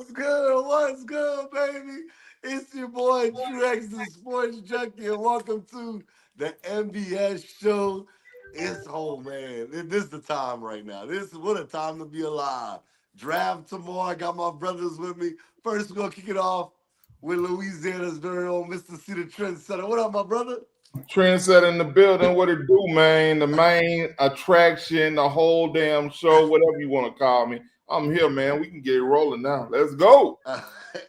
What's good? What's good, baby? It's your boy Drex, the Sports Junkie, and welcome to the Nbs Show. It's home, man. This is the time right now. This is what a time to be alive. Draft tomorrow. I got my brothers with me. First, we're gonna kick it off with Louisiana's very own Mr. C, the Trendsetter. What up, my brother? Trendsetter in the building. What it do, man? The main attraction, the whole damn show, whatever you want to call me. I'm here, man. We can get it rolling now. Let's go.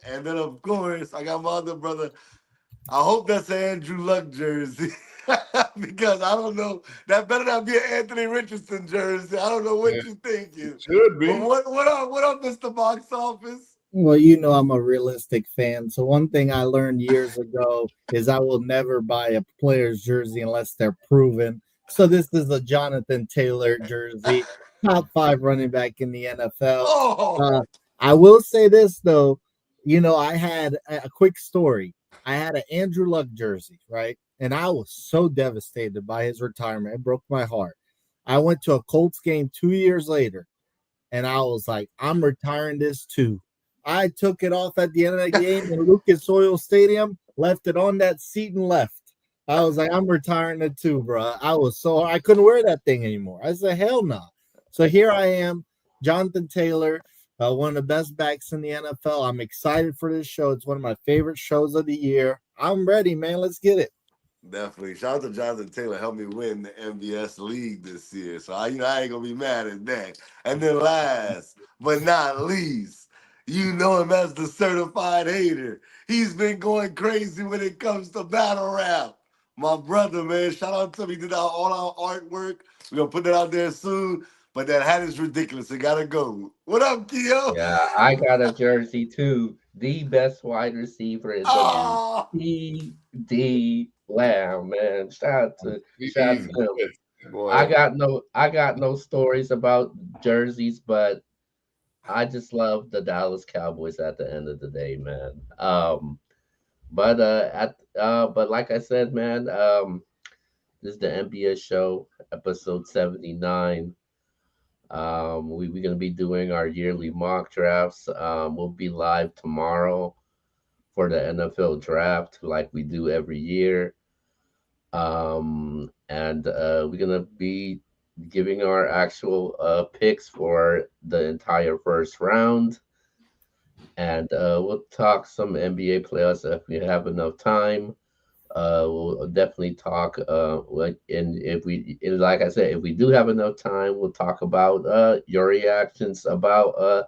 And then, of course, I got my other brother. I hope that's an Andrew Luck jersey. Because I don't know. That better not be an Anthony Richardson jersey. I don't know Yeah, what you're thinking. should But be. what up, Mr. Box Office? Well, you know I'm a realistic fan. So one thing I learned years ago is I will never buy a player's jersey unless they're proven. So this is a Jonathan Taylor jersey, top 5 running back in the NFL. Oh, Uh, I will say this though, I had a quick story. I had an Andrew Luck jersey, right? And I was so devastated by his retirement. It broke my heart. I went to a Colts game 2 years later, and I was like, I'm retiring this too. I took it off at the end of the game in Lucas Oil Stadium, left it on that seat and left. I was like, I'm retiring it too, bro. I couldn't wear that thing anymore. I said, hell no. So here I am, Jonathan Taylor, one of the best backs in the NFL. I'm excited for this show. It's one of my favorite shows of the year. I'm ready, man. Let's get it. definitely. Shout out to Jonathan Taylor. Helped me win the MBS league this year. So I ain't gonna be mad at that. And then last but not least, you know him as the certified hater. He's been going crazy when it comes to battle rap. My brother, man. Shout out to him. He did all our artwork. We're gonna put that out there soon. But that hat is ridiculous. It gotta go. What up, Keo? Yeah, I got a jersey too. The best wide receiver in the league, Oh, CD Lamb, man. Shout out Easy. to him. Go I ahead. got no I got no stories about jerseys, but I just love the Dallas Cowboys at the end of the day, man. But like I said, man, this is the NBA show, episode 79. We're gonna be doing our yearly mock drafts. We'll be live tomorrow for the NFL draft, like we do every year. And we're gonna be giving our actual picks for the entire first round, and we'll talk some NBA playoffs if we have enough time. We'll definitely talk. And if we, and like I said, if we do have enough time, we'll talk about your reactions about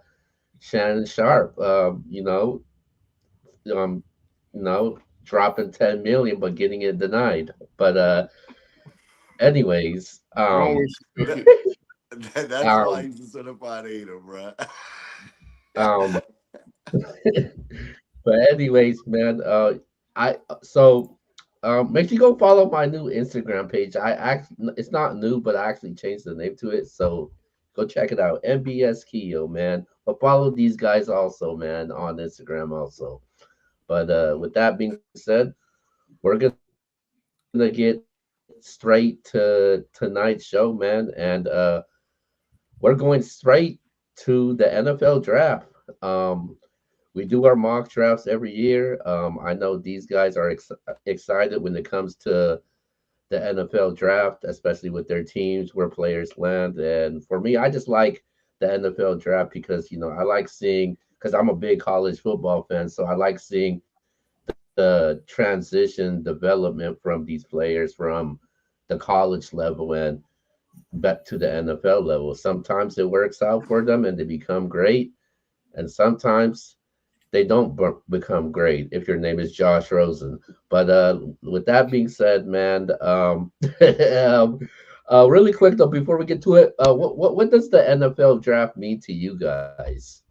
Shannon Sharp. Um, you know, dropping 10 million but getting it denied. But anyways, Always stick that, it. that's why um, he's a certified hater, bro. um, but anyways, man, I so make sure you go follow my new Instagram page. It's not new, but I actually changed the name to it. So go check it out, MBS Keo, man. But follow these guys also, man, on Instagram also. But with that being said, we're gonna get straight to tonight's show, man, and we're going straight to the NFL draft. We do our mock drafts every year. I know these guys are excited when it comes to the NFL draft, especially with their teams where players land. And for me, I just like the NFL draft because I like seeing, because I'm a big college football fan, so I like seeing the transition development from these players from the college level and back to the NFL level. Sometimes it works out for them and they become great, and sometimes they don't become great if your name is Josh Rosen. But with that being said, man, really quick though, before we get to it, what does the NFL draft mean to you guys?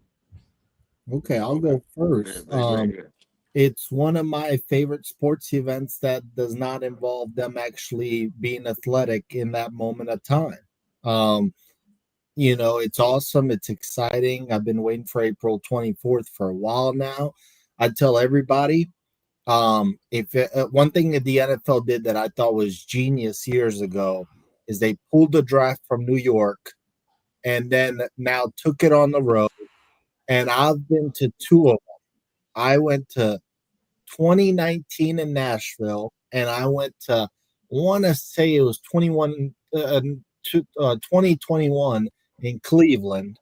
Okay, I'll Okay. go first. Yeah. It's one of my favorite sports events that does not involve them actually being athletic in that moment of time. Um, it's awesome. It's exciting. I've been waiting for April 24th for a while now. I tell everybody, if one thing that the NFL did that I thought was genius years ago is they pulled the draft from New York and then now took it on the road and I've been to two of them. I went to 2019 in Nashville, and I went to, want to say it was 2021 in Cleveland.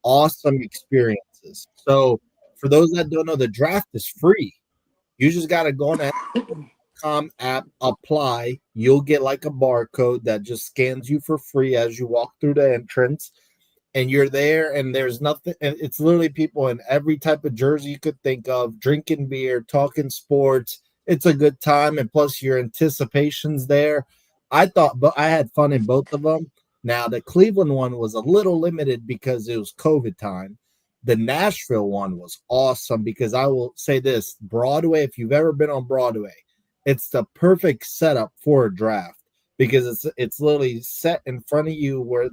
Awesome experiences. So, for those that don't know, the draft is free. You just got to go on the app, apply. You'll get like a barcode that just scans you for free as you walk through the entrance, and you're there, and there's nothing, and it's literally people in every type of jersey you could think of, drinking beer, talking sports. It's a good time, and plus your anticipation's there. I thought, but I had fun in both of them. Now the Cleveland one was a little limited because it was COVID time. The Nashville one was awesome because I will say this: Broadway, if you've ever been on Broadway, it's the perfect setup for a draft because it's literally set in front of you where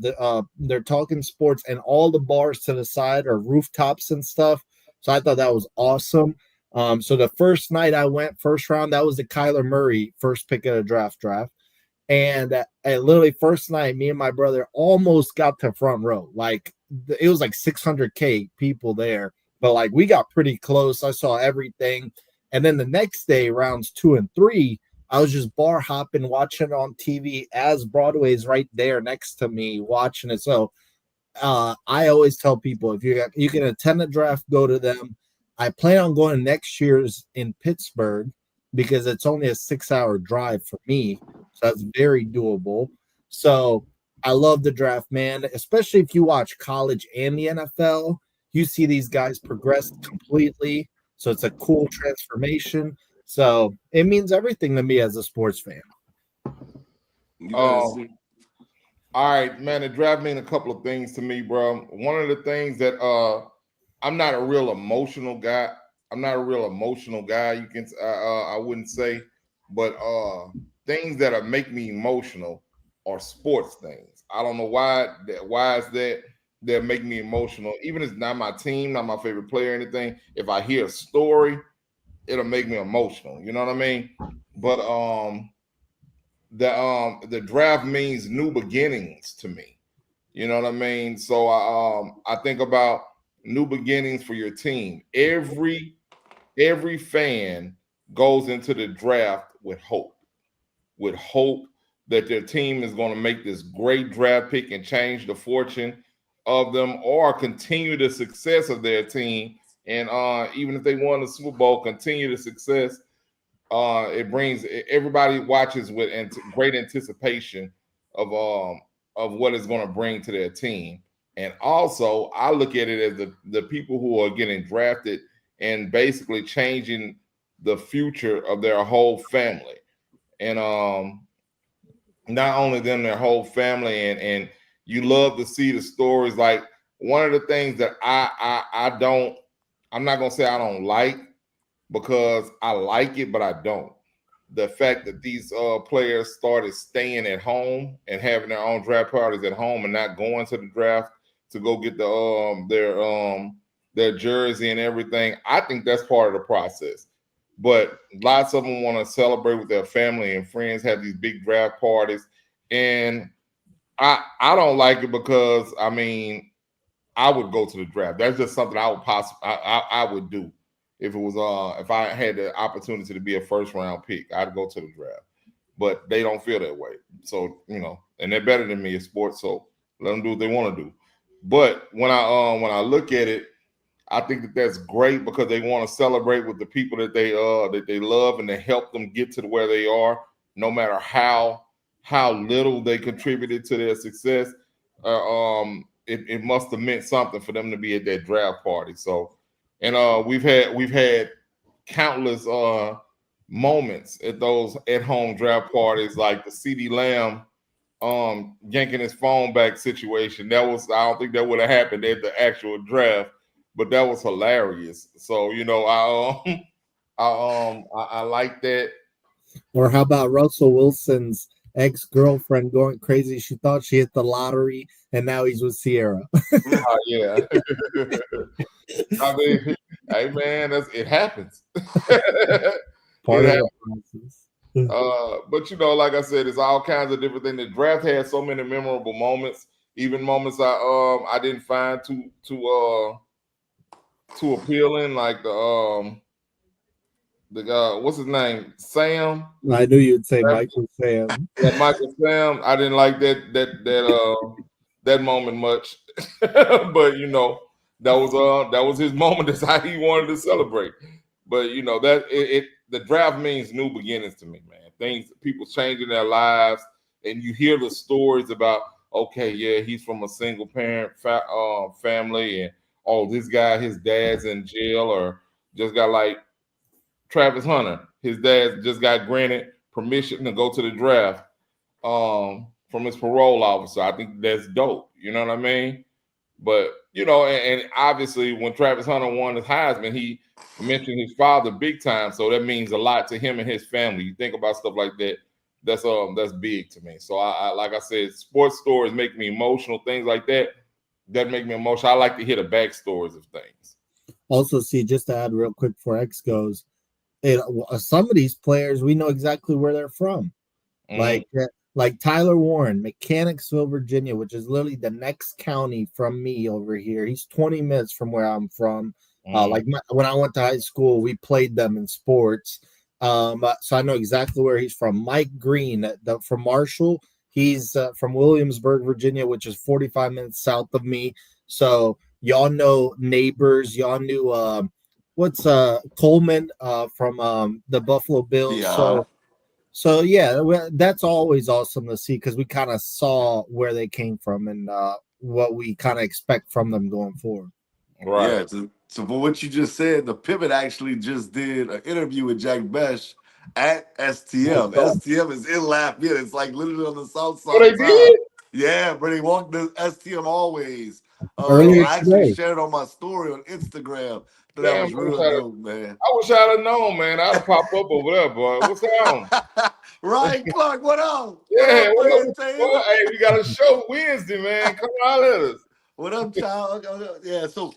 they're talking sports, and all the bars to the side are rooftops and stuff. So I thought that was awesome. So the first night I went, first round, that was the Kyler Murray first pick of the draft. And literally first night, me and my brother almost got to front row. Like it was like 600K people there, but like we got pretty close. I saw everything. And then the next day, rounds 2 and 3, I was just bar hopping, watching it on TV as Broadway's right there next to me, watching it. So I always tell people if you can attend a draft, go to them. I plan on going next year's in Pittsburgh because it's only a 6-hour drive for me. So that's very doable. So I love the draft, man, especially if you watch college and the NFL. You see these guys progress completely. So it's a cool transformation. So it means everything to me as a sports fan. All right, man. The draft mean a couple of things to me, bro. One of the things that I'm not a real emotional guy. You can I wouldn't say, but things that are make me emotional are sports things. I don't know why. Why is that make me emotional? Even if it's not my team, not my favorite player, or anything. If I hear a story, it'll make me emotional. You know what I mean? But the draft means new beginnings to me. You know what I mean? So I think about new beginnings for your team. Every fan goes into the draft with hope that their team is going to make this great draft pick and change the fortune of them or continue the success of their team. And even if they won the Super Bowl, continue the success. It brings everybody watches with great anticipation of what it's going to bring to their team. And also, I look at it as the people who are getting drafted and basically changing the future of their whole family. And not only them, their whole family. And you love to see the stories. Like one of the things that I'm not gonna say I don't like, because I like it, but I don't. The fact that these players started staying at home and having their own draft parties at home and not going to the draft to go get their jersey and everything, I think that's part of the process. But lots of them want to celebrate with their family and friends, have these big draft parties, and I don't like it because I mean I would go to the draft. That's just something I would I would do if it was if I had the opportunity to be a first round pick. I'd go to the draft, but they don't feel that way. So and they're better than me in sports. So let them do what they want to do. But when I look at it, I think that that's great because they want to celebrate with the people that they love and to help them get to where they are, no matter how little they contributed to their success. It must have meant something for them to be at that draft party. So, and we've had countless moments at those at home draft parties, like the CeeDee Lamb yanking his phone back situation. I don't think that would have happened at the actual draft, but that was hilarious. So I like that. Or how about Russell Wilson's ex-girlfriend going crazy? She thought she hit the lottery, and now he's with Sierra. Yeah. I mean, hey man, it happens. Part of the process. But like I said, it's all kinds of different things. The draft had so many memorable moments, even moments I didn't find too too appealing, like the guy, what's his name, Sam. I knew you'd say Michael Sam. Yeah, Michael Sam. I didn't like that moment much, but that was his moment. That's how he wanted to celebrate. But the draft means new beginnings to me, man. People changing their lives, and you hear the stories about, okay, yeah, he's from a single parent family, and this guy, his dad's in jail, or just got like Travis Hunter. His dad just got granted permission to go to the draft from his parole officer. I think that's dope. You know what I mean? But and obviously when Travis Hunter won his Heisman, he mentioned his father big time. So that means a lot to him and his family. You think about stuff like that. That's big to me. So I like I said, sports stories make me emotional. Things like that make me emotional. I like to hear the backstories of things. Also, see, just to add real quick before X goes, some of these players we know exactly where they're from. Like Tyler Warren, Mechanicsville, Virginia, which is literally the next county from me over here. He's 20 minutes from where I'm from. When I went to high school, we played them in sports. So I know exactly where he's from. Mike Green from Marshall. He's from Williamsburg, Virginia, which is 45 minutes south of me. So y'all know neighbors. Y'all knew what's Coleman from the Buffalo Bills. Yeah. So yeah, that's always awesome to see because we kind of saw where they came from and what we kind of expect from them going forward. Right. Yeah. So for what you just said, the Pivot actually just did an interview with Jack Besh at STM. STM is in Lafayette. It's like literally on the south side. Oh, they did? Yeah, but they walked the STM always. Earlier I actually today. shared it on my story on Instagram. So Damn, that was real dope, man. I wish I'd have known, man. I'd have popped up over there, boy. What's on? Ryan Clark, what up? Yeah, what up, Taylor? Hey, we got a show Wednesday, man. Come on, let us. What up, child? Yeah, so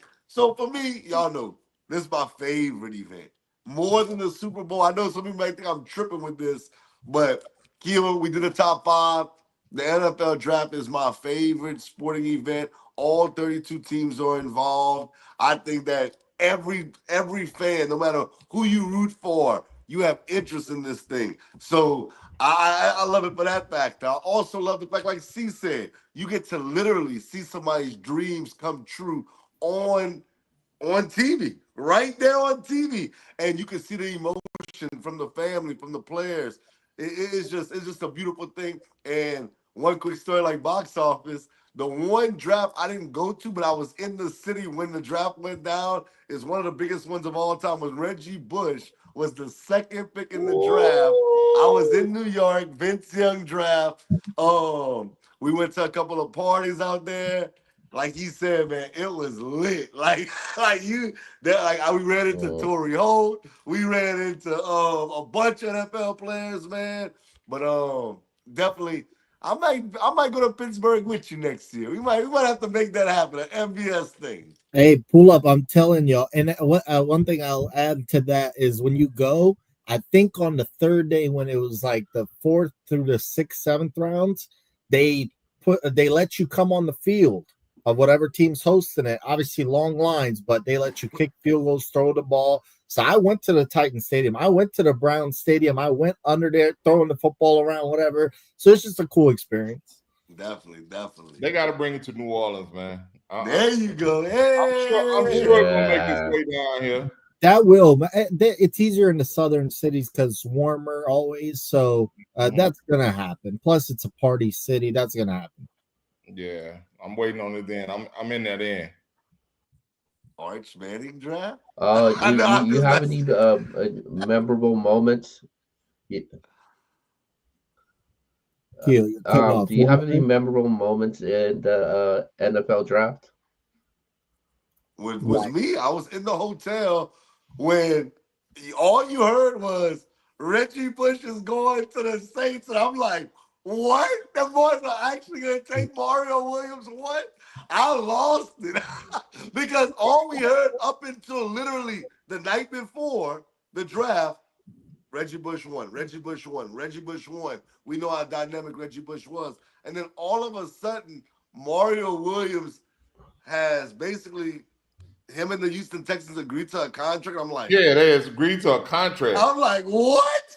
for me, y'all know this is my favorite event. More than the Super Bowl. I know some people might think I'm tripping with this, but Keelan, we did a top 5. The NFL draft is my favorite sporting event. All 32 teams are involved. I think that every fan, no matter who you root for, you have interest in this thing. So I love it for that factor. I also love the fact, like C said, you get to literally see somebody's dreams come true on TV, right there on TV, and you can see the emotion from the family, from the players. It's just a beautiful thing. And one quick story, like box office, the one draft I didn't go to, but I was in the city when the draft went down, is one of the biggest ones of all time. Was Reggie Bush was the second pick in the draft. I was in New York, Vince Young draft. We went to a couple of parties out there. Like you said, man, it was lit. Like we ran into Torrey Holt. We ran into a bunch of NFL players, man. But definitely, I might go to Pittsburgh with you next year. We might have to make that happen, an MVS thing. Hey, pull up! I'm telling y'all. And one thing I'll add to that is when you go, I think on the third day when it was like the 4th through the 6th, 7th rounds, they let you come on the field of whatever team's hosting it. Obviously long lines, but they let you kick field goals, throw the ball. So I went to the Titan Stadium. I went to the Brown Stadium. I went under there throwing the football around, whatever. So it's just a cool experience. Definitely. They got to bring it to New Orleans, man. There you go. Hey. I'm sure it's gonna make its way down here. That will. It's easier in the southern cities because it's warmer always. So that's gonna happen. Plus, it's a party city. That's gonna happen. Yeah, I'm waiting on it. Then I'm in that end. Arch Manning draft. You have any memorable moments? Do you have any memorable moments in the NFL draft? With me, I was in the hotel when all you heard was Reggie Bush is going to the Saints, and I'm like, what? The boys are actually going to take Mario Williams? What? I lost it because all we heard up until literally the night before the draft, Reggie Bush won. Reggie Bush won. Reggie Bush won. We know how dynamic Reggie Bush was. And then all of a sudden, Mario Williams has basically him and the Houston Texans agreed to a contract. I'm like, Yeah, they agreed to a contract. I'm like, what?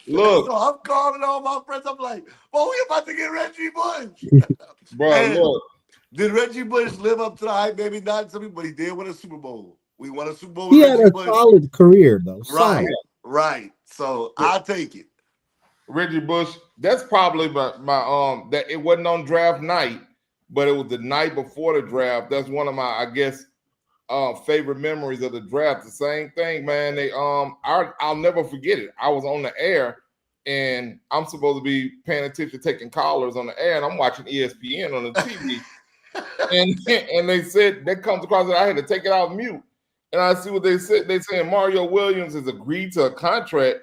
Look, So I'm calling all my friends. I'm like, well, we about to get Reggie Bush. bro, And look. did Reggie Bush live up to the hype? Maybe not, some people, but he did win a Super Bowl. We won a Super Bowl He with had Reggie a Bush. solid career though. Right, Solid. right. So I'll take it. Reggie Bush. That's probably my that it wasn't on draft night, but it was the night before the draft. That's one of my, I guess, favorite memories of the draft. The same thing, man. They I'll never forget it. I was on the air and I'm supposed to be paying attention, taking callers on the air, and I'm watching ESPN on the TV. and they said that comes across that I had to take it out of mute. And I see what they said. They saying Mario Williams has agreed to a contract.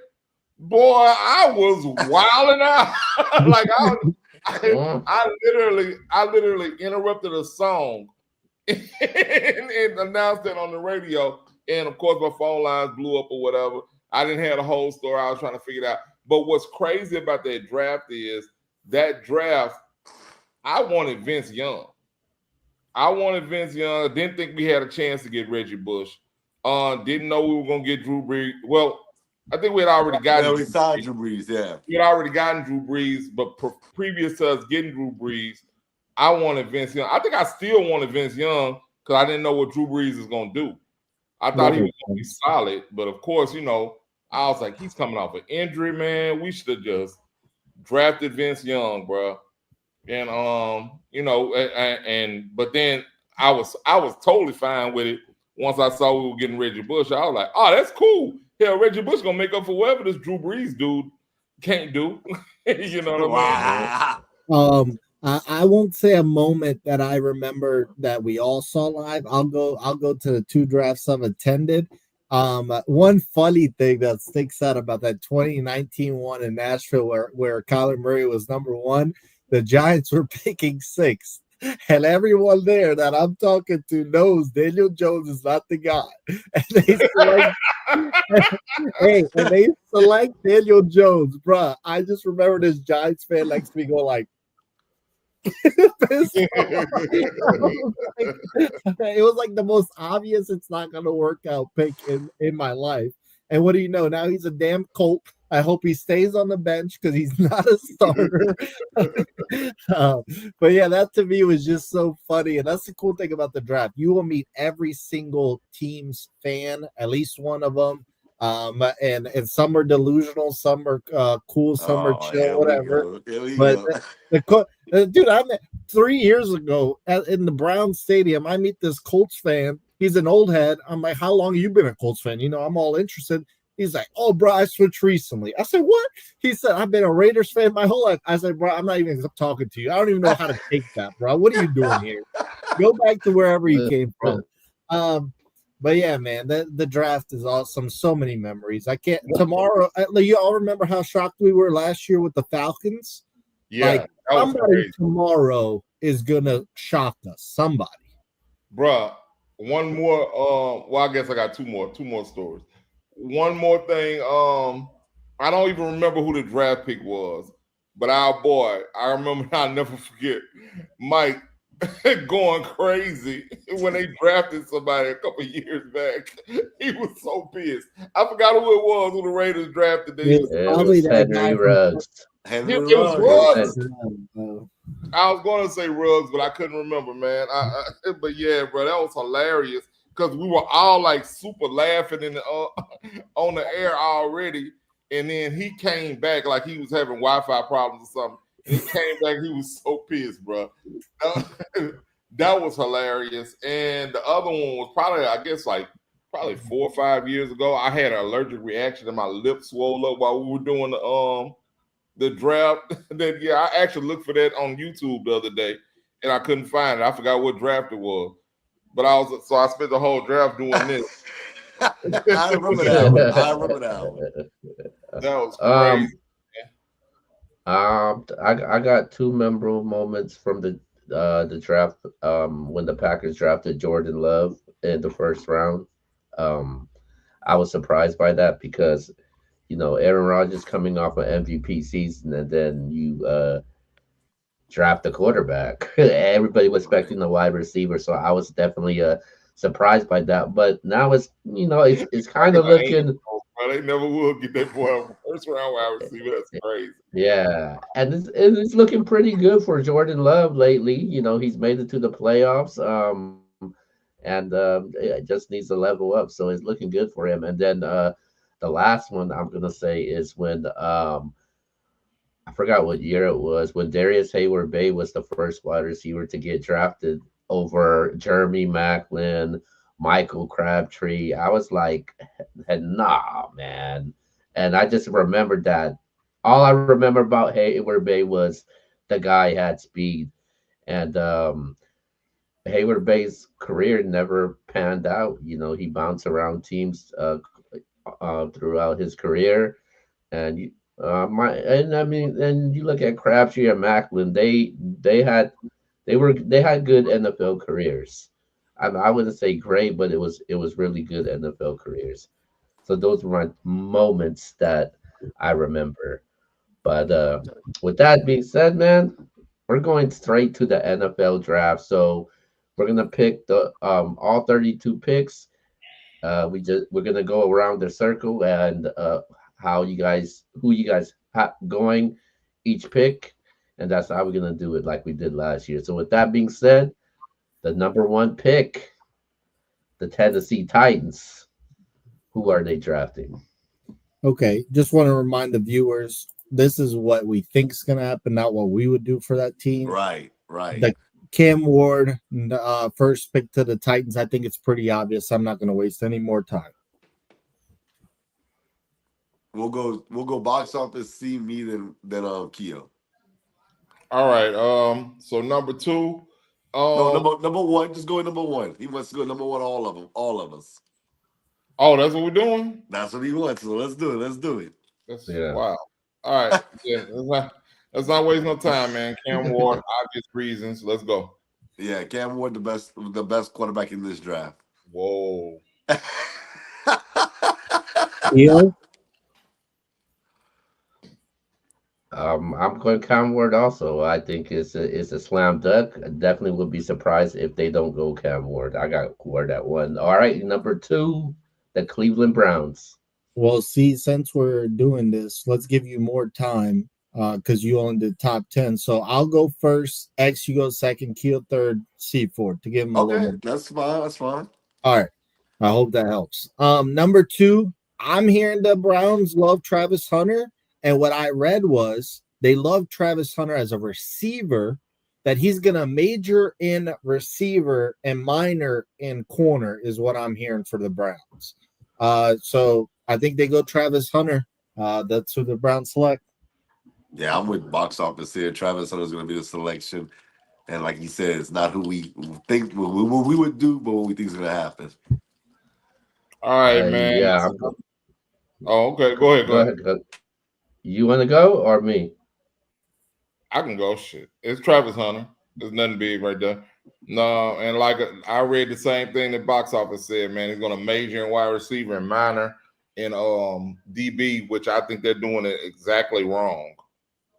Boy, I was wilding out. Like I literally interrupted a song and announced it on the radio. And of course, my phone lines blew up or whatever. I didn't have the whole story. I was trying to figure it out. But what's crazy about that draft is that draft, I wanted Vince Young. I didn't think we had a chance to get Reggie Bush. Didn't know we were gonna get Drew Brees. Well, I think we had already gotten. Yeah, we signed Drew Brees. Yeah, we had already gotten Drew Brees, but previous to us getting Drew Brees, I wanted Vince Young. I think I still wanted Vince Young because I didn't know what Drew Brees is gonna do. I thought he was gonna be solid, but of course, I was like, he's coming off an injury, man. We should have just drafted Vince Young, bro. And but then I was totally fine with it once I saw we were getting Reggie Bush. I was like, oh, that's cool. Hell, Reggie Bush gonna make up for whatever this Drew Brees dude can't do. You know what I mean? I won't say a moment that I remember that we all saw live. I'll go to the two drafts I've attended. One funny thing that sticks out about that 2019 one in Nashville where Kyler Murray was number one, the Giants were picking sixth. And everyone there that I'm talking to knows Daniel Jones is not the guy. And they select Daniel Jones, bruh. I just remember this Giants fan next to me going like, it was like the most obvious it's not going to work out pick in my life. And what do you know? Now he's a damn Colt. I hope he stays on the bench because he's not a starter. But yeah, that to me was just so funny. And that's the cool thing about the draft. You will meet every single team's fan, at least one of them. And some are delusional, some are cool, some are chill, whatever. Dude, I met 3 years ago in the Brown Stadium. I meet this Colts fan. He's an old head. I'm like, how long have you been a Colts fan? I'm all interested. He's like, oh, bro, I switched recently. I said, what? He said, I've been a Raiders fan my whole life. I said, bro, I'm not even talking to you. I don't even know how to take that, bro. What are you doing here? Go back to wherever you came from. But yeah, man, the draft is awesome. So many memories. I can't tomorrow. You all remember how shocked we were last year with the Falcons? Yeah, like somebody tomorrow is gonna shock us. Somebody, bruh. One more. Well, I guess I got two more stories. One more thing. I don't even remember who the draft pick was, but our boy, I remember. I'll never forget Mike going crazy when they drafted somebody a couple years back. He was so pissed. I forgot who it was who the Raiders drafted. It was Henry Ruggs. It was Ruggs. I was going to say Ruggs, but I couldn't remember, man. But yeah, bro, that was hilarious because we were all like super laughing in the, on the air already, and then he came back like he was having Wi-Fi problems or something. He came back, he was so pissed, bro. That was hilarious. And the other one was probably 4 or 5 years ago. I had an allergic reaction and my lips swelled up while we were doing the draft. I actually looked for that on YouTube the other day and I couldn't find it. I forgot what draft it was. But I spent the whole draft doing this. I remember that one. That was crazy. I got two memorable moments from the draft when the Packers drafted Jordan Love in the first round. I was surprised by that because Aaron Rodgers coming off an MVP season and then you draft the quarterback. Everybody was expecting the wide receiver, so I was definitely surprised by that. But now it's kind of Because I ain't, looking. bro, they never will get that boy a first round wide receiver. That's crazy. Yeah, and it's looking pretty good for Jordan Love lately. He's made it to the playoffs, and it just needs to level up. So it's looking good for him. And then the last one I'm gonna say is when I forgot what year it was when Darius Hayward Bay was the first wide receiver to get drafted over Jeremy Maclin, Michael Crabtree. I was like, nah, man. And I just remembered that. All I remember about Hayward Bay was the guy had speed. And Hayward Bay's career never panned out. He bounced around teams throughout his career. And I mean, and you look at Crabtree and Macklin, they had good NFL careers. I wouldn't say great, but it was really good NFL careers. So those were my moments that I remember. But with that being said, man, we're going straight to the NFL draft. So we're gonna pick the all 32 picks. We're gonna go around the circle and who you guys have going each pick, and that's how we're gonna do it like we did last year. So with that being said, the number one pick, the Tennessee Titans. Who are they drafting? Okay, just want to remind the viewers this is what we think is going to happen, not what we would do for that team. Right, right. The Cam Ward first pick to the Titans. I think it's pretty obvious. I'm not going to waste any more time. We'll go box office see me than Keo. All right. So number two. No, number one. Just go with number one. He wants to go number one. All of them. All of us. Oh, that's what we're doing. That's what he wants. So let's do it. Let's do it. That's Yeah. wow. All right. Yeah. Let's not waste no time, man. Cam Ward, obvious reasons. Let's go. Yeah, Cam Ward, the best quarterback in this draft. Whoa. Keo? I'm going Cam Ward also. I think it's a slam dunk. I definitely would be surprised if they don't go Cam Ward. I got Ward at one. All right, number two, the Cleveland Browns. Well, see, since we're doing this, let's give you more time because you only did top 10. So I'll go first. X, you go second. Keo third. C fourth to give him a little Okay, more. that's fine. That's fine. All right. I hope that helps. Number two, I'm hearing the Browns love Travis Hunter. And what I read was they love Travis Hunter as a receiver, that he's going to major in receiver and minor in corner, is what I'm hearing for the Browns. So I think they go Travis Hunter. That's who the Browns select. Yeah, I'm with box office here. Travis Hunter is going to be the selection, and like you said, it's not who we think what we would do, but what we think is going to happen. All right, man. Yeah, Oh, okay. Go ahead. go ahead. You want to go or me? I can go. Shit. It's Travis Hunter. There's nothing big right there. No, and like I read the same thing that box office said, man. He's gonna major in wide receiver and minor in DB, which I think they're doing it exactly wrong.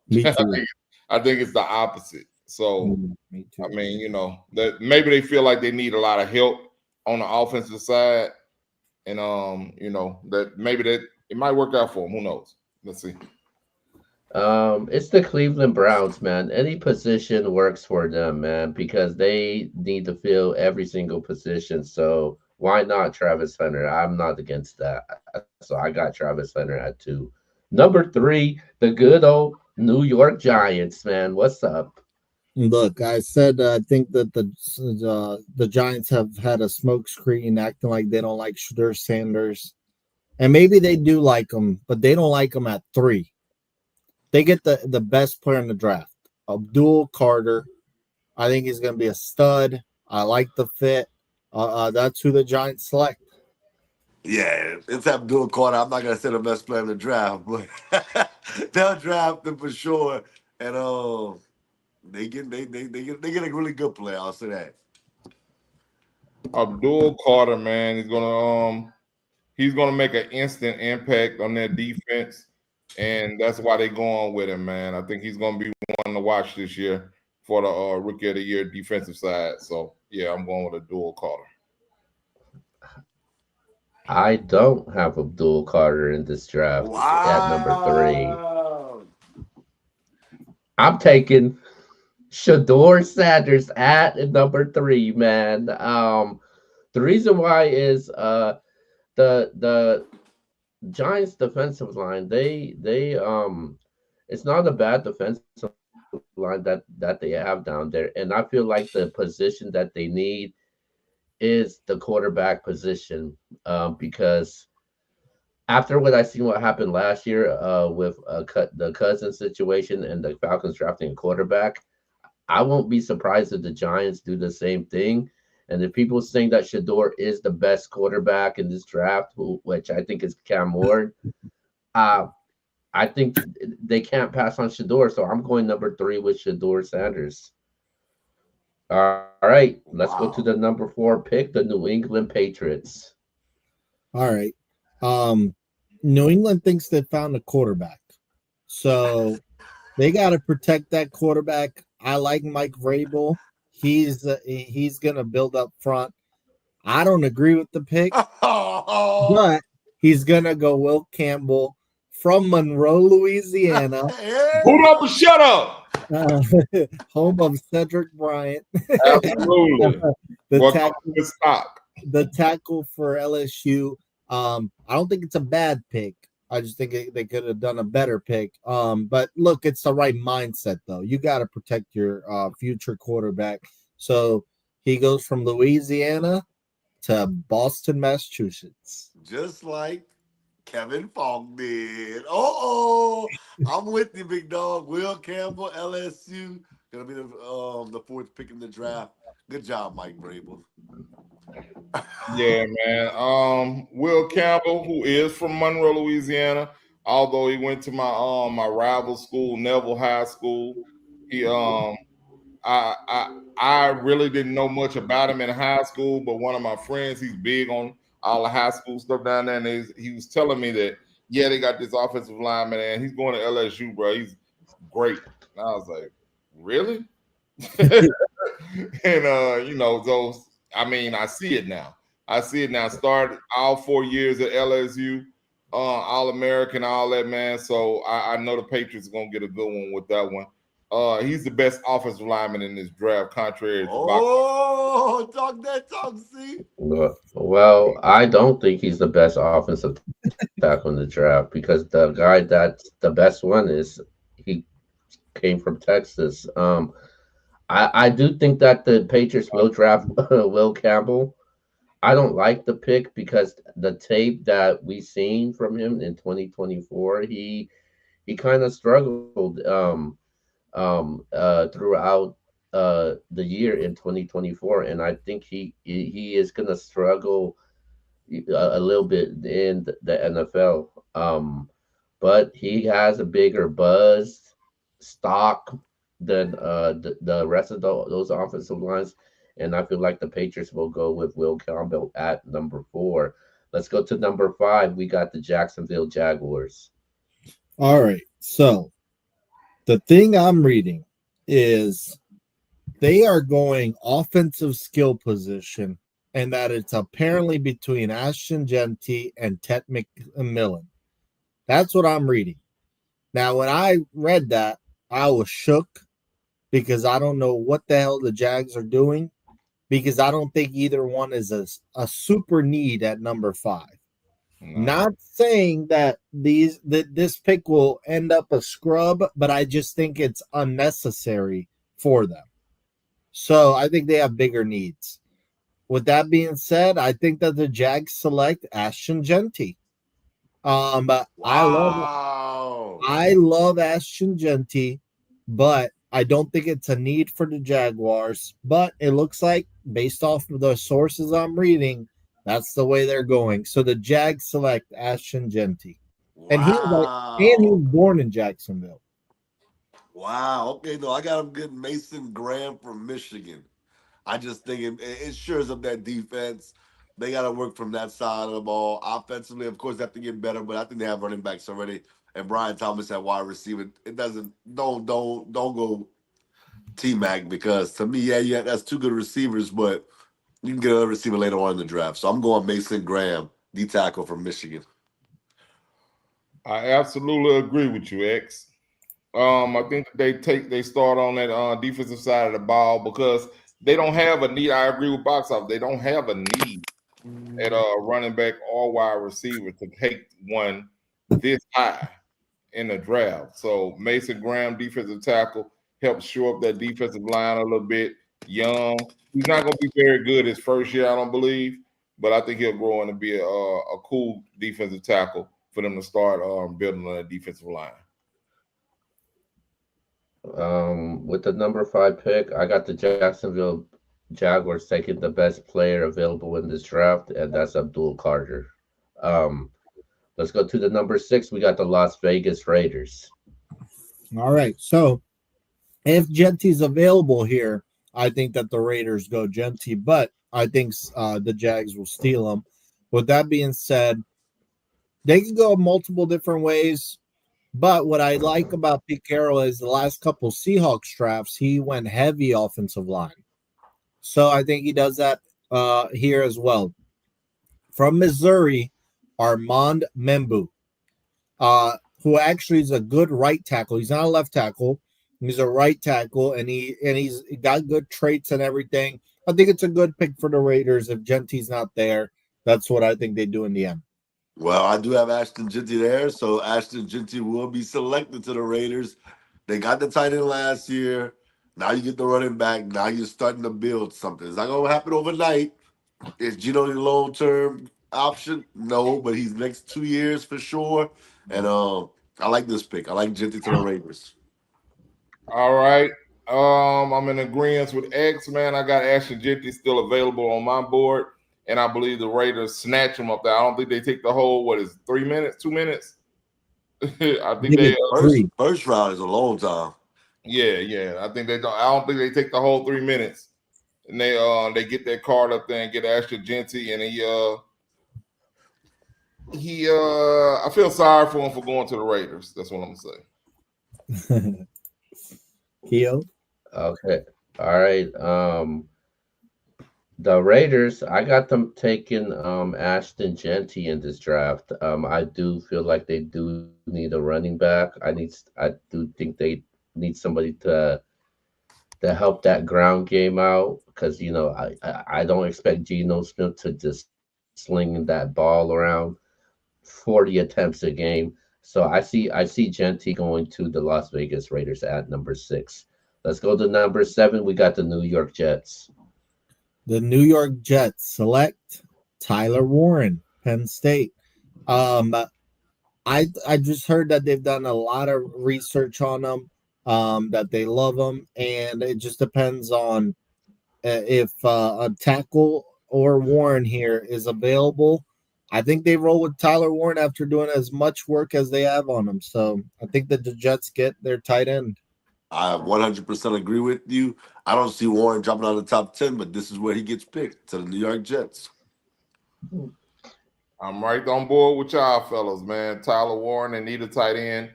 Me I too. think I think it's the opposite. So Me too. I mean, that maybe they feel like they need a lot of help on the offensive side, and that maybe that it might work out for them. Who knows? Let's see. It's the Cleveland Browns, man. Any position works for them, man, because they need to fill every single position. So why not Travis Hunter? I'm not against that. So I got Travis Hunter at two. Number three, the good old New York Giants, man. What's up? Look, I said I think that the Giants have had a smokescreen acting like they don't like Shadur Sanders, and maybe they do like him, but they don't like him at 3. They get the best player in the draft, Abdul Carter. I think he's going to be a stud. I like the fit. That's who the Giants select. Yeah, it's Abdul Carter. I'm not going to say the best player in the draft, but they'll draft him for sure, and they get a really good player. I'll say that. Abdul Carter, man, he's gonna make an instant impact on their defense, and that's why they're going with him, man. I think he's gonna be one to watch this year for the Rookie of the Year defensive side. So yeah, I'm going with Abdul Carter. I don't have Abdul Carter in this draft at number 3. Wow. I'm taking Shador Sanders at number 3, man. The reason why is the Giants defensive line. They it's not a bad defensive line that they have down there, and I feel like the position that they need is the quarterback position, because after what I seen what happened last year with the Cousins situation and the Falcons drafting a quarterback, I won't be surprised if the Giants do the same thing. And if people saying that Shador is the best quarterback in this draft, which I think is Cam Ward, uh, I think they can't pass on Shador. So I'm going number 3 with Shador Sanders. All right, let's go to the Wow. number 4 pick, the New England Patriots. All right. Um, New England thinks they found a quarterback. So they got to protect that quarterback. I like Mike Vrabel. He's going to build up front. I don't agree with the pick, Oh, but he's going to go Will Campbell from Monroe, Louisiana, yeah. Hold up and shut up. uh, home of Cedric Bryant, Absolutely. the Welcome tackle, to the stock. the tackle for LSU. I don't think it's a bad pick. I just think they could have done a better pick. But look, it's the right mindset though. You got to protect your future quarterback. So he goes from Louisiana to Boston, Massachusetts. Just like Kevin Falk did. Oh, I'm with you, big dog. Will Campbell, LSU, gonna be the fourth pick in the draft. Good job, Mike Vrabel. Yeah, man. Will Campbell, who is from Monroe, Louisiana, although he went to my rival school, Neville High School. He I really didn't know much about him in high school, but one of my friends, he's big on all the high school stuff down there, and he was telling me that yeah, they got this offensive lineman, and he's going to LSU, bro. He's great. And I was like, really? And those. I mean, I see it now. I see it now. Started all 4 years at LSU, All American, all that, man. So I know the Patriots are gonna get a good one with that one. He's the best offensive lineman in this draft, contrary to Bach. Oh, talk that talk, see? Well, I don't think he's the best offensive tackle in the draft because the guy that's the best one is he came from Texas. I do think that the Patriots will draft Will Campbell. I don't like the pick because the tape that we seen from him in 2024, he kind of struggled throughout the year in 2024, and I think he is gonna struggle a little bit in the NFL. But he has a bigger buzz stock than the rest of those offensive lines, and I feel like the Patriots will go with Will Campbell at number 4. Let's go to number 5. We got the Jacksonville Jaguars. All right. So the thing I'm reading is they are going offensive skill position, and that it's apparently between Ashton Genty and Ted McMillan. That's what I'm reading. Now, when I read that, I was shook because I don't know what the hell the Jags are doing because I don't think either one is a super need at number 5. No. Not saying that this pick will end up a scrub, but I just think it's unnecessary for them. So I think they have bigger needs. With that being said, I think that the Jags select Ashton Genty. Wow. I love Ashton Genty, but I don't think it's a need for the Jaguars. But it looks like, based off of the sources I'm reading, that's the way they're going. So the Jags select Ashton Genty, and he Wow. was born in Jacksonville. Wow. Okay, though I got him getting Mason Graham from Michigan. I just think it shores up that defense. They got to work from that side of the ball. Offensively, of course, they have to get better, but I think they have running backs already. And Brian Thomas at wide receiver. It doesn't don't go T Mac because to me, that's two good receivers, but you can get another receiver later on in the draft. So I'm going Mason Graham D tackle from Michigan. I absolutely agree with you, X. I think they start on that defensive side of the ball because they don't have a need. I agree with Box Office. They don't have a need at running back or wide receiver to take one this high in the draft. So Mason Graham, defensive tackle, helps shore up that defensive line a little bit. Young, he's not going to be very good his first year, I don't believe, but I think he'll grow into be a cool defensive tackle for them to start building on that defensive line. With the number 5 pick, I got the Jacksonville Jaguars taking the best player available in this draft, and that's Abdul Carter. Um, let's go to the number 6. We got the Las Vegas Raiders. All right. So if Genty's available here, I think that the Raiders go Genty, but I think the Jags will steal him. With that being said, they can go multiple different ways. But what I like about Pete Carroll is the last couple Seahawks drafts, he went heavy offensive line. So I think he does that here as well. From Missouri, Armand Membu, who actually is a good right tackle. He's not a left tackle. He's a right tackle, and he's got good traits and everything. I think it's a good pick for the Raiders. If Genty's not there, that's what I think they do in the end. Well, I do have Ashton Genty there, so Ashton Genty will be selected to the Raiders. They got the tight end last year. Now you get the running back. Now you're starting to build something. It's not going to happen overnight. Is Gino the long-term option? No, but he's next 2 years for sure. And I like this pick. I like Genty to the Raiders. All right. I'm in agreement with X, man. I got Ashton Genty still available on my board, and I believe the Raiders snatch him up there. I don't think they take the whole, 3 minutes, 2 minutes? I think they first round is a long time. Yeah. I think they don't. I don't think they take the whole 3 minutes, and they get that card up there and get Ashton Genty, and I feel sorry for him for going to the Raiders. That's what I'm gonna say. Keo? Okay. All right. The Raiders, I got them taking Ashton Genty in this draft. I do feel like they do need a running back. I do think they need somebody to help that ground game out because I don't expect Geno Smith to just sling that ball around 40 attempts a game. So I see Genty going to the Las Vegas Raiders at number 6. Let's go to number 7. We got the New York Jets. The New York Jets select Tyler Warren, Penn State. I just heard that they've done a lot of research on him, that they love him, and it just depends on if a tackle or Warren here is available. I think they roll with Tyler Warren after doing as much work as they have on him. So I think that the Jets get their tight end. I 100% agree with you. I don't see Warren dropping out of the top 10, but this is where he gets picked, to the New York Jets. I'm right on board with y'all fellas, man. Tyler Warren, they need a tight end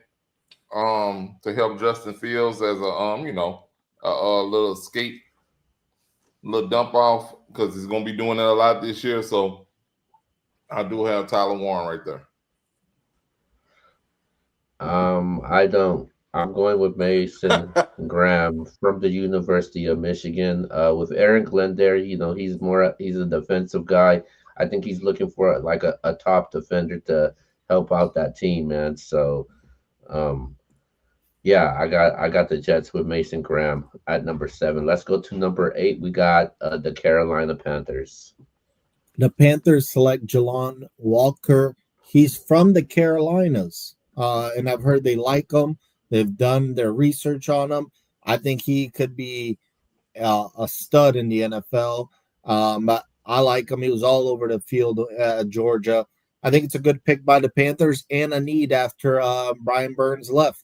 to help Justin Fields as a little escape, little dump off, because he's gonna be doing that a lot this year. So I do have Tyler Warren right there. I don't. I'm going with Mason Graham from the University of Michigan. With Aaron Glenn there, he's a defensive guy. I think he's looking for like a top defender to help out that team, man. So, yeah, I got the Jets with Mason Graham at number 7. Let's go to number 8. We got the Carolina Panthers. The Panthers select Jalon Walker. He's from the Carolinas, and I've heard they like him. They've done their research on him. I think he could be a stud in the NFL. I like him. He was all over the field at Georgia. I think it's a good pick by the Panthers and a need after Brian Burns left.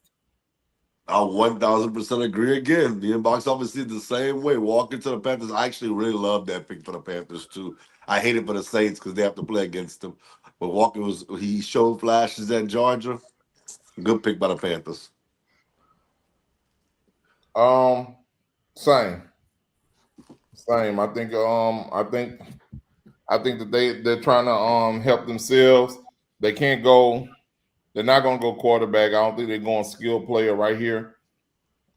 I 1,000% agree again. The inbox office did the same way. Walking to the Panthers, I actually really love that pick for the Panthers too. I hate it for the Saints because they have to play against them. But Walker he showed flashes at Georgia. Good pick by the Panthers. Same. I think I think that they're trying to help themselves. They can't go. They're not going to go quarterback. I don't think they're going skill player right here.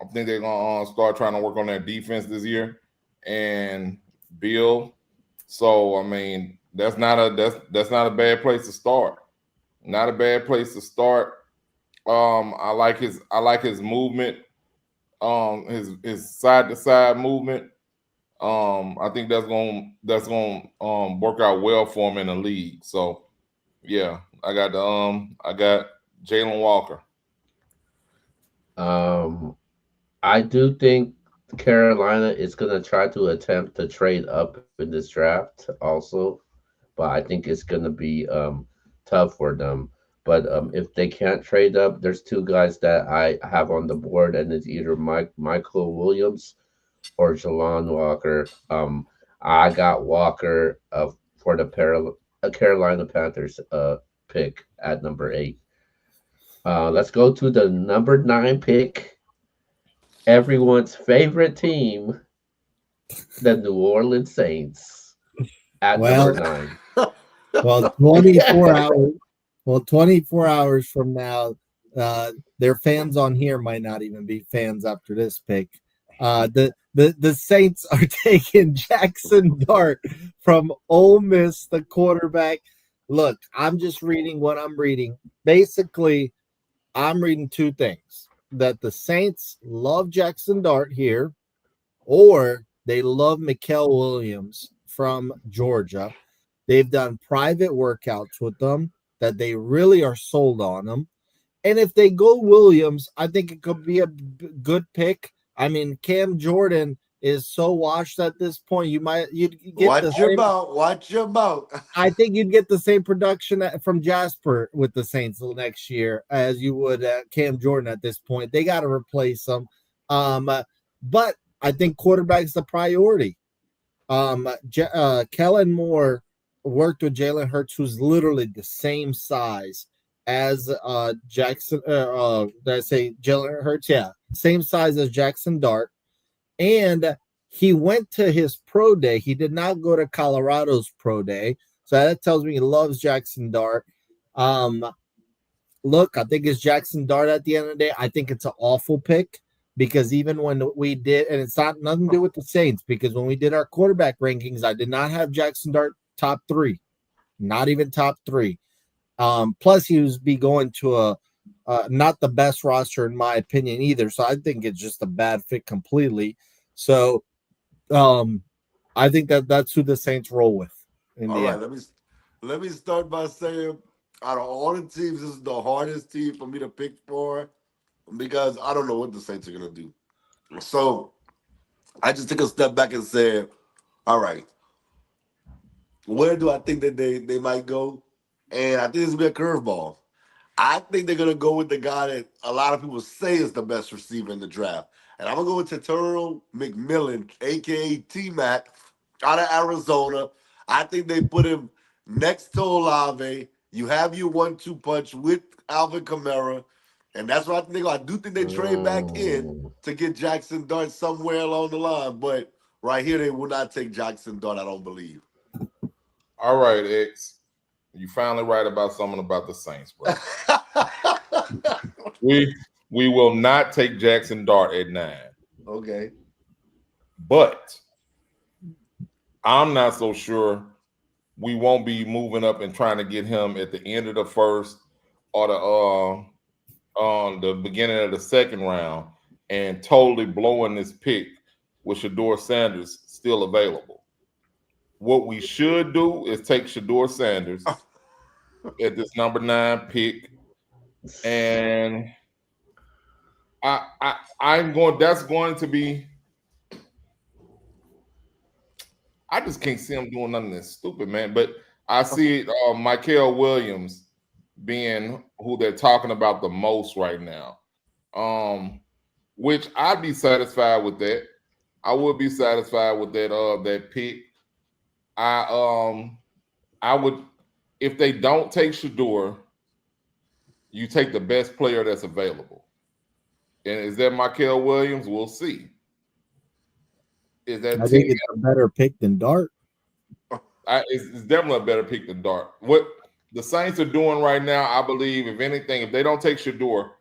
I think they're going to start trying to work on their defense this year and build. So I mean, that's not a bad place to start. Not a bad place to start. I like his movement. His side to side movement. I think that's gonna work out well for him in the league. So yeah, I got Jalen Walker. I do think Carolina is going to try to attempt to trade up in this draft also, but I think it's going to be tough for them. But if they can't trade up, there's two guys that I have on the board, and it's either Michael Williams or Jalon Walker. I got Walker for the Carolina Panthers pick at number 8. Let's go to the number 9 pick. Everyone's favorite team, the New Orleans Saints, at number Well, 9. well, 24 hours. Well, 24 hours from now, their fans on here might not even be fans after this pick. The Saints are taking Jackson Dart from Ole Miss, the quarterback. Look, I'm just reading what I'm reading. Basically, I'm reading two things: that the Saints love Jackson Dart here, or they love Mikael Williams from Georgia. They've done private workouts with them that they really are sold on them. And if they go Williams, I think it could be a good pick. I mean, Cam Jordan is so washed at this point. You'd get Watch your mouth. Watch your mouth. I think you'd get the same production from Jasper with the Saints next year as you would Cam Jordan at this point. They got to replace him. But I think quarterback's the priority. Kellen Moore worked with Jalen Hurts, who's literally the same size as Jackson. Did I say Jalen Hurts? Yeah, same size as Jackson Dart. And he went to his pro day. He did not go to Colorado's pro day. So that tells me he loves Jackson Dart. Look, I think it's Jackson Dart at the end of the day. I think it's an awful pick because even when we did, and it's not nothing to do with the Saints, because when we did our quarterback rankings, I did not have Jackson Dart top 3, not even top 3. Plus, he was going to a not the best roster in my opinion either. So I think it's just a bad fit completely. So I think that's who the Saints roll with. All right, let me start by saying, out of all the teams, this is the hardest team for me to pick for because I don't know what the Saints are gonna do. So I just took a step back and said, all right, where do I think that they might go? And I think this will be a curveball. I think they're gonna go with the guy that a lot of people say is the best receiver in the draft. And I'm gonna go with Teturo McMillan, aka T-Mac, out of Arizona. I think they put him next to Olave. You have your 1-2 punch with Alvin Kamara. And that's what I think. I do think they trade back in to get Jackson Dart somewhere along the line. But right here, they will not take Jackson Dart, I don't believe. All right, X. You finally right about something about the Saints, bro. we will not take Jackson Dart at 9. Okay. But I'm not so sure we won't be moving up and trying to get him at the end of the first or the beginning of the second round and totally blowing this pick with Shedeur Sanders still available. What we should do is take Shedeur Sanders at this number 9 pick, and I'm going. That's going to be. I just can't see him doing nothing that's stupid, man. But I see Mikael Williams being who they're talking about the most right now, which I'd be satisfied with that. I would be satisfied with that pick. I would, if they don't take Shedeur, you take the best player that's available. And is that Mikael Williams? We'll see. Is that I think it's a better pick than Dart. It's definitely a better pick than Dart. What the Saints are doing right now, I believe, if anything, if they don't take Shador,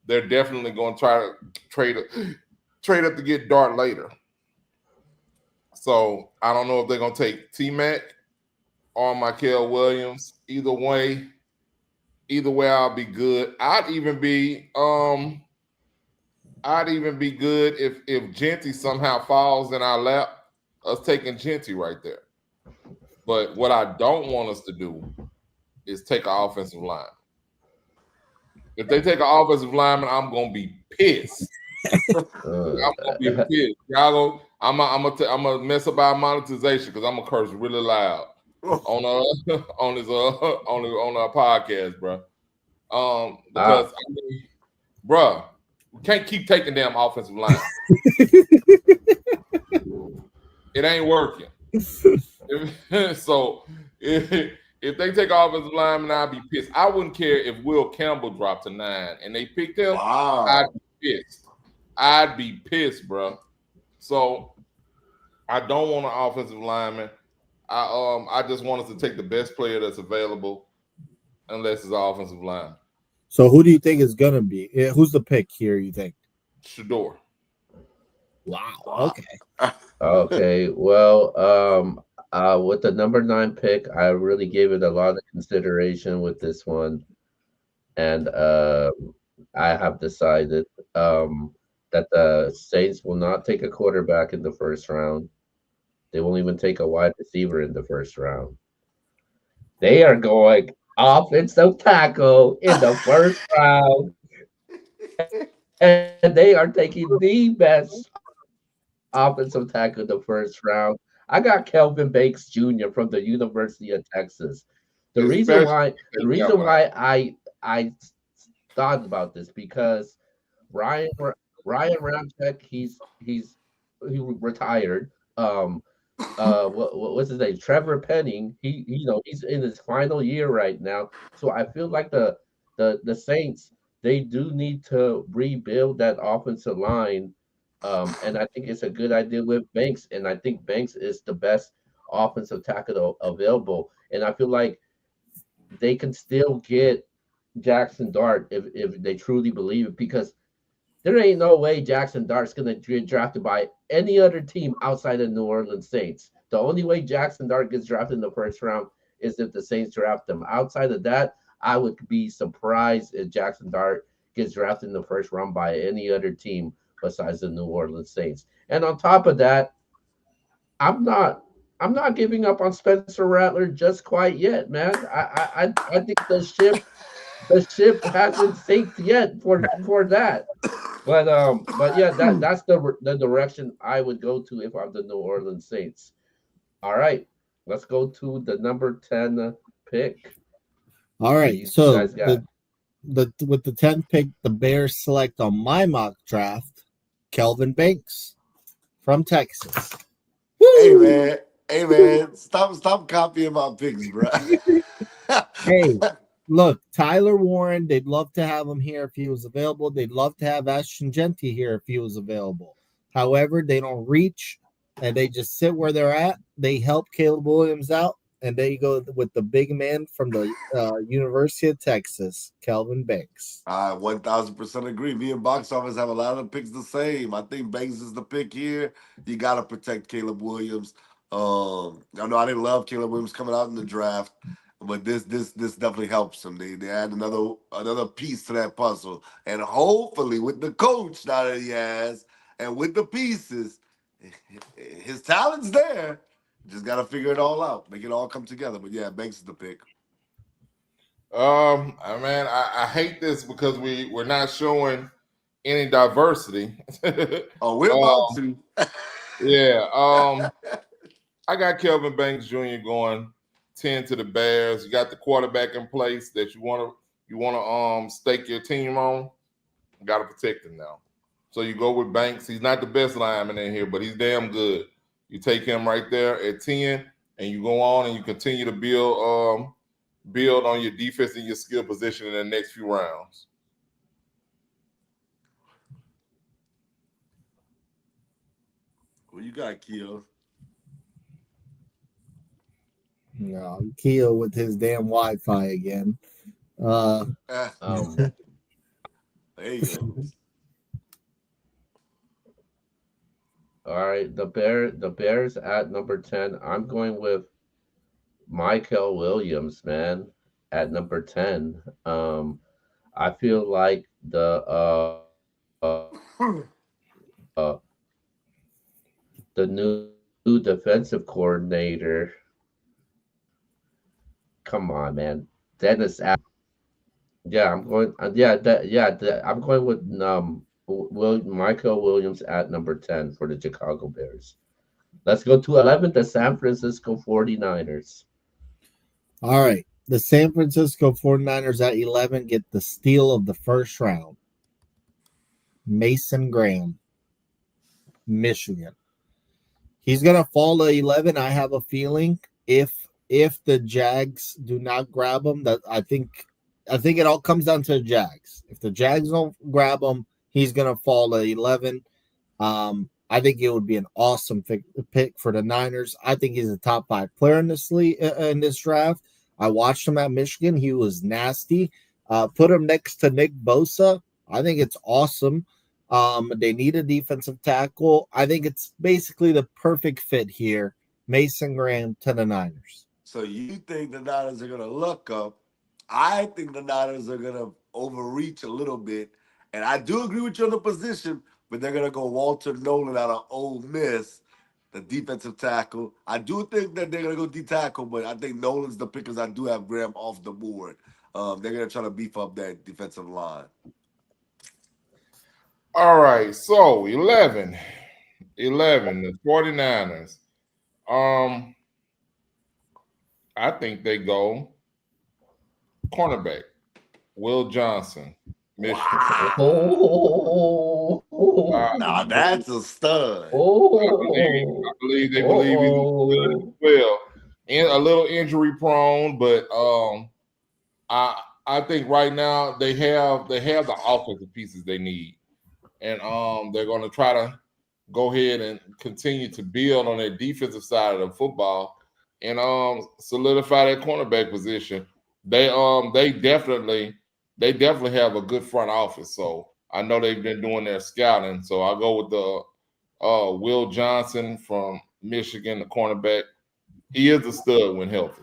they're definitely going to try to trade up to get Dart later. So I don't know if they're going to take T-Mac or Michael Williams. Either way, I'll be good. I'd even be good if Genty somehow falls in our lap, us taking Genty right there. But what I don't want us to do is take an offensive line. If they take an offensive lineman, I'm gonna be pissed. I'm gonna be pissed. I'm gonna mess up our monetization because I'm gonna curse really loud on on our podcast, bro. Because I mean, bro, we can't keep taking damn offensive line. It ain't working. So if they take offensive lineman, I'd be pissed. I wouldn't care if Will Campbell dropped to 9 and they picked him. Wow. I'd be pissed, bro. So I don't want an offensive lineman. I just want us to take the best player that's available, unless it's an offensive lineman. So who do you think is gonna be? Who's the pick here? You think? Shador. Wow. Okay. Okay. Well, with the number 9 pick, I really gave it a lot of consideration with this one, and I have decided that the Saints will not take a quarterback in the first round. They won't even take a wide receiver in the first round. They are going offensive tackle in the first round, and they are taking the best offensive tackle in the first round. I got Kelvin Banks Jr. from the University of Texas. The reason Especially why if they got one. I thought about this because Ryan Ryan Ramczyk he retired. What's his name? Trevor Penning. He's in his final year right now. So I feel like the Saints, they do need to rebuild that offensive line. And I think it's a good idea with Banks, and I think Banks is the best offensive tackle available. And I feel like they can still get Jackson Dart if they truly believe it, because there ain't no way Jackson Dart's gonna get drafted by any other team outside of New Orleans Saints. The only way Jackson Dart gets drafted in the first round is if the Saints draft him. Outside of that, I would be surprised if Jackson Dart gets drafted in the first round by any other team besides the New Orleans Saints. And on top of that, I'm not I'm not giving up on Spencer Rattler just quite yet, man. I think the ship hasn't sinked yet for that. But yeah, that's the direction I would go to if I'm the New Orleans Saints. All right, let's go to the number 10 pick. All Who right. you So guys got? the with the 10th pick, the Bears select on my mock draft Kelvin Banks from Texas. Hey Woo! man, hey man, stop copying my picks, bro. Hey, look, Tyler Warren, they'd love to have him here if he was available. They'd love to have Ashton Genty here if he was available. However, they don't reach and they just sit where they're at. They help Caleb Williams out, and they go with the big man from the University of Texas, Kelvin Banks. I 1000% agree. Me and Box Office have a lot of picks the same. I think Banks is the pick here. You got to protect Caleb Williams. I know I didn't love Caleb Williams coming out in the draft, but this definitely helps him. They add another piece to that puzzle, and hopefully with the coach now that he has, and with the pieces, his talent's there. Just got to figure it all out, make it all come together. But yeah, Banks is the pick. I hate this because we're not showing any diversity. Oh, we're about to. Yeah. I got Kelvin Banks Jr. going 10 to the Bears. You got the quarterback in place that you want to stake your team on. You got to protect him now. So you go with Banks. He's not the best lineman in here, but he's damn good. You take him right there at 10, and you go on and you continue to build on your defense and your skill position in the next few rounds. What you got, Keo? Keo with his damn Wi-Fi again. Uh, Ah, Um, there you go. all right, the Bears at number 10. I'm going with Michael Williams, man, at number 10. I feel like the new defensive coordinator. Come on, man, Dennis. Yeah, I'm going. I'm going with Michael Williams at number 10 for the Chicago Bears. Let's go to 11, the San Francisco 49ers. all right. The San Francisco 49ers at 11 get the steal of the first round. Mason Graham, Michigan. He's gonna fall to 11. I have a feeling if the Jags do not grab him, that I think it all comes down to the Jags. If the Jags don't grab him, he's gonna fall to 11. I think it would be an awesome pick for the Niners. I think he's a top 5 player in this in this draft. I watched him at Michigan. He was nasty. Put him next to Nick Bosa. I think it's awesome. They need a defensive tackle. I think it's basically the perfect fit here. Mason Graham to the Niners. So you think the Niners are gonna luck up? I think the Niners are gonna overreach a little bit, and I do agree with you on the position, but they're gonna go Walter Nolan out of Ole Miss, the defensive tackle. I do think that they're gonna go D tackle, but I think Nolan's the pick because I do have Graham off the board. They're gonna try to beef up that defensive line. All right, so 11, the 49ers. Um, I think they go cornerback, Will Johnson, Michigan. Wow. Oh, Now that's a stud. I believe they believe he's good as well. And a little injury prone, but I think right now they have the offensive pieces they need. And they're gonna try to go ahead and continue to build on their defensive side of the football and solidify that cornerback position. They definitely have a good front office. So I know they've been doing their scouting. So I go with the Will Johnson from Michigan, the cornerback. He is a stud when healthy.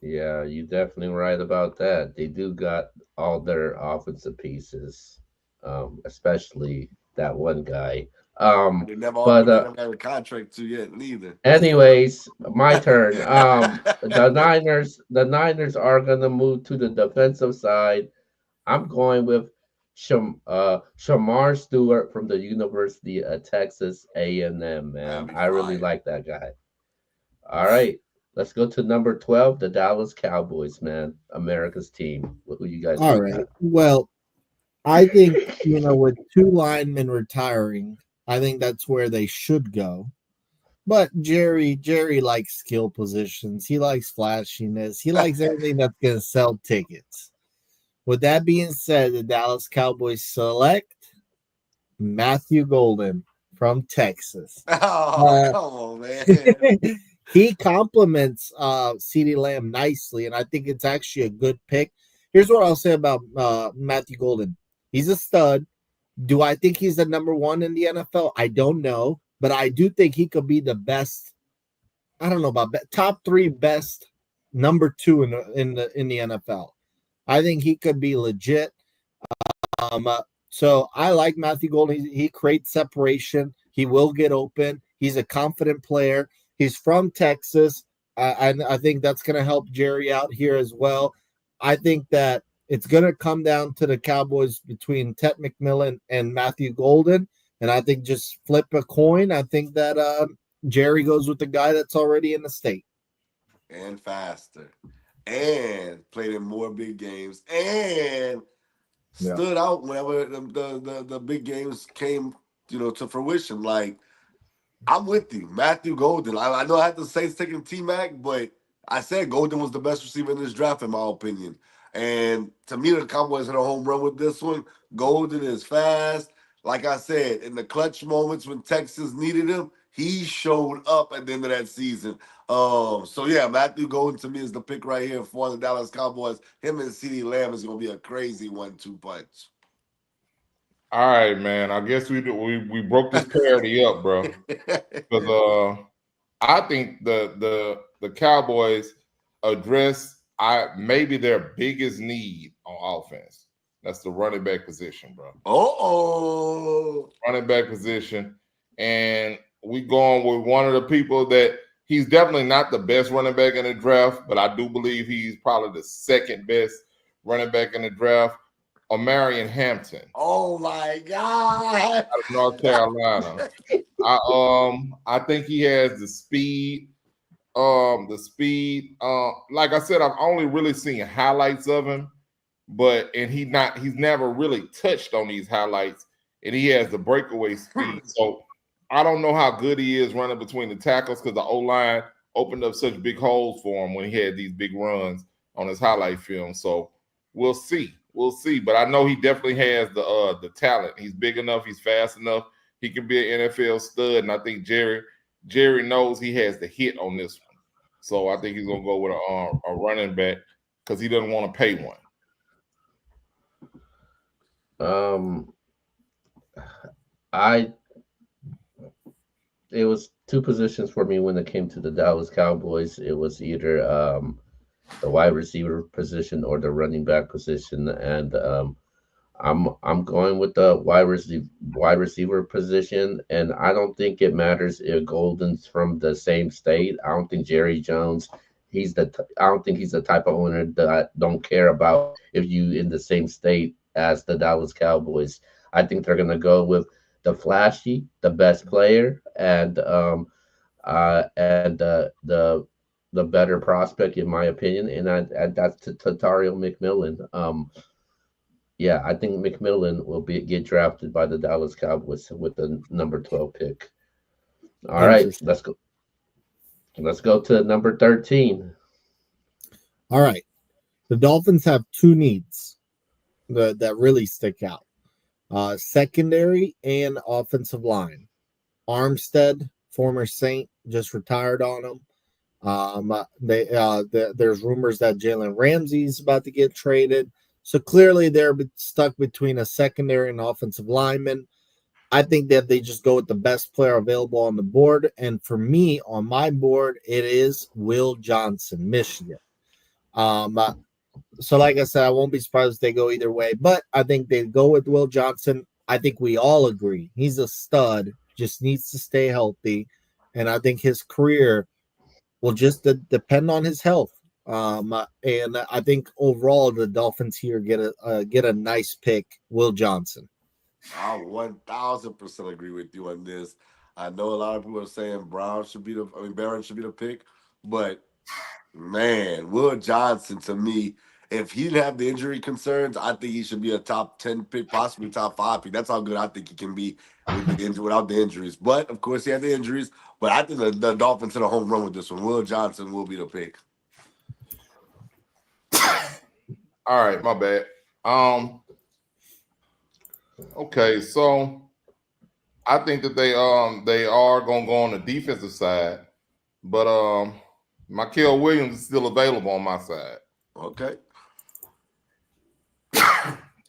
yeah, you definitely right about that. They do got all their offensive pieces, especially that one guy. But they never, But but they never got a contract to yet, neither. anyways, my turn. The Niners are gonna move to the defensive side. I'm going with Shamar Stewart from the University of Texas A&M. That'd Man, be I really fire. like that guy. All right, let's go to number 12, the Dallas Cowboys. Man, America's team. Who you guys All got? right. Well, I think, with 2 linemen retiring, I think that's where they should go. But Jerry likes skill positions. He likes flashiness. He likes everything that's going to sell tickets. With that being said, the Dallas Cowboys select Matthew Golden from Texas. Oh, Uh, come on, man. he complements CeeDee Lamb nicely, and I think it's actually a good pick. Here's what I'll say about Matthew Golden. He's a stud. Do I think he's the number 1 in the NFL? I don't know, but I do think he could be the best. I don't know about top 3 best number 2 in the NFL. I think he could be legit. So I like Matthew Golden. He creates separation. He will get open. He's a confident player. He's from Texas. I think that's going to help Jerry out here as well. I think that it's going to come down to the Cowboys between Ted McMillan and Matthew Golden. And I think just flip a coin. I think that Jerry goes with the guy that's already in the state. And faster. And played in more big games. And Yeah. stood out whenever the big games came, to fruition. Like, I'm with you, Matthew Golden. I know I had the Saints taking T Mac, but I said Golden was the best receiver in this draft, in my opinion. And to me, the Cowboys hit a home run with this one. Golden is fast. Like I said, in the clutch moments when Texas needed him, He showed up at the end of that season. So yeah, Matthew Golden to me is the pick right here for the Dallas Cowboys. Him and CeeDee Lamb is gonna be a crazy 1-2 punch. All right, man. I guess we broke this parity up, bro. Because I think the Cowboys address maybe their biggest need on offense. That's the running back position, bro. Running back position. And we going with one of the people that he's definitely not the best running back in the draft, but I do believe he's probably the second best running back in the draft. Omarion Hampton. Oh my God. Out of North Carolina. I think he has the speed. Like I said, I've only really seen highlights of him, and he's never really touched on these highlights, and he has the breakaway speed. So I don't know how good he is running between the tackles because the O-line opened up such big holes for him when he had these big runs on his highlight film. So we'll see. But I know he definitely has the talent. He's big enough. He's fast enough. He can be an NFL stud, and I think Jerry knows he has the hit on this one. So I think he's gonna go with a running back because he doesn't want to pay one. It was two positions for me when it came to the Dallas Cowboys. It was either the wide receiver position or the running back position, and I'm going with the wide receiver position, and I don't think it matters if Golden's from the same state. I don't think Jerry Jones. I don't think he's the type of owner that don't care about if you in the same state as the Dallas Cowboys. I think they're gonna go with the flashy, the best player, and the better prospect in my opinion, and that's Tatario McMillan. Yeah, I think McMillan will get drafted by the Dallas Cowboys with the number 12 pick. All right, let's go. Let's go to number 13. All right. The Dolphins have two needs that really stick out. Secondary and offensive line. Armstead, former Saint, just retired on him. There's rumors that Jalen Ramsey's about to get traded. So clearly they're stuck between a secondary and offensive lineman. I think that they just go with the best player available on the board. And for me, on my board, it is Will Johnson, Michigan. So like I said, I won't be surprised if they go either way. But I think they go with Will Johnson. I think we all agree he's a stud, just needs to stay healthy. And I think his career will just depend on his health. And I think overall the Dolphins here get a nice pick, Will Johnson. I 1000% agree with you on this. I know a lot of people are saying Barron should be the pick, but man, Will Johnson to me, if he didn't have the injury concerns, I think he should be a top 10 pick, possibly top 5 pick. That's how good I think he can be without the injuries. But of course he had the injuries. But I think the Dolphins hit a home run with this one. Will Johnson will be the pick. All right, my bad. Okay, so I think that they are gonna go on the defensive side, but Mikael Williams is still available on my side. Okay.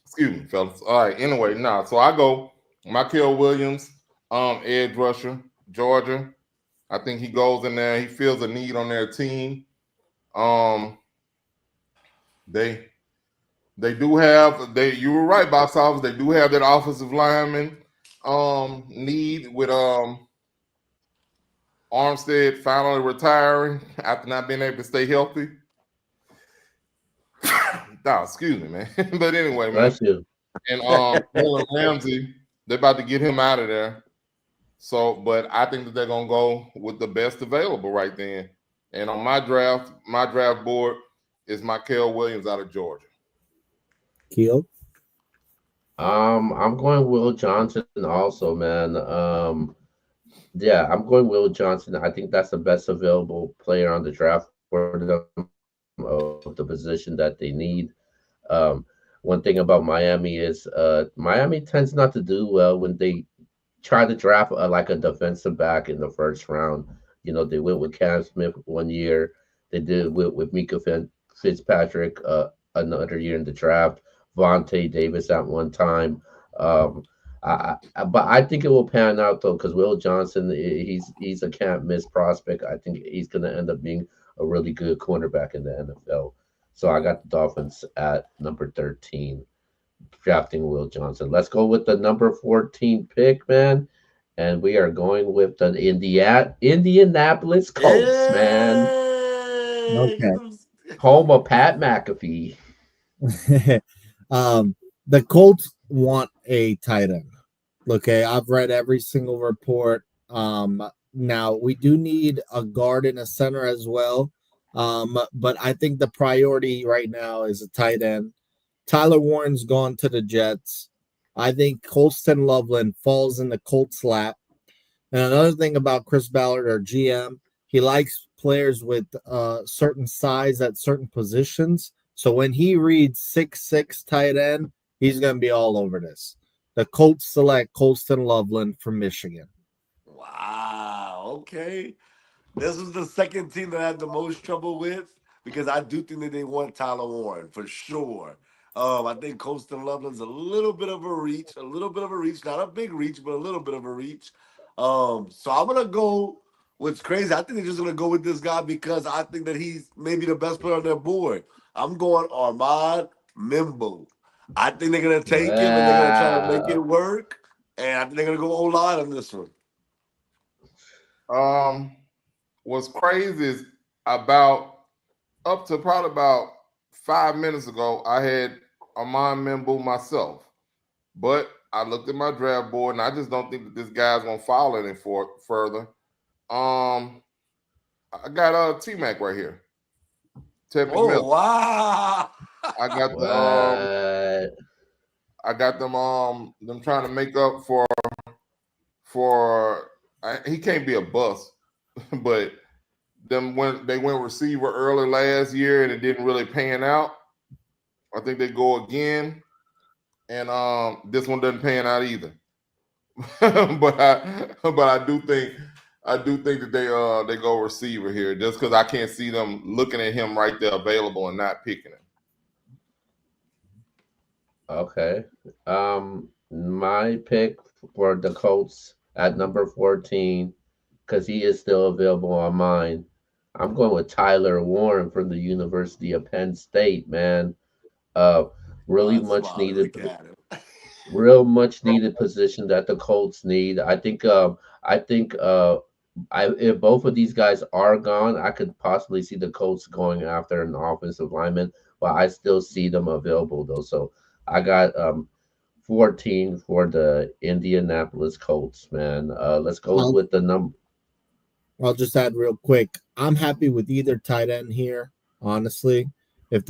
Excuse me, fellas. All right. Anyway, so I go Mikael Williams, edge rusher, Georgia. I think he goes in there. He feels a need on their team. They do have you were right, box office. They do have that offensive lineman need with Armstead finally retiring after not being able to stay healthy. Excuse me, man. But anyway, man. Bless you. And Jalen Ramsey, they're about to get him out of there. So, but I think that they're gonna go with the best available right then. And on my draft board is Mikael Williams out of Georgia. Keel? I'm going Will Johnson also, man. Yeah, I'm going Will Johnson. I think that's the best available player on the draft for them of the position that they need. One thing about Miami is Miami tends not to do well when they try to draft like a defensive back in the first round. You know, they went with Cam Smith 1 year. They did with Mika Fitzpatrick another year in the draft. Vontae Davis at one time. Um, but I think it will pan out though, because Will Johnson, he's a can't miss prospect. I think he's going to end up being a really good cornerback in the NFL. So I got the Dolphins at number 13, drafting Will Johnson. Let's go with the number 14 pick, man. And we are going with the Indianapolis Colts, man. Hey, get Okay. them. Home of Pat McAfee. um, the Colts want a tight end. Okay, I've read every single report. Now we do need a guard and a center as well. But I think the priority right now is a tight end. Tyler Warren's gone to the Jets. I think Colston Loveland falls in the Colts' lap. And another thing about Chris Ballard, our GM, he likes players with certain size at certain positions. So when he reads 6'6" tight end, he's going to be all over this. The Colts select Colston Loveland from Michigan. Wow. Okay. This was the second team that I had the most trouble with because I do think that they want Tyler Warren for sure. I think Colston Loveland's a little bit of a reach, not a big reach, but a little bit of a reach. So I'm gonna go. What's crazy? I think they're just gonna go with this guy because I think that he's maybe the best player on their board. I'm going Armand Mimbo. I think they're gonna take him and they're gonna try to make it Wow. work. And I think they're gonna go O-line on this one. What's crazy is about up to probably about 5 minutes ago, I had Amon Membo myself, but I looked at my draft board and I just don't think that this guy's gonna follow any further. I got T Mac right here, Tevin Miller. Oh wow! I got the What? I got them trying to make up for he can't be a bust, but them when they went receiver early last year and it didn't really pan out. I think they go again, and this one doesn't pan out either. but I do think that they go receiver here just because I can't see them looking at him right there available and not picking him. Okay. My pick for the Colts at number 14, because he is still available on mine. I'm going with Tyler Warren from the University of Penn State, man. Uh, Oh, really that's much smart. needed, Look at him. real much needed position that the Colts need. I think if both of these guys are gone, I could possibly see the Colts going after an offensive lineman, but I still see them available though. So I got 14 for the Indianapolis Colts, man. Let's go I'll, with the number. I'll just add real quick. I'm happy with either tight end here, honestly. If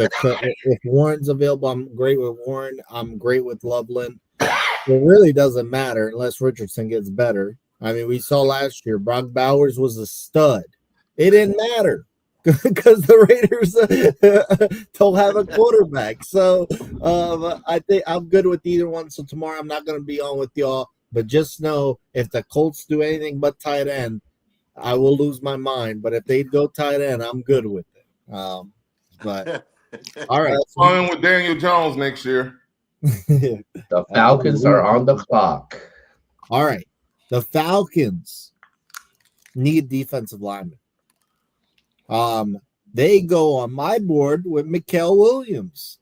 Warren's available, I'm great with Warren. I'm great with Loveland. It really doesn't matter unless Richardson gets better. I mean, we saw last year Brock Bowers was a stud. It didn't matter because the Raiders don't have a quarterback. So I think I'm good with either one. So tomorrow I'm not going to be on with y'all. But just know if the Colts do anything but tight end, I will lose my mind. But if they go tight end, I'm good with it. But all right. Have fun with Daniel Jones next year. The Falcons are on the clock. All right. The Falcons need defensive linemen. They go on my board with Mikael Williams.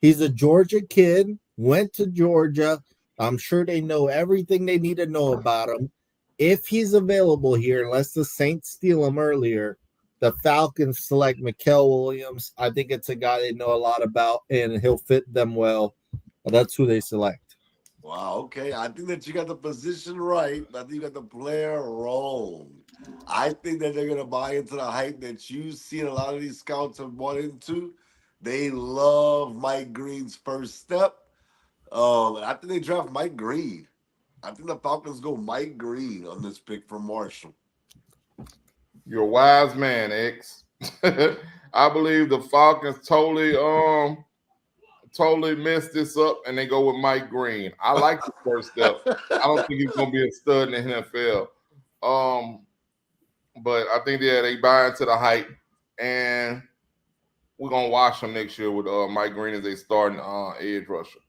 He's a Georgia kid, went to Georgia. I'm sure they know everything they need to know about him. If he's available here, unless the Saints steal him earlier, the Falcons select Mikael Williams. I think it's a guy they know a lot about, and he'll fit them well. That's who they select. Wow, okay. I think that you got the position right, but I think you got the player wrong. I think that they're gonna buy into the hype that you see a lot of these scouts have bought into. They love Mike Green's first step. I think they draft Mike Green. I think the Falcons go Mike Green on this pick from Marshall. You're a wise man, X. I believe the Falcons totally mess this up and they go with Mike Green. I like the first step. I don't think he's gonna be a stud in the NFL. But I think they buy into the hype, and we're gonna watch him next year with Mike Green as a starting edge rusher.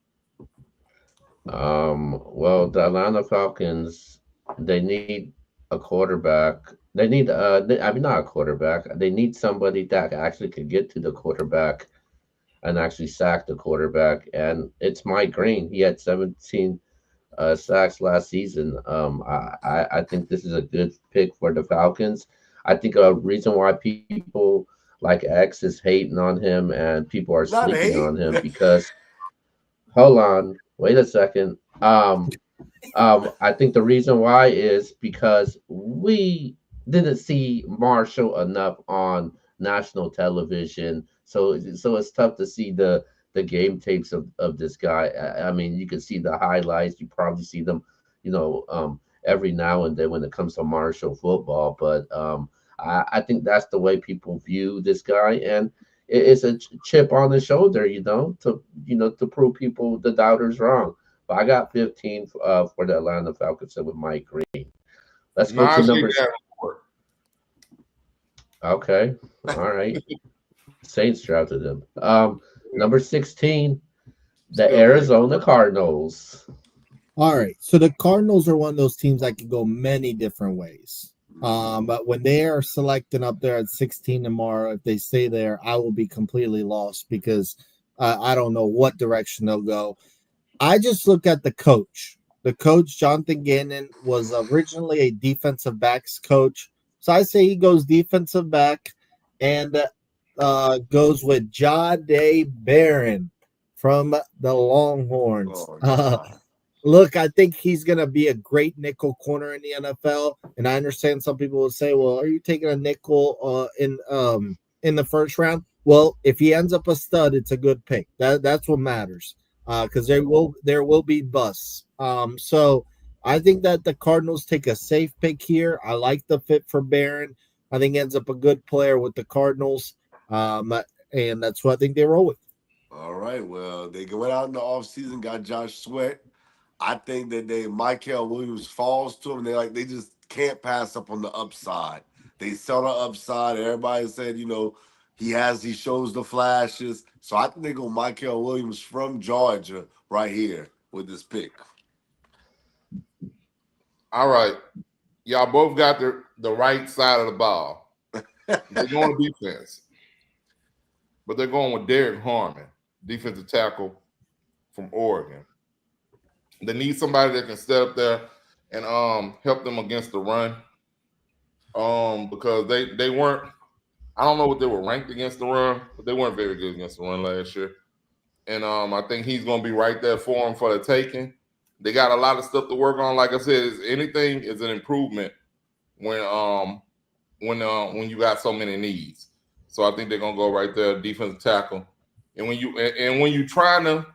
Well, the Atlanta Falcons, they need a quarterback. They need I mean, not a quarterback. They need somebody that actually could get to the quarterback and actually sack the quarterback. And it's Mike Green. He had 17 sacks last season. I think this is a good pick for the Falcons. I think a reason why people like X is hating on him and people are Not sleeping on hate. him because hold on, wait a second. I think the reason why is because we didn't see Marshall enough on national television, so it's tough to see the game tapes of this guy. I mean, you can see the highlights. You probably see them, every now and then when it comes to Marshall football. But I think that's the way people view this guy, and it's a chip on the shoulder, to prove people the doubters wrong. But I got 15 for the Atlanta Falcons with Mike Green. Let's go to Najee number. Davenport. Okay, all right. Saints drafted him. Number 16, the Still think Arizona Cardinals. All right. So the Cardinals are one of those teams that can go many different ways. But when they are selecting up there at 16 tomorrow, if they stay there, I will be completely lost because I don't know what direction they'll go. I just look at the coach. The coach, Jonathan Gannon, was originally a defensive backs coach. So I say he goes defensive back and goes with Jahdae Barron from the Longhorns. Oh God. Look, I think he's going to be a great nickel corner in the NFL. And I understand some people will say, well, are you taking a nickel in the first round? Well, if he ends up a stud, it's a good pick. That's what matters because there will be busts. So I think that the Cardinals take a safe pick here. I like the fit for Barron. I think he ends up a good player with the Cardinals. And that's what I think they roll with. All right. Well, they went out in the offseason, got Josh Sweat. I think that Michael Williams falls to them. They just can't pass up on the upside. They sell the upside. Everybody said, he shows the flashes. So I think they go Michael Williams from Georgia right here with this pick. all right. Y'all both got the right side of the ball. They're going defense, but they're going with Derek Harmon, defensive tackle from Oregon. They need somebody that can step up there and help them against the run. Because they weren't, I don't know what they were ranked against the run, but they weren't very good against the run last year. And I think he's going to be right there for them for the taking. They got a lot of stuff to work on. Like I said, anything is an improvement when you got so many needs. So I think they're gonna go right there, defensive tackle. And when you're trying to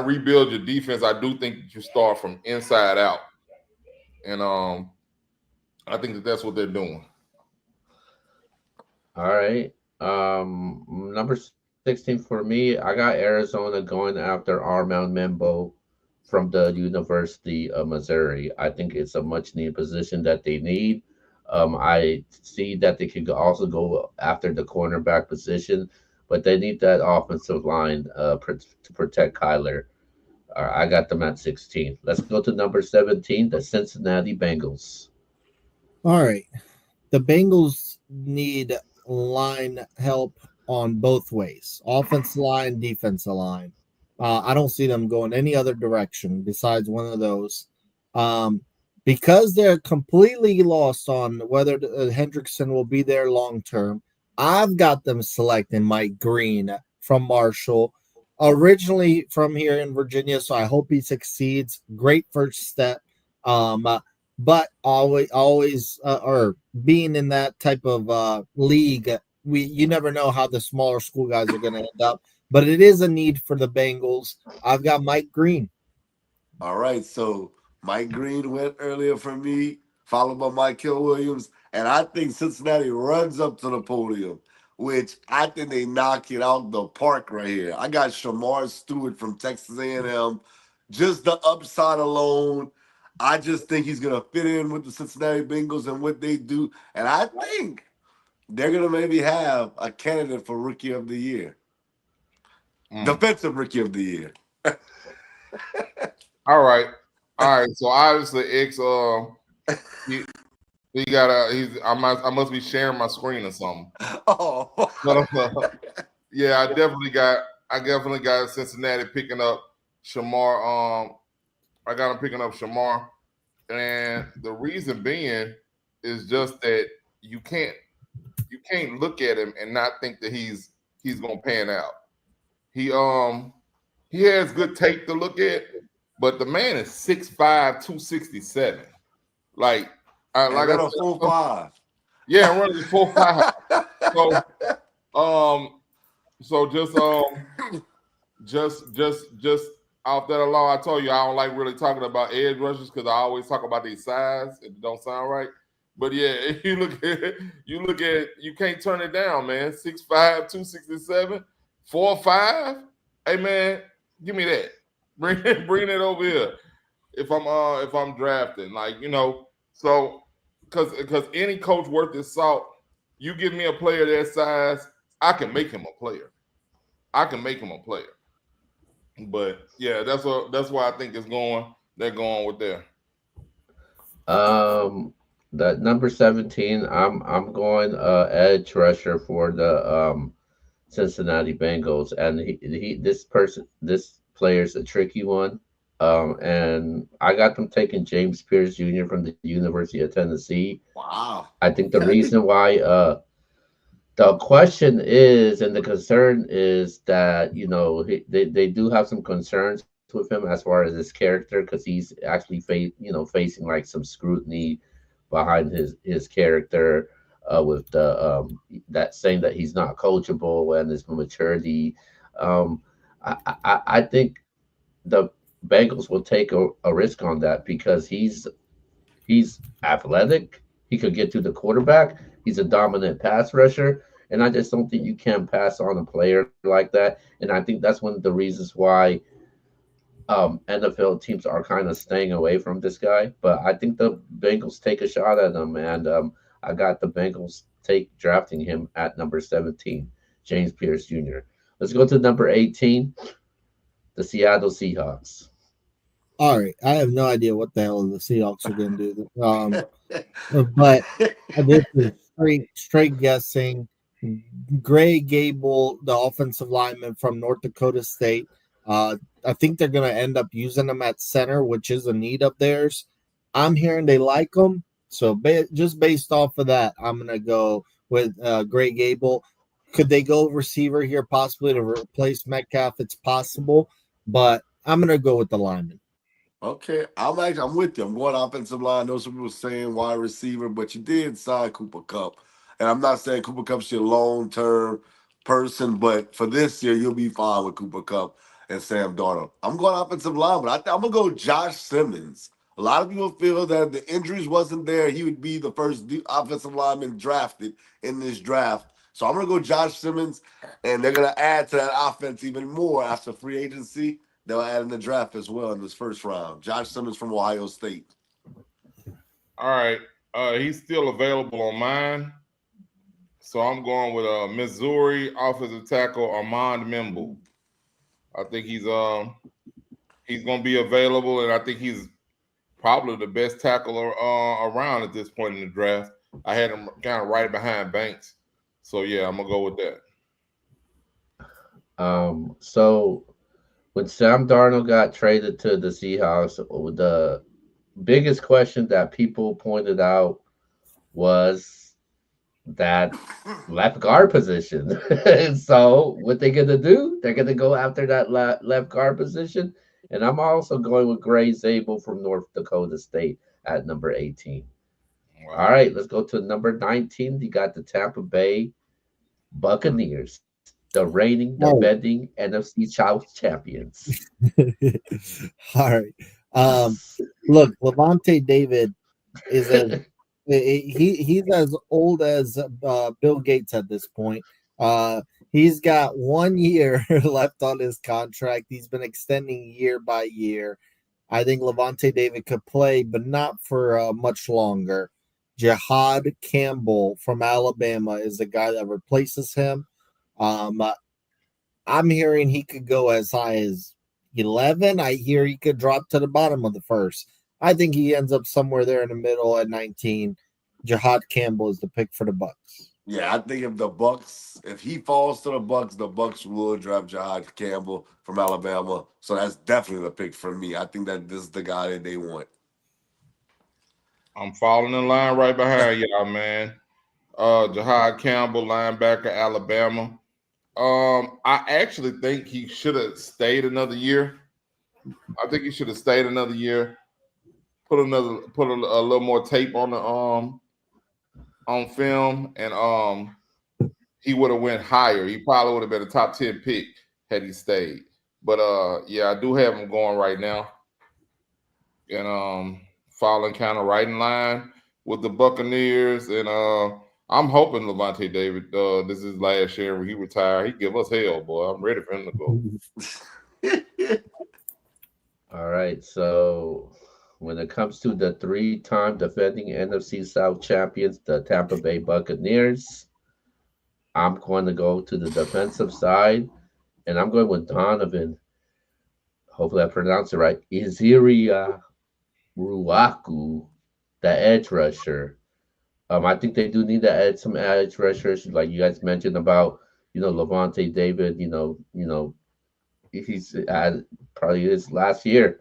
rebuild your defense, I do think you start from inside out. And I think that's what they're doing. All right. Number 16 for me, I got Arizona going after Armand Membo from the University of Missouri. I think it's a much needed position that they need. I see that they could also go after the cornerback position, but they need that offensive line to protect Kyler. I got them at 16. Let's go to number 17, the Cincinnati Bengals. All right. The Bengals need line help on both ways, offensive line, defensive line. I don't see them going any other direction besides one of those. Because they're completely lost on whether Hendrickson will be there long term. I've got them selecting Mike Green from Marshall, originally from here in Virginia. So I hope he succeeds. Great first step. But always, or being in that type of league, you never know how the smaller school guys are going to end up. But it is a need for the Bengals. I've got Mike Green. All right. So Mike Green went earlier for me, followed by Michael Williams. And I think Cincinnati runs up to the podium which I think they knock it out the park right here. I got Shamar Stewart from Texas A&M. Just the upside alone, I just think he's gonna fit in with the Cincinnati Bengals and what they do, and I think they're gonna maybe have a candidate for Rookie of the Year, Defensive Rookie of the Year. All right. So obviously, X, he got I must be sharing my screen or something. Oh, yeah, I definitely got Cincinnati picking up Shamar. I got him picking up Shamar, and the reason being is just that you can't look at him and not think that he's gonna pan out. He has good tape to look at, but the man is 6'5", 267. Like I said, 4.5. Yeah, I'm running 4.5. So just off that alone, I told you I don't like really talking about edge rushers because I always talk about their size. It don't sound right. But yeah, you can't turn it down, man. 6'5", 267, 4.5. Hey man, give me that. Bring it over here. If I'm drafting, so because any coach worth his salt, you give me a player that size, I can make him a player. But yeah, that's why I think they're going with there. That number 17, I'm going edge rusher for the Cincinnati Bengals, and this player's a tricky one. And I got them taking James Pierce Jr. from the University of Tennessee. Wow. I think the reason why the question is, and the concern is that, they do have some concerns with him as far as his character, because he's actually facing like some scrutiny behind his character, with the that saying that he's not coachable and his maturity. I think the Bengals will take a risk on that because he's athletic. He could get to the quarterback. He's a dominant pass rusher. And I just don't think you can pass on a player like that. And I think that's one of the reasons why NFL teams are kind of staying away from this guy. But I think the Bengals take a shot at him. And I got the Bengals drafting him at number 17, James Pierce Jr. Let's go to number 18, the Seattle Seahawks. All right, I have no idea what the hell the Seahawks are going to do, but this is straight guessing. Gray Gable, the offensive lineman from North Dakota State. I think they're going to end up using him at center, which is a need of theirs. I'm hearing they like him, so just based off of that, I'm going to go with Gray Gable. Could they go receiver here, possibly to replace Metcalf? It's possible, but I'm going to go with the lineman. Okay, I'm with you. I'm going offensive line. I know some people saying wide receiver, but you did sign Cooper Kupp. And I'm not saying Cooper Kupp's your long-term person, but for this year, you'll be fine with Cooper Kupp and Sam Darnold. I'm going offensive line, but I'm going to go Josh Simmons. A lot of people feel that if the injuries wasn't there, he would be the first offensive lineman drafted in this draft. So I'm going to go Josh Simmons, and they're going to add to that offense even more after free agency. They'll add in the draft as well in this first round. Josh Simmons from Ohio State. All right. He's still available on mine. So I'm going with Missouri offensive tackle Armand Memble. I think he's going to be available, and I think he's probably the best tackle around at this point in the draft. I had him kind of right behind Banks. So, yeah, I'm going to go with that. So when Sam Darnold got traded to the Seahawks, the biggest question that people pointed out was that left guard position. So what they're going to do, they're going to go after that left guard position. And I'm also going with Gray Zabel from North Dakota State at number 18. Wow. All right, let's go to number 19. You got the Tampa Bay Buccaneers, the reigning, defending NFC South champions. All right. Look, Levante David is he's as old as Bill Gates at this point. He's got 1 year left on his contract. He's been extending year by year. I think Levante David could play, but not for much longer. Jihad Campbell from Alabama is the guy that replaces him. Um, I'm hearing he could go as high as 11. I hear he could drop to the bottom of the first. I think he ends up somewhere there in the middle at 19. Jihad Campbell is the pick for the Bucks. Yeah, I think if he falls to the Bucks will draft Jihad Campbell from Alabama. So that's definitely the pick for me. I think that this is the guy that they want. I'm falling in line right behind y'all, man. Jihad Campbell, linebacker, Alabama. I actually think he should have stayed another year. I think he should have stayed another year. Put a little more tape on the on film, and he would have went higher. He probably would have been a top 10 pick had he stayed. But yeah, I do have him going right now, and falling kind of right in line with the Buccaneers. And I'm hoping Levante David, this is his last year when he retire. He give us hell, boy. I'm ready for him to go. All right, so when it comes to the 3-time defending NFC South champions, the Tampa Bay Buccaneers, I'm going to go to the defensive side, and I'm going with Donovan. Hopefully I pronounced it right. Iziria Ruaku, the edge rusher. I think they do need to add some edge rushers, like you guys mentioned about, Levante David. He's at probably his last year,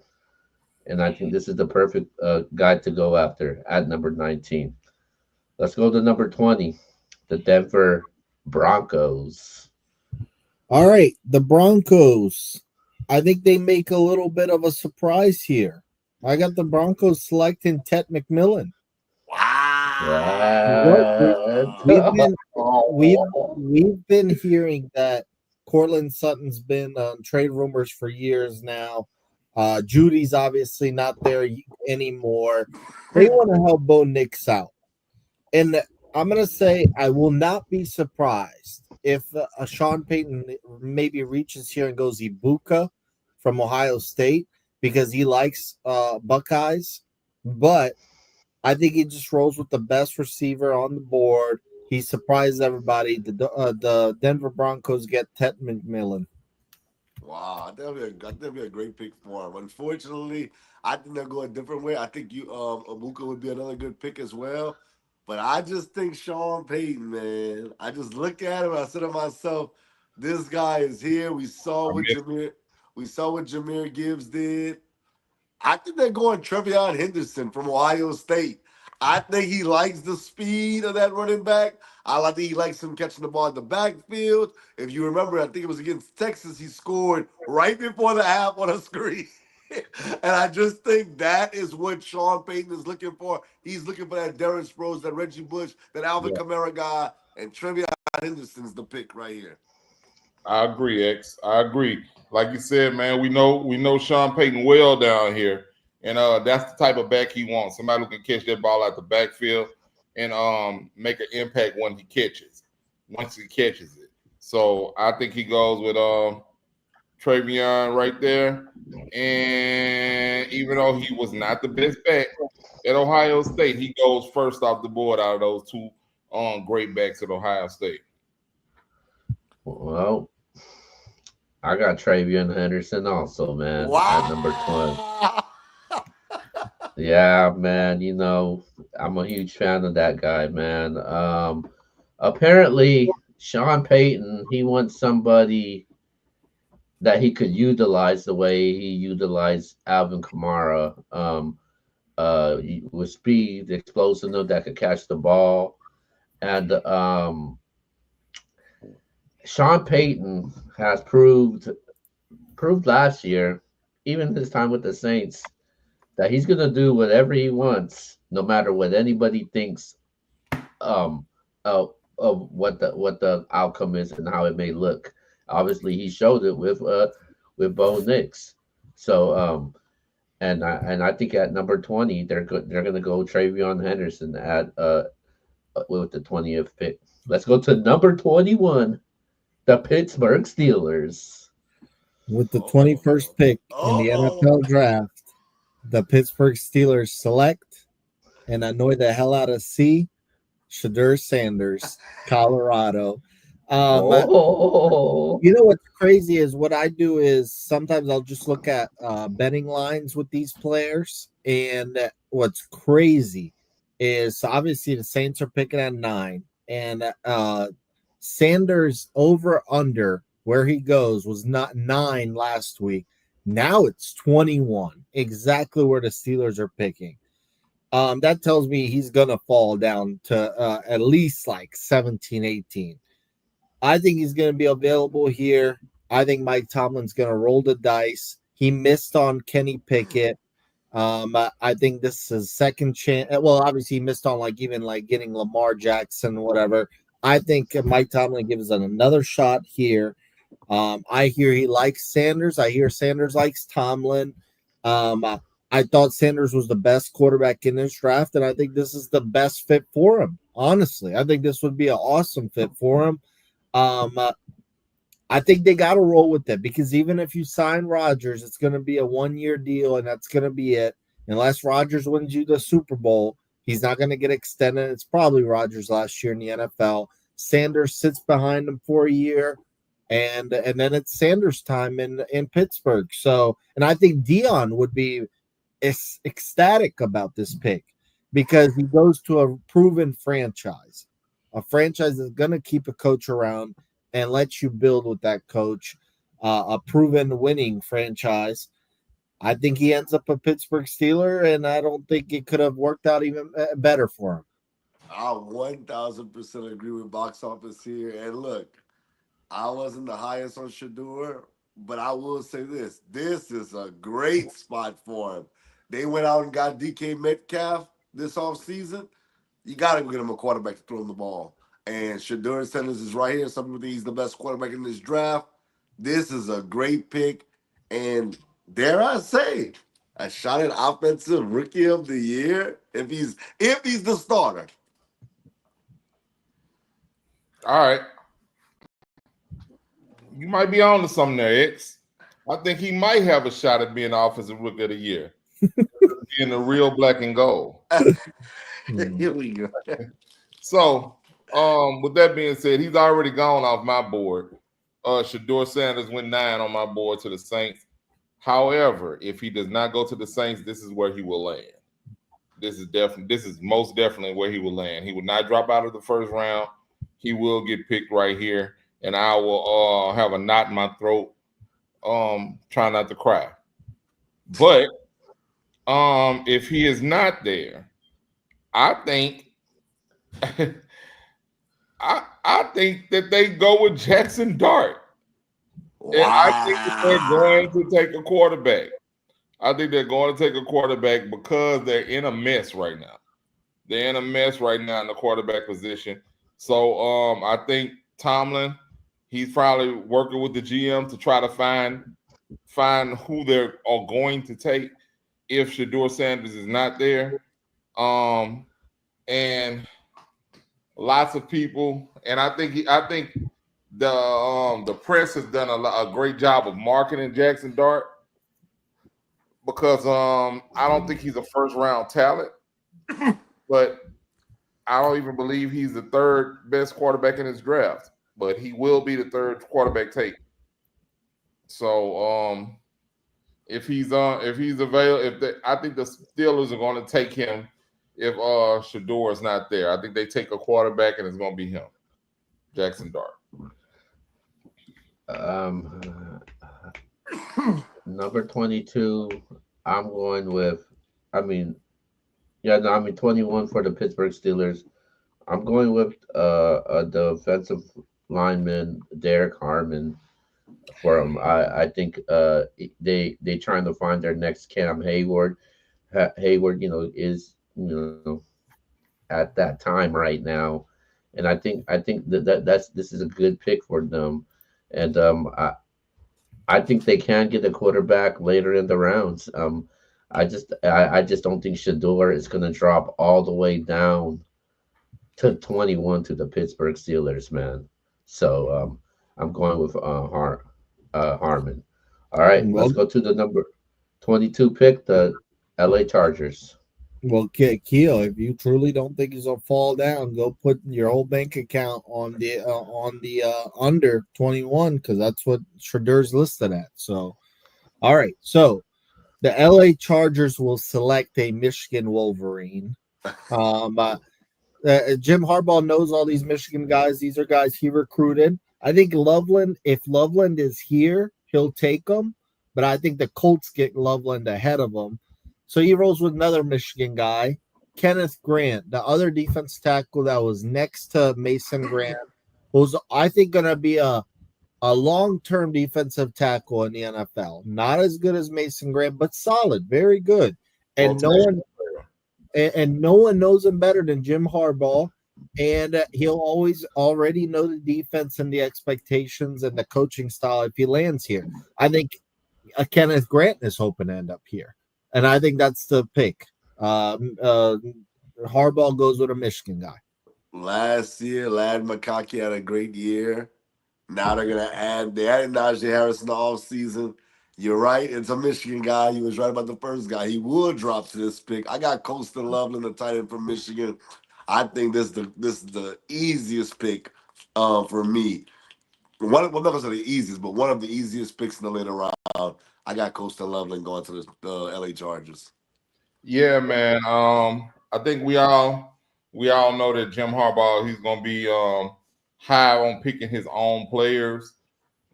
and I think this is the perfect guy to go after at number 19. Let's go to number 20, the Denver Broncos. All right, the Broncos. I think they make a little bit of a surprise here. I got the Broncos selecting Ted McMillan. Wow. We've been hearing that Cortland Sutton's been on trade rumors for years now. Judy's obviously not there anymore. They want to help Bo Nix out. And I'm going to say I will not be surprised if Sean Payton maybe reaches here and goes Ibuka from Ohio State because he likes Buckeyes. But I think he just rolls with the best receiver on the board. He surprised everybody. The Denver Broncos get Ted McMillan. Wow, that'd be a great pick for him. Unfortunately, I think they'll go a different way. I think Abuka would be another good pick as well. But I just think Sean Payton, man. I just look at him. I said to myself, this guy is here. We saw what Jameer Gibbs did. I think they're going Trevion Henderson from Ohio State. I think he likes the speed of that running back. I think he likes him catching the ball in the backfield. If you remember, I think it was against Texas, he scored right before the half on a screen. And I just think that is what Sean Payton is looking for. He's looking for that Darren Sproles, that Reggie Bush, that Alvin Kamara guy, and Trevion Henderson's the pick right here. I agree, X. I agree. Like you said, man, we know Sean Payton well down here, and that's the type of back he wants. Somebody who can catch that ball out the backfield and make an impact once he catches it. So I think he goes with Trevion right there. And even though he was not the best back at Ohio State, he goes first off the board out of those two great backs at Ohio State. Well, I got Travion Henderson also, man, at number 12. Yeah, man, I'm a huge fan of that guy, man. Apparently, Sean Payton, he wants somebody that he could utilize the way he utilized Alvin Kamara, with speed, explosiveness, that could catch the ball. And Sean Payton has proved last year, even his time with the Saints, that he's gonna do whatever he wants, no matter what anybody thinks of what the outcome is and how it may look. Obviously, he showed it with Bo Nix. So and I think at number 20 they're gonna go Travion Henderson at with the 20th pick. Let's go to number 21, the Pittsburgh Steelers. With the Oh, 21st pick in the oh, NFL draft, the Pittsburgh Steelers select and annoy the hell out of Shadur Sanders, Colorado. Um, Oh, You know what's crazy is what I do is sometimes I'll just look at betting lines with these players, and what's crazy is obviously the Saints are picking at 9, and Sanders over under where he goes was not 9 last week. Now it's 21, exactly where the Steelers are picking. That tells me he's gonna fall down to at least like 17, 18. I think he's going to be available here. I think Mike Tomlin's going to roll the dice. He missed on Kenny Pickett. I think this is his second chance. Well, obviously, he missed on like even like getting Lamar Jackson, whatever. I think Mike Tomlin gives it another shot here. I hear he likes Sanders. I hear Sanders likes Tomlin. I thought Sanders was the best quarterback in this draft, and I think this is the best fit for him. Honestly, I think this would be an awesome fit for him. Um, uh, I think they got to roll with it because even if you sign Rodgers, it's going to be a 1-year deal, and that's going to be it. Unless Rodgers wins you the Super Bowl, he's not going to get extended. It's probably Rodgers last year in the NFL. Sanders sits behind him for a year, and then it's Sanders time in Pittsburgh. So, and I think Dion would be ecstatic about this pick because he goes to a proven franchise. A franchise is going to keep a coach around and let you build with that coach, a proven winning franchise. I think he ends up a Pittsburgh Steeler, and I don't think it could have worked out even better for him. I 1000% agree with box office here. And look, I wasn't the highest on Shador, but I will say this. This is a great spot for him. They went out and got DK Metcalf this offseason. You got to get him a quarterback to throw him the ball. And Shador Sanders is right here. Some of he's the best quarterback in this draft. This is a great pick. And dare I say, a shot at offensive rookie of the year if he's the starter. All right. You might be on to something there, X. I think he might have a shot at being offensive rookie of the year. Being the real black and gold. Here we go. So, with that being said, he's already gone off my board. Shador Sanders went 9 on my board to the Saints. However, if he does not go to the Saints, this is where he will land. This is most definitely where he will land. He will not drop out of the first round. He will get picked right here, and I will have a knot in my throat, trying not to cry. But if he is not there, I think I think that they go with Jackson Dart. Wow. And I think that they're going to take a quarterback. I think they're going to take a quarterback because they're in a mess right now. They're in a mess right now in the quarterback position. So I think Tomlin, he's probably working with the GM to try to find who they are going to take if Shador Sanders is not there. And lots of people, and I think the press has done a great job of marketing Jackson Dart because I don't think he's a first round talent, but I don't even believe he's the third best quarterback in his draft, but he will be the third quarterback taken. So if he's available, I think the Steelers are going to take him if Shador is not there. I think they take a quarterback and it's going to be him, Jackson Dart. Number 22, I'm going with, 21 for the Pittsburgh Steelers. I'm going with a defensive lineman, Derek Harmon, for him. I think they trying to find their next Cam Hayward. Hayward, is at that time right now, and I think that's this is a good pick for them, and I think they can get a quarterback later in the rounds. I just don't think Shador is going to drop all the way down to 21 to the Pittsburgh Steelers, man. So I'm going with Harmon. All right, Well, let's go to the number 22 pick, the LA Chargers. well, Keo, if you truly don't think he's gonna fall down, go put your whole bank account on the under 21 because that's what Shredder's listed at. So, all right, so the LA Chargers will select a Michigan Wolverine. Um, uh, Jim Harbaugh knows all these Michigan guys. These are guys he recruited. I think Loveland, if Loveland is here, he'll take them. But I think the Colts get Loveland ahead of him. So he rolls with another Michigan guy, Kenneth Grant, the other defense tackle that was next to Mason Grant, who's, I think, going to be a long-term defensive tackle in the NFL. Not as good as Mason Grant, but solid, very good. And no one and no one knows him better than Jim Harbaugh. And he'll always already know the defense and the expectations and the coaching style if he lands here. I think Kenneth Grant is hoping to end up here. And I think that's the pick. Harbaugh goes with a Michigan guy. Last year, Lad McConkey had a great year. Now they added Najee Harris in the offseason. You're right. It's a Michigan guy. He was right about the first guy. He would drop to this pick. I got Colston Loveland, the tight end from Michigan. I think this is the easiest pick for me. Not gonna say the easiest, but one of the easiest picks in the later round. I got Colston Loveland going to the LA Chargers. Yeah, man. I think we all know that Jim Harbaugh, he's gonna be high on picking his own players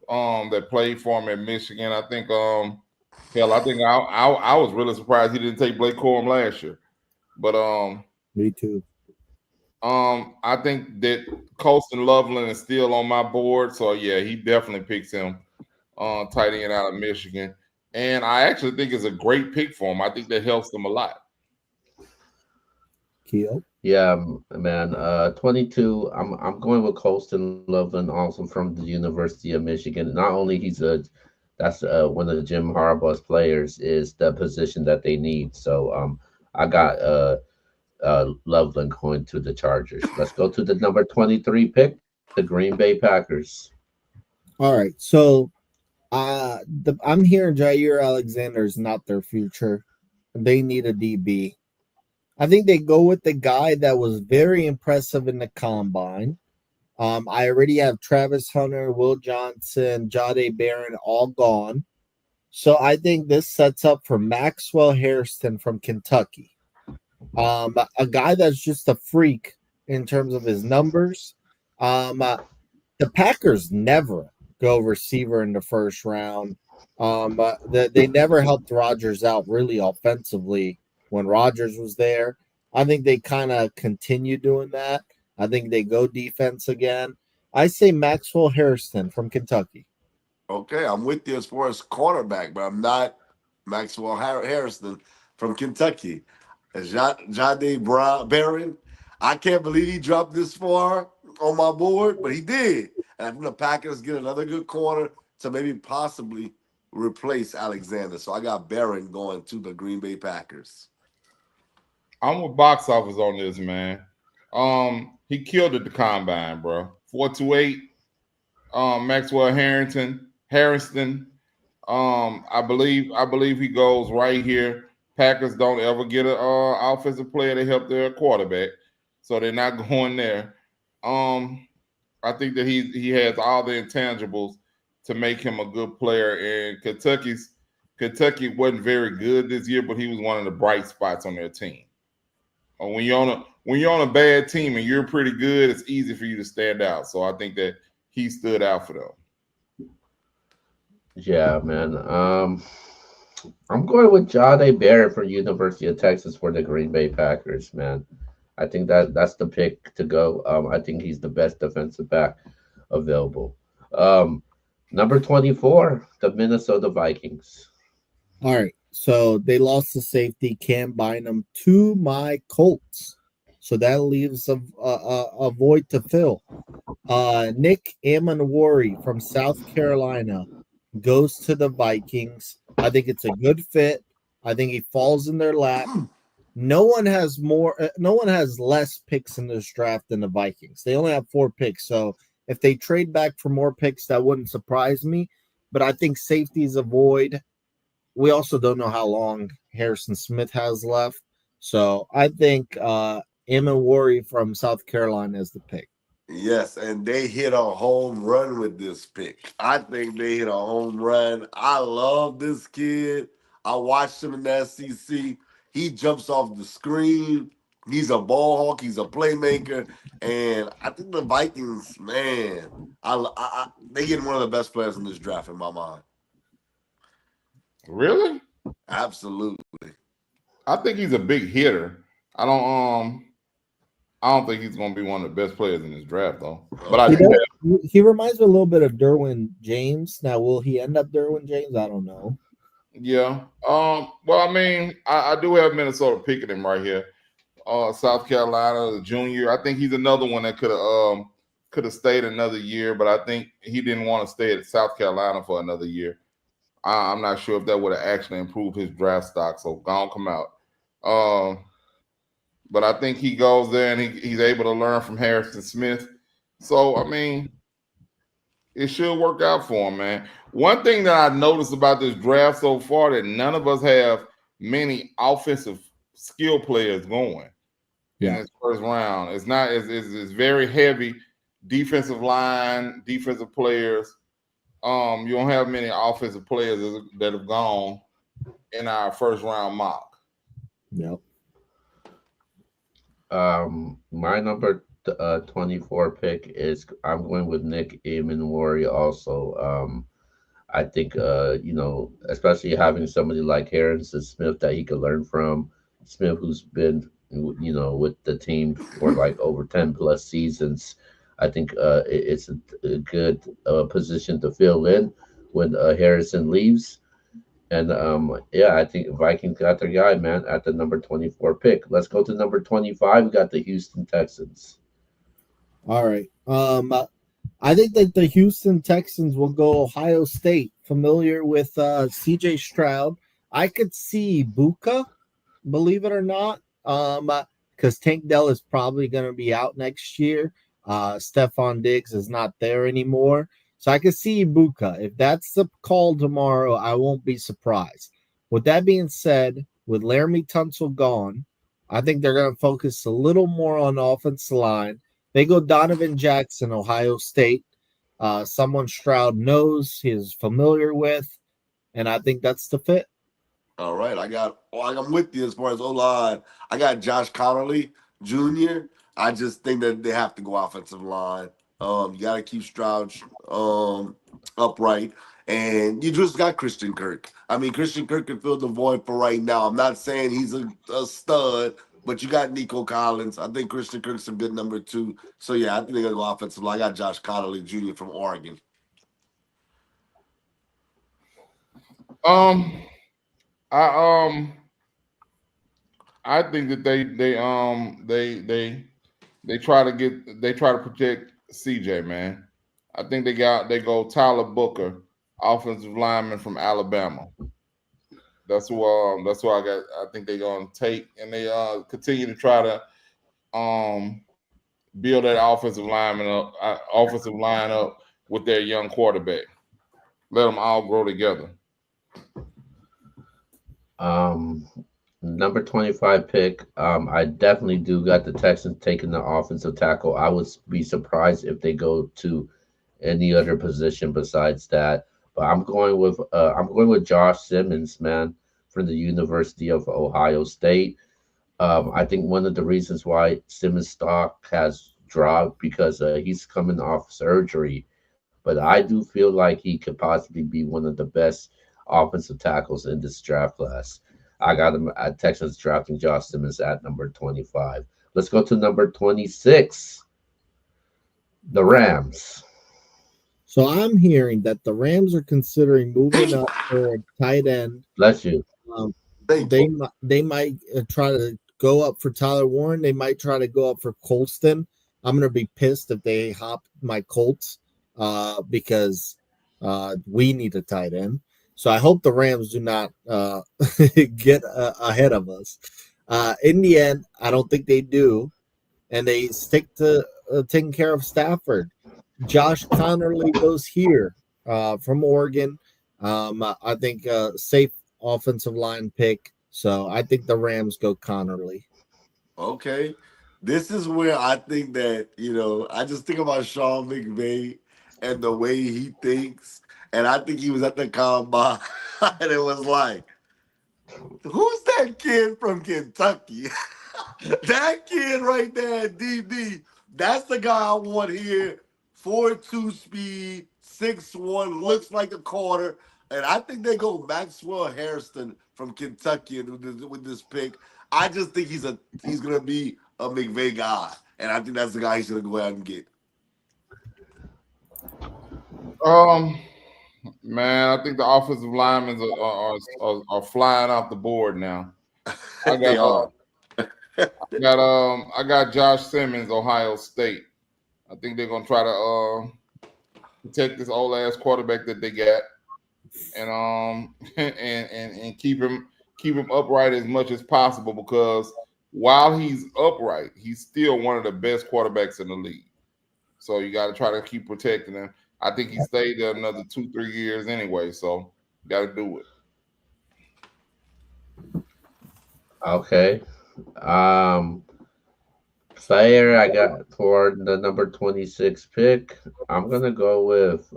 that played for him at Michigan. I think hell, I think I was really surprised he didn't take Blake Corum last year. But Me too. I think that Colston Loveland is still on my board. So yeah, he definitely picks him tight end out of Michigan. And I actually think it's a great pick for him. I think that helps them a lot. Keo. Yeah, man. 22. I'm going with Colston Loveland, also from the University of Michigan. Not only that's one of Jim Harbaugh's players, is the position that they need. So I got Loveland going to the Chargers. Let's go to the number 23 pick, the Green Bay Packers. All right. So I'm hearing Jair Alexander is not their future. They need a DB. I think they go with the guy that was very impressive in the combine. I already have Travis Hunter, Will Johnson, Jade Barron all gone. So I think this sets up for Maxwell Hairston from Kentucky. A guy that's just a freak in terms of his numbers. The Packers never go receiver in the first round. They never helped Rodgers out really offensively when Rodgers was there. I think they kind of continue doing that. I think they go defense again. I say Maxwell Hairston from Kentucky. Okay, I'm with you as far as cornerback, but I'm not Maxwell Harrison from Kentucky. Jade Barron, I can't believe he dropped this far on my board, but he did. And I think the Packers get another good corner to maybe possibly replace Alexander. So I got Barron going to the Green Bay Packers. I'm with box office on this, man. He killed at the combine, bro. 428. Maxwell Harrison. I believe he goes right here. Packers don't ever get an offensive player to help their quarterback, so they're not going there. I think that he has all the intangibles to make him a good player. And Kentucky wasn't very good this year, but he was one of the bright spots on their team. When you're on a bad team and you're pretty good, it's easy for you to stand out. So I think that he stood out for them. Yeah, man. I'm going with Jade Barron from University of Texas for the Green Bay Packers, man. I think that's the pick to go. I think he's the best defensive back available. Number 24, the Minnesota Vikings. All right. So they lost the safety Cam Bynum to my Colts. So that leaves a void to fill. Nick Amenwari from South Carolina goes to the Vikings. I think it's a good fit. I think he falls in their lap. no one has no one has less picks in this draft than the Vikings. They only have 4 picks. So if they trade back for more picks, that wouldn't surprise me. But I think safety is a void. We also don't know how long Harrison Smith has left. So I think Worry from South Carolina is the pick. Yes, and they hit a home run with this pick. I think they hit a home run. I love this kid. I watched him in the SEC. He jumps off the screen. He's a ball hawk. He's a playmaker, and I think the Vikings, man, they get one of the best players in this draft in my mind. Really? Absolutely. I think he's a big hitter. I don't think he's going to be one of the best players in this draft, though. But I do have. He reminds me a little bit of Derwin James. Now, will he end up Derwin James? I don't know. Yeah. Well, I mean, I do have Minnesota picking him right here. South Carolina, the junior. I think he's another one that could have stayed another year, but I think he didn't want to stay at South Carolina for another year. I'm not sure if that would have actually improved his draft stock. So gone come out. But I think he goes there and he's able to learn from Harrison Smith. So I mean, it should work out for him, man. One thing that I noticed about this draft so far that none of us have many offensive skill players going in this first round. It's not it's very heavy defensive line, defensive players. You don't have many offensive players that have gone in our first round mock. Yep. My number 24 pick is I'm going with Nick Eamon also. I think especially having somebody like Harrison Smith that he could learn from. Smith, who's been with the team for like over 10 plus seasons. I think it's a good position to fill in when Harrison leaves. And I think Vikings got their guy, man, at the number 24 pick. Let's go to number 25. We got the Houston Texans. All right. I think that the Houston Texans will go Ohio State. Familiar with C.J. Stroud. I could see Buka, believe it or not, because Tank Dell is probably going to be out next year. Stephon Diggs is not there anymore. So I could see Ibuka. If that's the call tomorrow, I won't be surprised. With that being said, with Laramie Tunsil gone, I think they're going to focus a little more on the offensive line. They go Donovan Jackson, Ohio State. Someone Stroud knows, he's familiar with, and I think that's the fit. All right, I'm with you as far as O-line. I got Josh Connerly Jr. I just think that they have to go offensive line. You got to keep Stroud upright. And you just got Christian Kirk. I mean, Christian Kirk can fill the void for right now. I'm not saying he's a stud, but you got Nico Collins. I think Christian Kirk's a good number 2. So, yeah, I think they're going to go offensive line. I got Josh Connerly Jr. from Oregon. I think that they try to protect CJ, man. I think they go Tyler Booker, offensive lineman from Alabama. That's who I got. I think they're gonna take, and they continue to try to build that offensive line up with their young quarterback. Let them all grow together. Number 25 pick. I definitely do got the Texans taking the offensive tackle. I would be surprised if they go to any other position besides that. But I'm going with Josh Simmons, man, from the University of Ohio State. I think one of the reasons why Simmons' stock has dropped because he's coming off surgery. But I do feel like he could possibly be one of the best offensive tackles in this draft class. I got him at Texans drafting Josh Simmons at number 25. Let's go to number 26, the Rams. So I'm hearing that the Rams are considering moving up for a tight end. Bless you. They might try to go up for Tyler Warren. They might try to go up for Colston. I'm going to be pissed if they hop my Colts because we need a tight end. So I hope the Rams do not get ahead of us. In the end, I don't think they do, and they stick to taking care of Stafford. Josh Connerly goes here from Oregon. I think safe offensive line pick. So I think the Rams go Connerly. Okay. This is where I think that, I just think about Sean McVay and the way he thinks. And I think he was at the combine and it was like, who's that kid from Kentucky? That kid right there at DB, that's the guy I want here. 4.2 speed, 6'1", looks like a quarter. And I think they go Maxwell Harrison from Kentucky with this pick. I just think he's gonna be a McVay guy. And I think that's the guy he's gonna go out and get. Um, man, I think the offensive linemen are flying off the board now. I They got are. I got Josh Simmons, Ohio State. I think they're gonna try to protect this old ass quarterback that they got, and and keep him upright as much as possible, because while he's upright, he's still one of the best quarterbacks in the league. So you got to try to keep protecting him. I think he stayed there another 2-3 years anyway, so got to do it. Okay. Um, Player I got for the number 26 pick. I'm gonna go with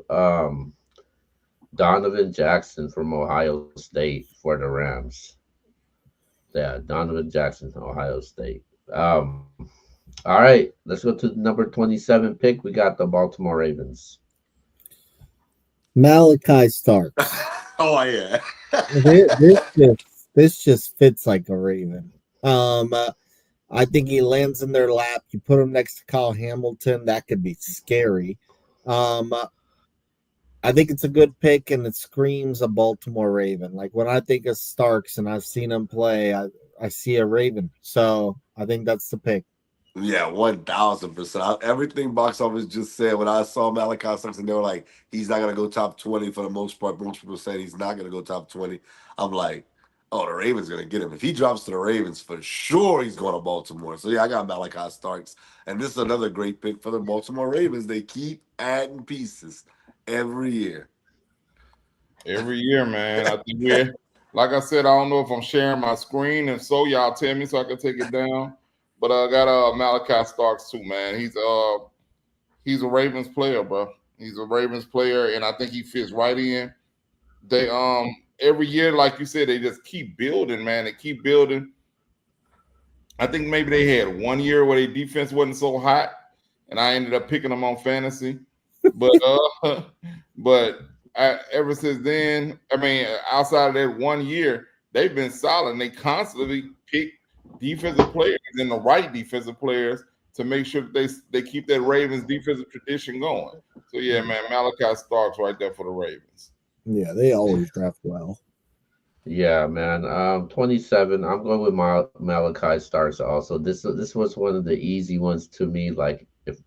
Donovan Jackson from Ohio State for the Rams. Yeah, Donovan Jackson from Ohio State. All right, let's go to the number 27 pick. We got the Baltimore Ravens. Malachi Starks. Oh yeah. This just fits like a Raven. I think he lands in their lap. You put him next to Kyle Hamilton, that could be scary. Um, I think it's a good pick, and it screams a Baltimore Raven. Like when I think of Starks and I've seen him play, I see a Raven. So I think that's the pick. Yeah, 1,000%. Everything box office just said when I saw Malachi Starks and they were like, he's not gonna go top 20 for the most part. Most people said he's not gonna go top 20. I'm like, oh, the Ravens gonna get him. If he drops to the Ravens, for sure he's going to Baltimore. So yeah, I got Malachi Starks. And this is another great pick for the Baltimore Ravens. They keep adding pieces every year. Every year, man. I think we're like I said. I don't know if I'm sharing my screen. If so, y'all tell me so I can take it down. But I got Malachi Starks too, man. He's a Ravens player, bro. He's a Ravens player, and I think he fits right in. They every year, like you said, they just keep building, man. They keep building. I think maybe they had 1 year where their defense wasn't so hot, and I ended up picking them on fantasy. But but ever since then, I mean, outside of that 1 year, they've been solid. And they constantly pick defensive players and the right defensive players to make sure that they keep that Ravens defensive tradition going. So yeah, man, Malachi Starks right there for the Ravens. Yeah, they always draft well. Yeah, man. 27. I'm going with Malachi Starks also. This was one of the easy ones to me. Like, if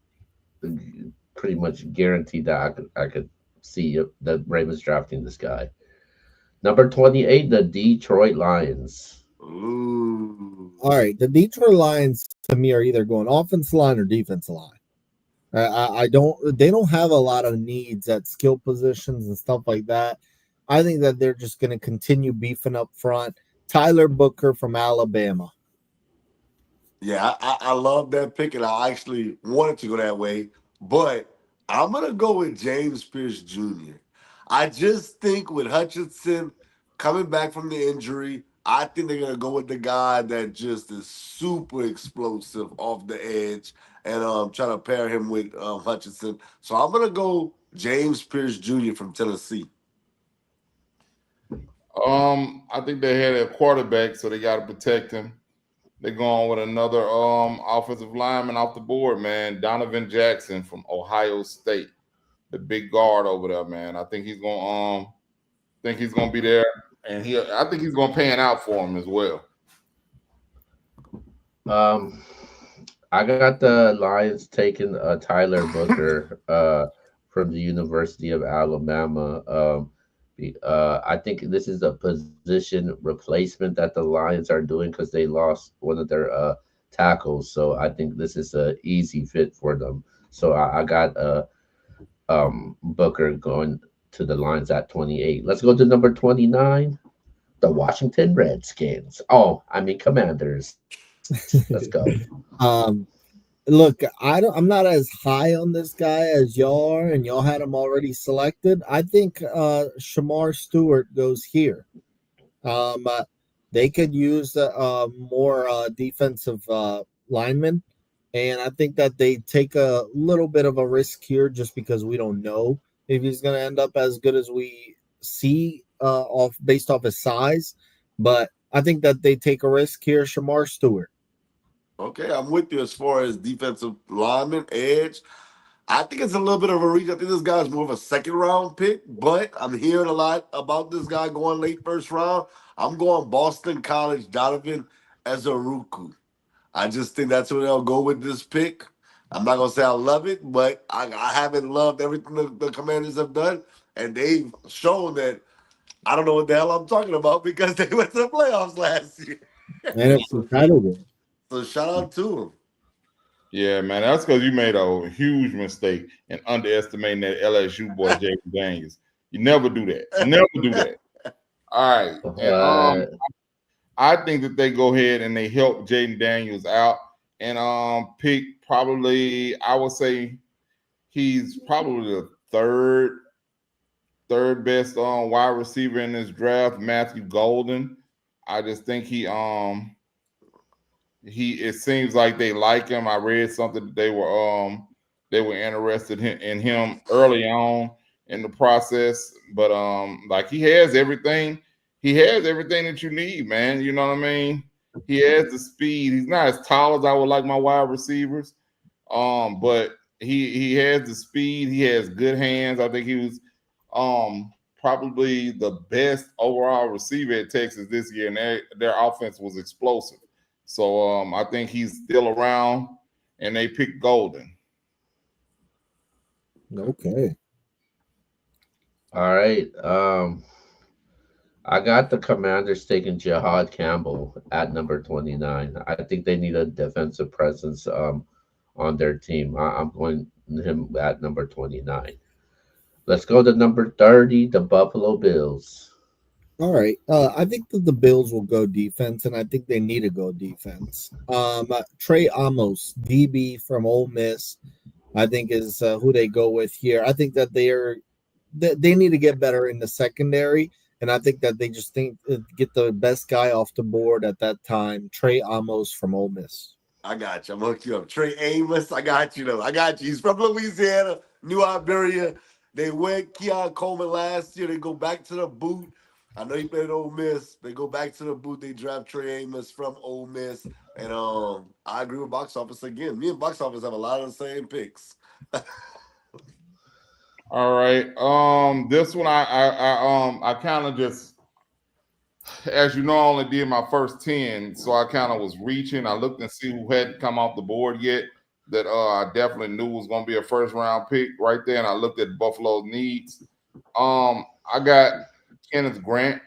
pretty much guaranteed that I could see the Ravens drafting this guy. Number 28, the Detroit Lions. Ooh. All right, the Detroit Lions to me are either going offensive line or defensive line. I don't. They don't have a lot of needs at skill positions and stuff like that. I think that they're just going to continue beefing up front. Tyler Booker from Alabama. Yeah, I love that pick, and I actually wanted to go that way, but I'm gonna go with James Pierce Jr. I just think with Hutchinson coming back from the injury, I think they're gonna go with the guy that just is super explosive off the edge, and try to pair him with Hutchinson. So I'm gonna go James Pierce Jr. from Tennessee. I think they had a quarterback, so they got to protect him. They're going with another offensive lineman off the board, man. Donovan Jackson from Ohio State, the big guard over there, man. I think he's gonna be there, and I think he's gonna pan out for him as well. Um, I got the Lions taking Tyler Booker from the University of Alabama. I think this is a position replacement that the Lions are doing because they lost one of their tackles. So I think this is a easy fit for them. So I got Booker going to the Lions at 28. Let's go to number 29, the Washington Redskins. Oh, I mean Commanders. Let's go. um, Look, I'm not as high on this guy as y'all are, and y'all had him already selected. I think Shamar Stewart goes here. Um, uh, they could use more defensive linemen, and I think that they take a little bit of a risk here just because we don't know if he's going to end up as good as we see off based off his size. But I think that they take a risk here. Shamar Stewart. Okay, I'm with you as far as defensive lineman, edge. I think it's a little bit of a reach. I think this guy's more of a second round pick, but I'm hearing a lot about this guy going late first round. I'm going Boston College Donovan Ezeruku. I just think that's where they'll go with this pick. I'm not gonna say I love it, but I haven't loved everything the Commanders have done, and they've shown that I don't know what the hell I'm talking about because they went to the playoffs last year. NFC so, title game. so shout out to them. Yeah, man, that's because you made a huge mistake in underestimating that LSU boy Jaden Daniels. You never do that. Never do that. All right, and Uh, I think that they go ahead and they help Jaden Daniels out and pick probably I would say he's probably the third best wide receiver in this draft, Matthew Golden. I just think he it seems like they like him. I read something that they were interested in him early on in the process, but like he has everything. He has everything that you need, man. You know what I mean? He has the speed. He's not as tall as I would like my wide receivers. But he has the speed. He has good hands. I think he was probably the best overall receiver at Texas this year, and their offense was explosive. So I think he's still around, and they picked Golden. Okay. all right. I got the Commanders taking Jihad Campbell at number 29. I think they need a defensive presence on their team. I'm going him at number 29. Let's go to number 30, the Buffalo Bills. All right. I think that the Bills will go defense, and I think they need to go defense. Trey Amos, DB from Ole Miss, I think is who they go with here. I think that they need to get better in the secondary, and I think that they just think get the best guy off the board at that time. Trey Amos from Ole Miss. I got you. I'm hooking you up. Trey Amos, I got you though. I got you. He's from Louisiana, New Iberia. They went Keon Coleman last year. They go back to the boot. I know he played Ole Miss. They go back to the boot. They draft Trey Amos from Ole Miss. And I agree with Box Office again. Me and Box Office have a lot of the same picks. All right. This one I kind of just, as you know, I only did my first 10, so I kind of was reaching. I looked and see who hadn't come off the board yet that I definitely knew was going to be a first round pick right there, and I looked at Buffalo's needs. I got Kenneth Grant,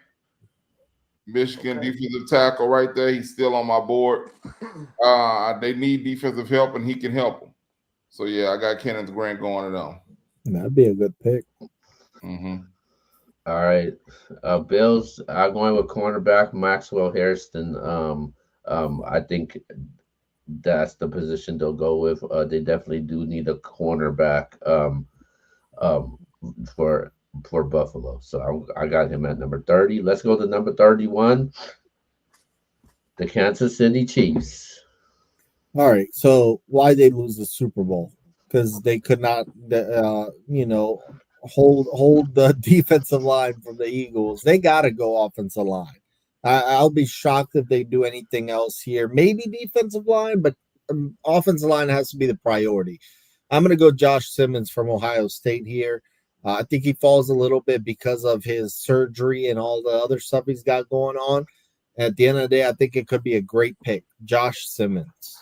Michigan defensive tackle right there. He's still on my board. They need defensive help, and he can help them. So yeah, I got Kenneth Grant going to them. That'd be a good pick. Mm-hmm. All right. Bills, I'm going with cornerback Maxwell Hairston. I think that's the position they'll go with. They definitely do need a cornerback um, for Buffalo. So I got him at number 30. Let's go to number 31, the Kansas City Chiefs. All right. So why they lose the Super Bowl? Because they could not, hold the defensive line from the Eagles. They got to go offensive line. I'll be shocked if they do anything else here. Maybe defensive line, but offensive line has to be the priority. I'm going to go Josh Simmons from Ohio State here. I think he falls a little bit because of his surgery and all the other stuff he's got going on. At the end of the day, I think it could be a great pick. Josh Simmons.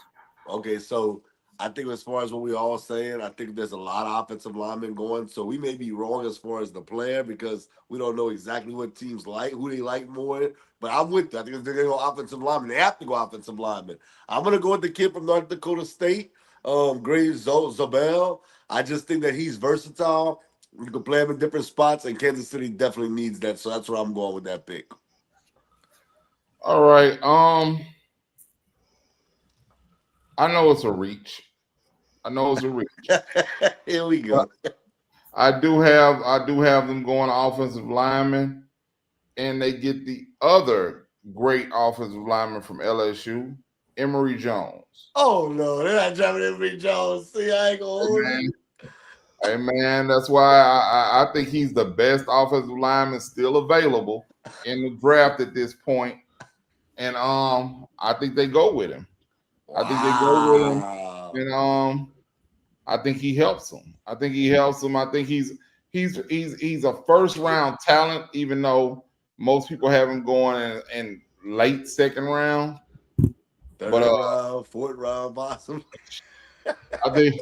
Okay, so I think as far as what we all saying, I think there's a lot of offensive linemen going. So we may be wrong as far as the player because we don't know exactly what teams like, who they like more. But I'm with you. I think they're going to go offensive lineman. They have to go offensive lineman. I'm going to go with the kid from North Dakota State, Graves Zabel. I just think that he's versatile. You can play him in different spots, and Kansas City definitely needs that. So that's where I'm going with that pick. All right. I know it's a reach. I know it's a reach. Here we But go. I do have them going offensive lineman, and they get the other great offensive lineman from LSU, Emory Jones. Oh no, they're not driving every Jones. See, I ain't gonna hold Man, you. hey man, that's why I think he's the best offensive lineman still available in the draft at this point. And I think they go with him. I think they go with him, Wow. and I think he helps them. I think he helps them. I think he's a first round talent, even though most people have him going in late second round. But Third round, fourth round, possibly. I think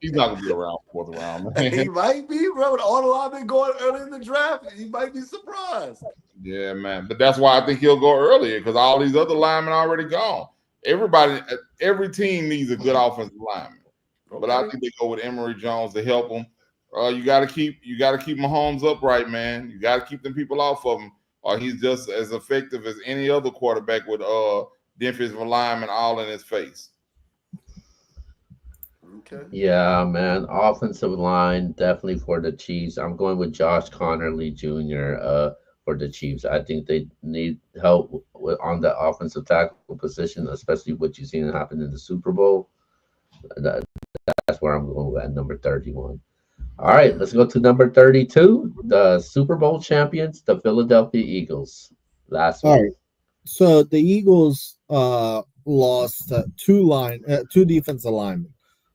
he's not gonna be around fourth round, He man. might be, bro. With all the linemen going early in the draft, he might be surprised. Yeah, man. But that's why I think he'll go earlier because all these other linemen are already gone. Every team needs a good offensive lineman. But I Okay. think they go with Emory Jones to help them. You got to keep Mahomes upright, man. You got to keep them people off of him, or he's just as effective as any other quarterback with defensive linemen all in his face. Okay. Yeah, man. Offensive line definitely for the Chiefs. I'm going with Josh Connerly Jr. For the Chiefs. I think they need help on the offensive tackle position, especially what you've seen happen in the Super Bowl. That, that's where I'm going with at number 31. All right, Okay. let's go to number 32. The Super Bowl champions, the Philadelphia Eagles. Last All one. right. So the Eagles lost two defensive linemen.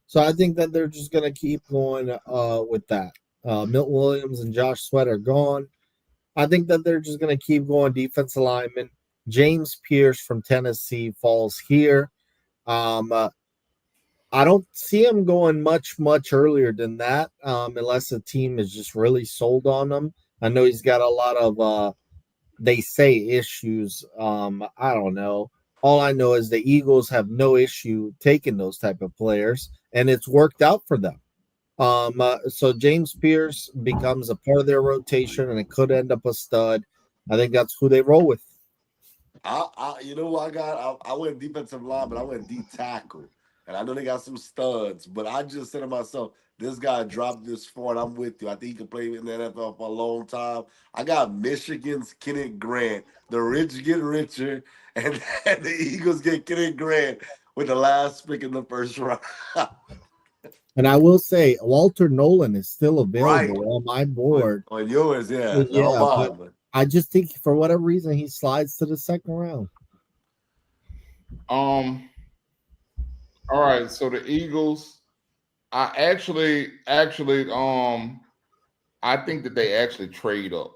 So I think that they're just gonna keep going with that. Milton Williams and Josh Sweat are gone. I think that they're just gonna keep going defensive linemen. James Pierce from Tennessee falls here. Um, uh, I don't see him going much earlier than that, unless the team is just really sold on him. I know he's got a lot of they say issues. I don't know. All I know is the Eagles have no issue taking those type of players, and it's worked out for them. So James Pierce becomes a part of their rotation, and it could end up a stud. I think that's who they roll with. You know what I got? I went defensive line, but I went D tackle. And I know they got some studs, but I just said to myself, this guy dropped this far, and I'm with you. I think he can play in the NFL for a long time. I got Michigan's Kenneth Grant. The rich get richer, and, and the Eagles get Kenneth Grant with the last pick in the first round. And I will say Walter Nolan is still Right. available on my On, board. on yours, yeah. Not on Yeah, but mine, but I just think for whatever reason he slides to the second round. Um. All right. So the Eagles, I actually, I think that they actually trade up.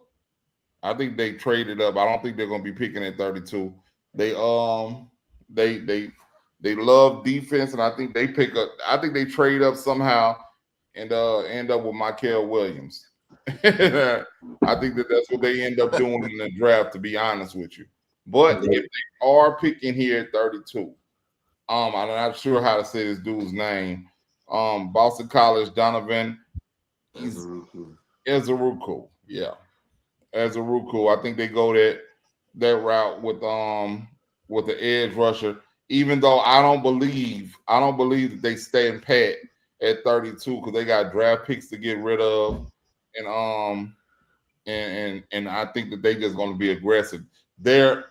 I think they traded up. I don't think they're going to be picking at 32. They they they they love defense, and I think they pick up. I think they trade up somehow and end up with Michael Williams. I think that that's what they end up doing in the draft. To be honest with you, but if they are picking here at 32, I'm not sure how to say this dude's name. Boston College Donovan that's a real cool. Ezeruku. Yeah, Ezeruku. I think they go that route with the edge rusher. Even though I don't believe that they stand pat at 32 because they got draft picks to get rid of, and and I think that they just going to be aggressive. Their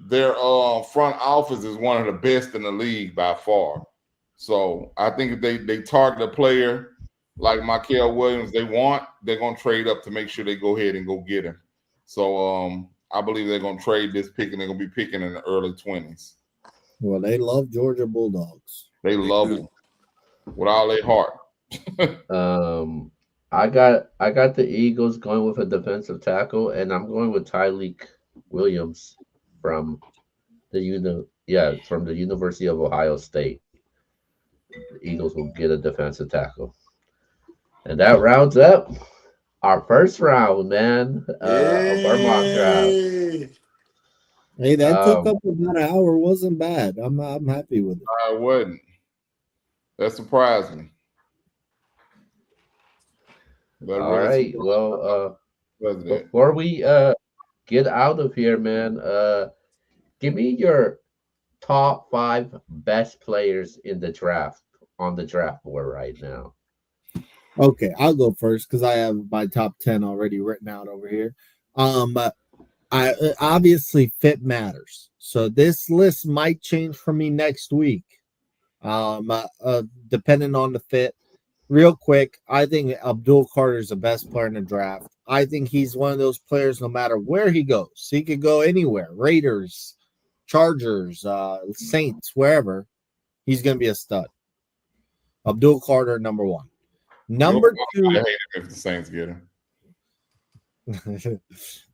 front office is one of the best in the league by far. So I think if they target a player like Michael Williams, they're gonna trade up to make sure they go ahead and go get him. So I believe they're gonna trade this pick and they're gonna be picking in the early 20s. Well, they love Georgia Bulldogs. They They love do. them with all their heart. Um, I got the Eagles going with a defensive tackle, and I'm going with Tyleek Williams from from the University of Ohio State. The Eagles will get a defensive tackle. And that rounds up our first round, man, of our mock draft. Yay! Hey, that took Um, up about an hour. Wasn't bad. I'm happy with it. I wouldn't. That surprised me. That all really right. surprised Well, the president. before we get out of here, man, give me your top five best players in the draft on the draft board right now. Okay, I'll go first because I have my top 10 already written out over here. But I obviously fit matters. So this list might change for me next week. Depending on the fit. Real quick, I think Abdul Carter is the best player in the draft. I think he's one of those players no matter where he goes. He could go anywhere. Raiders, Chargers, Saints, wherever. He's going to be a stud. Abdul Carter, number one. Number I two, hate him if the Saints get him.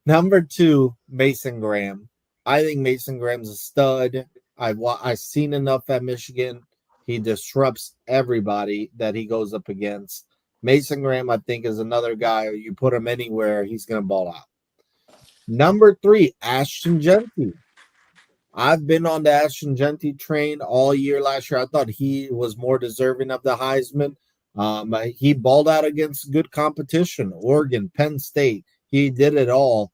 number two, Mason Graham. I think Mason Graham's a stud. I've seen enough at Michigan. He disrupts everybody that he goes up against. Mason Graham, I think, is another guy. You put him anywhere, he's going to ball out. Number three, Ashton Genty. I've been on the Ashton Genty train all year last year. I thought he was more deserving of the Heisman. He balled out against good competition. Oregon, Penn State. He did it all.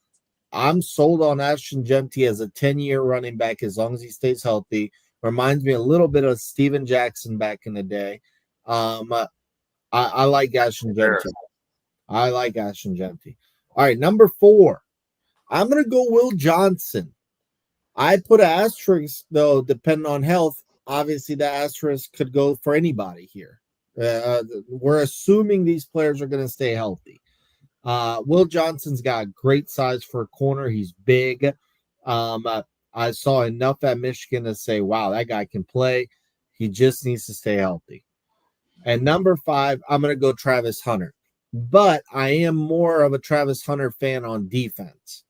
I'm sold on Ashton Genty as a 10-year running back as long as he stays healthy. Reminds me a little bit of Steven Jackson back in the day. I like Ashton Genty. I like Ashton Genty. All right, number four. I'm going to go Will Johnson. I put an asterisk, though, depending on health. Obviously, the asterisk could go for anybody here. We're assuming these players are going to stay healthy. Will Johnson's got great size for a corner. He's big. I saw enough at Michigan to say, wow, that guy can play. He just needs to stay healthy. And number five, I'm going to go Travis Hunter. But I am more of a Travis Hunter fan on defense.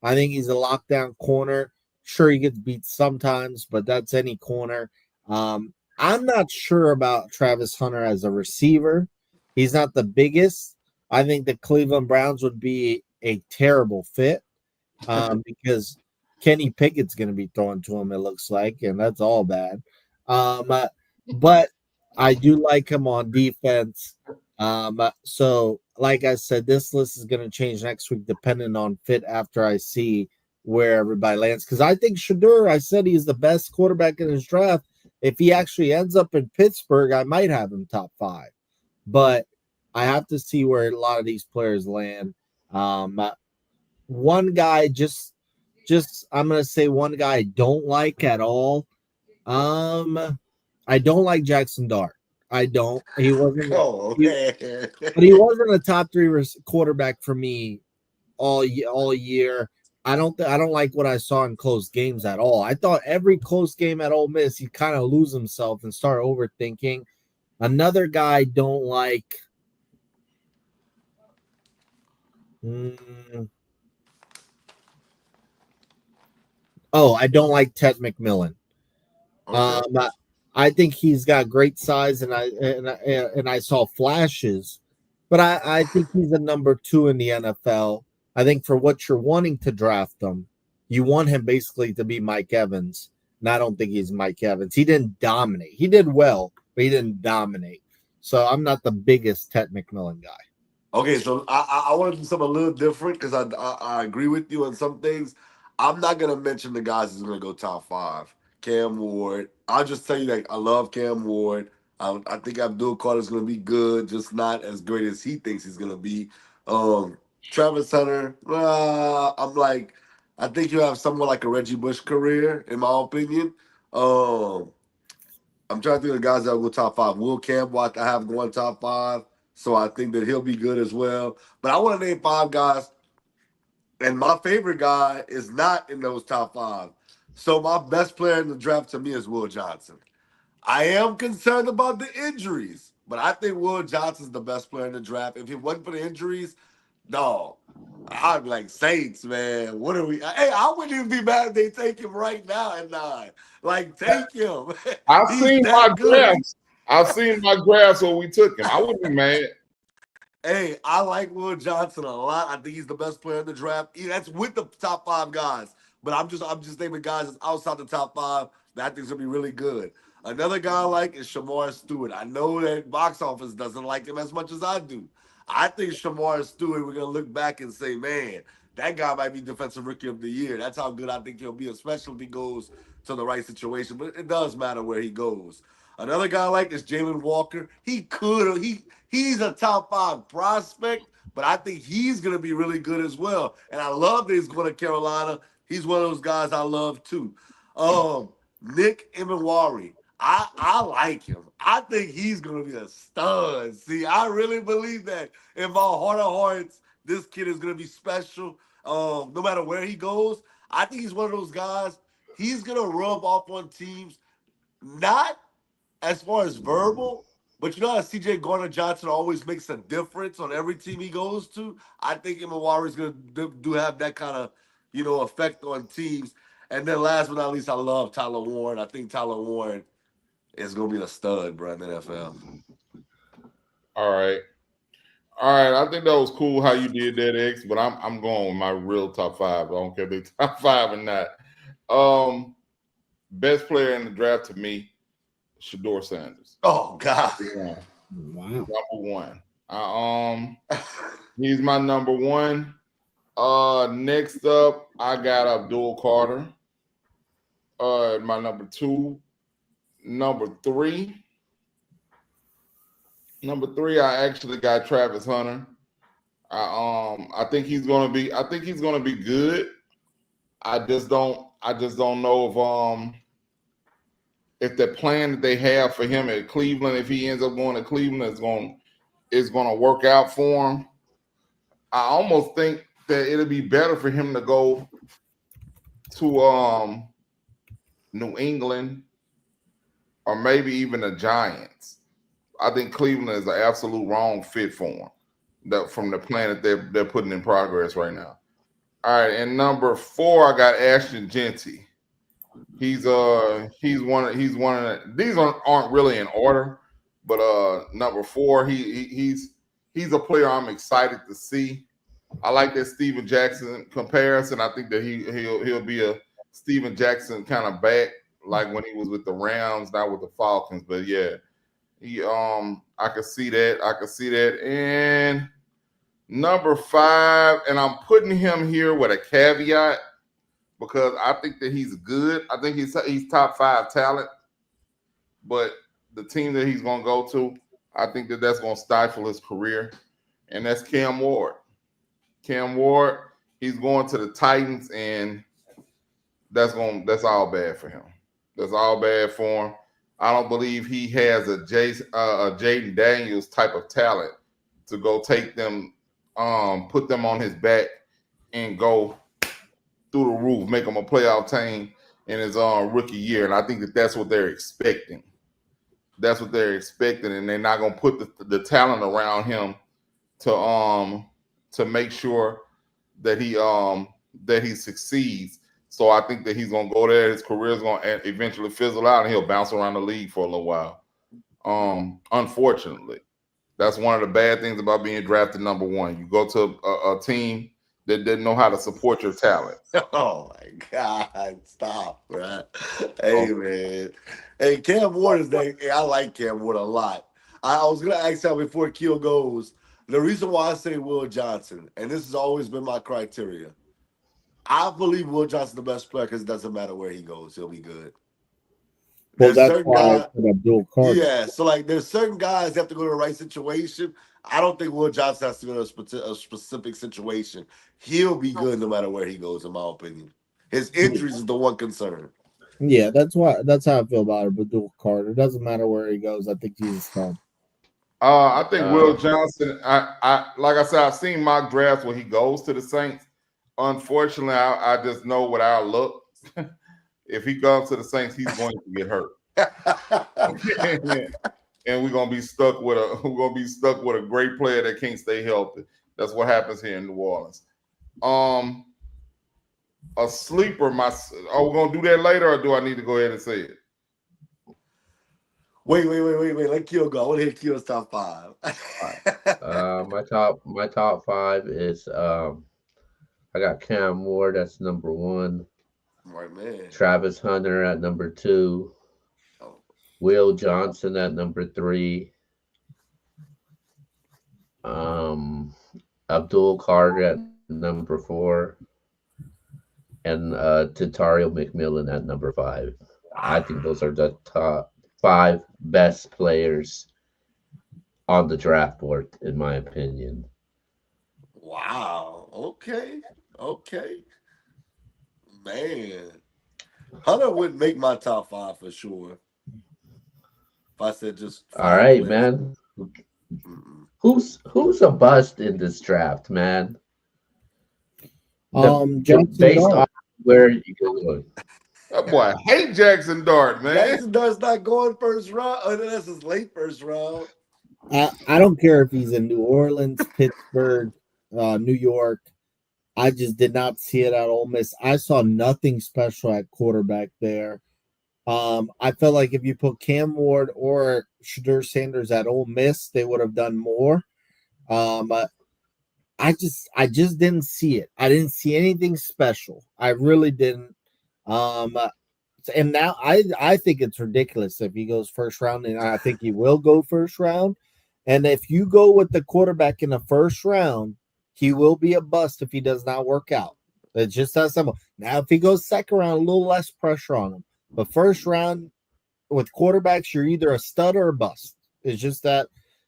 I think he's a lockdown corner. Sure, he gets beat sometimes, but that's any corner. I'm not sure about Travis Hunter as a receiver. He's not the biggest. I think the Cleveland Browns would be a terrible fit because Kenny Pickett's going to be throwing to him, it looks like, and that's all bad. But I do like him on defense. So, like I said, this list is going to change next week depending on fit after I see where everybody lands. Because I think Shadur, I said he's the best quarterback in his draft. If he actually ends up in Pittsburgh, I might have him top five. But I have to see where a lot of these players land. One guy, just I'm gonna say one guy I don't like at all. I don't like Jackson Dart. I don't. He wasn't. Oh, He, man. but he wasn't a top three quarterback for me all year. I don't like what I saw in close games at all. I thought every close game at Ole Miss, he kind of lose himself and start overthinking. Another guy I don't like. I don't like Ted McMillan. Okay. I think he's got great size, and I saw flashes, but I think he's a number two in the NFL. I think for what you're wanting to draft him, you want him basically to be Mike Evans, and I don't think he's Mike Evans. He didn't dominate. He did well, but he didn't dominate. So I'm not the biggest Ted McMillan guy. Okay, so I want to do something a little different because I agree with you on some things. I'm not gonna mention the guys who's gonna go top five. Cam Ward. I'll just tell you that I love Cam Ward. I think Abdul Carter's gonna be good, just not as great as he thinks he's gonna be. Travis Hunter. I'm like, I think you have someone like a Reggie Bush career, in my opinion. Um, I'm trying to think of the guys that will go top five. Will Campbell, I have going top five, so I think that he'll be good as well. But I want to name five guys, and my favorite guy is not in those top five. So my best player in the draft to me is Will Johnson. I am concerned about the injuries, but I think Will Johnson's the best player in the draft. If it wasn't for the injuries, no, I'd be like Saints, man. What are we? Hey, I wouldn't even be mad if they take him right now at 9. Like, take him. I've He's seen my that good. drafts. I've seen my graph, so we took him. I wouldn't be mad. Hey, I like Will Johnson a lot. I think he's the best player in the draft. That's with the top 5 guys. But I'm just naming guys that's outside the top 5 that I think is gonna be really good. Another guy I like is Shamar Stewart. I know that box office doesn't like him as much as I do. I think Shamar Stewart, we're gonna look back and say, man, that guy might be defensive rookie of the year. That's how good I think he'll be, especially if he goes to the right situation. But it does matter where he goes. Another guy I like is Jalen Walker. He's a top 5 prospect, but I think he's gonna be really good as well. And I love that he's going to Carolina. He's one of those guys I love too. Nick Imawari. I like him. I think he's gonna be a stud. See, I really believe that in my heart of hearts, this kid is gonna be special. No matter where he goes, I think he's one of those guys. He's gonna rub off on teams, not as far as verbal, but you know how CJ Garner Johnson always makes a difference on every team he goes to. I think Imawari is gonna do have that kind of effect on teams. And then last but not least, I love Tyler Warren. I think Tyler Warren is gonna be a stud, bro, in the NFL. All right. I think that was cool how you did that, X. But I'm going with my real top 5. I don't care if they top 5 or not. Best player in the draft to me, Shador Sanders. Oh God! Wow. Number 1. He's my number 1. Next up, I got Abdul Carter. My number 2. Number 3, I actually got Travis Hunter. I think he's gonna be good. I just don't know if the plan that they have for him at Cleveland, if he ends up going to Cleveland, is gonna work out for him. I almost think that it'll be better for him to go to New England or maybe even the Giants. I think Cleveland is an absolute wrong fit for him. From the plan that they're putting in progress right now. All right, and number 4, I got Ashton Genty. He's one of these aren't really in order, but number 4, he's a player I'm excited to see. I like that Steven Jackson comparison. I think that he'll be a Steven Jackson kind of back, like when he was with the Rams, not with the Falcons. But yeah, I could see that. And number 5, and I'm putting him here with a caveat because I think that he's good. I think he's top 5 talent, but the team that he's gonna go to, I think that's gonna stifle his career, and that's Cam Ward. He's going to the Titans, and that's all bad for him. That's all bad for him. I don't believe he has a Jaden Daniels type of talent to go take them, put them on his back and go through the roof, make him a playoff team in his rookie year. And I think that's what they're expecting. That's what they're expecting, and they're not going to put the talent around him to make sure that he succeeds. So I think that he's going to go there. His career is going to eventually fizzle out, and he'll bounce around the league for a little while. Unfortunately, that's one of the bad things about being drafted number 1. You go to a team that didn't know how to support your talent. Oh my God! Stop, bro. Hey man, hey Cam Ward is that. I like Cam Ward a lot. I was gonna ask how before Keel goes. The reason why I say Will Johnson, and this has always been my criteria, I believe Will Johnson's the best player because it doesn't matter where he goes, he'll be good. Well, There's that's certain why I guys, put Abdul Carter. yeah. So like, there's certain guys that have to go to the right situation. I don't think Will Johnson has to go to a specific situation. He'll be good no matter where he goes, in my opinion. His injuries is the one concern. Yeah, that's how I feel about Abdul Carter. Doesn't matter where he goes. I think he's a stud. I think Will Johnson. I like I said, I've seen mock drafts where he goes to the Saints. Unfortunately, I just know what our look. If he comes to the Saints, he's going to get hurt, and we're gonna be stuck with a great player that can't stay healthy. That's what happens here in New Orleans. A sleeper. Are we gonna do that later, or do I need to go ahead and say it? Wait. Let Keo go. I want to hear Keo's top five. My top five is I got Cam Ward, that's number one. Right, man. Travis Hunter at number two. Oh, Will Johnson at number three. Um, Abdul Carter at number four. And Tatario McMillan at number five. I think those are the top five best players on the draft board, in my opinion. wow. Okay. Man. Hunter would make my top five for sure. If I said just All five right, players. man. Mm-mm. Who's a bust in this draft, man? Jackson Based Dart. on where you go. That boy hate Jackson Dart, man. Jackson Dart's not going first round unless it's late first round. I don't care if he's in New Orleans, Pittsburgh, New York. I just did not see it at Ole Miss. I saw nothing special at quarterback there. I felt like if you put Cam Ward or Shadur Sanders at Ole Miss, they would have done more. I just didn't see it. I didn't see anything special. I really didn't. Um, and now I think it's ridiculous if he goes first round, and I think he will go first round. And if you go with the quarterback in the first round, he will be a bust if he does not work out. It's just that simple. Now, if he goes second round, a little less pressure on him. But first round with quarterbacks, you're either a stud or a bust. It's just that.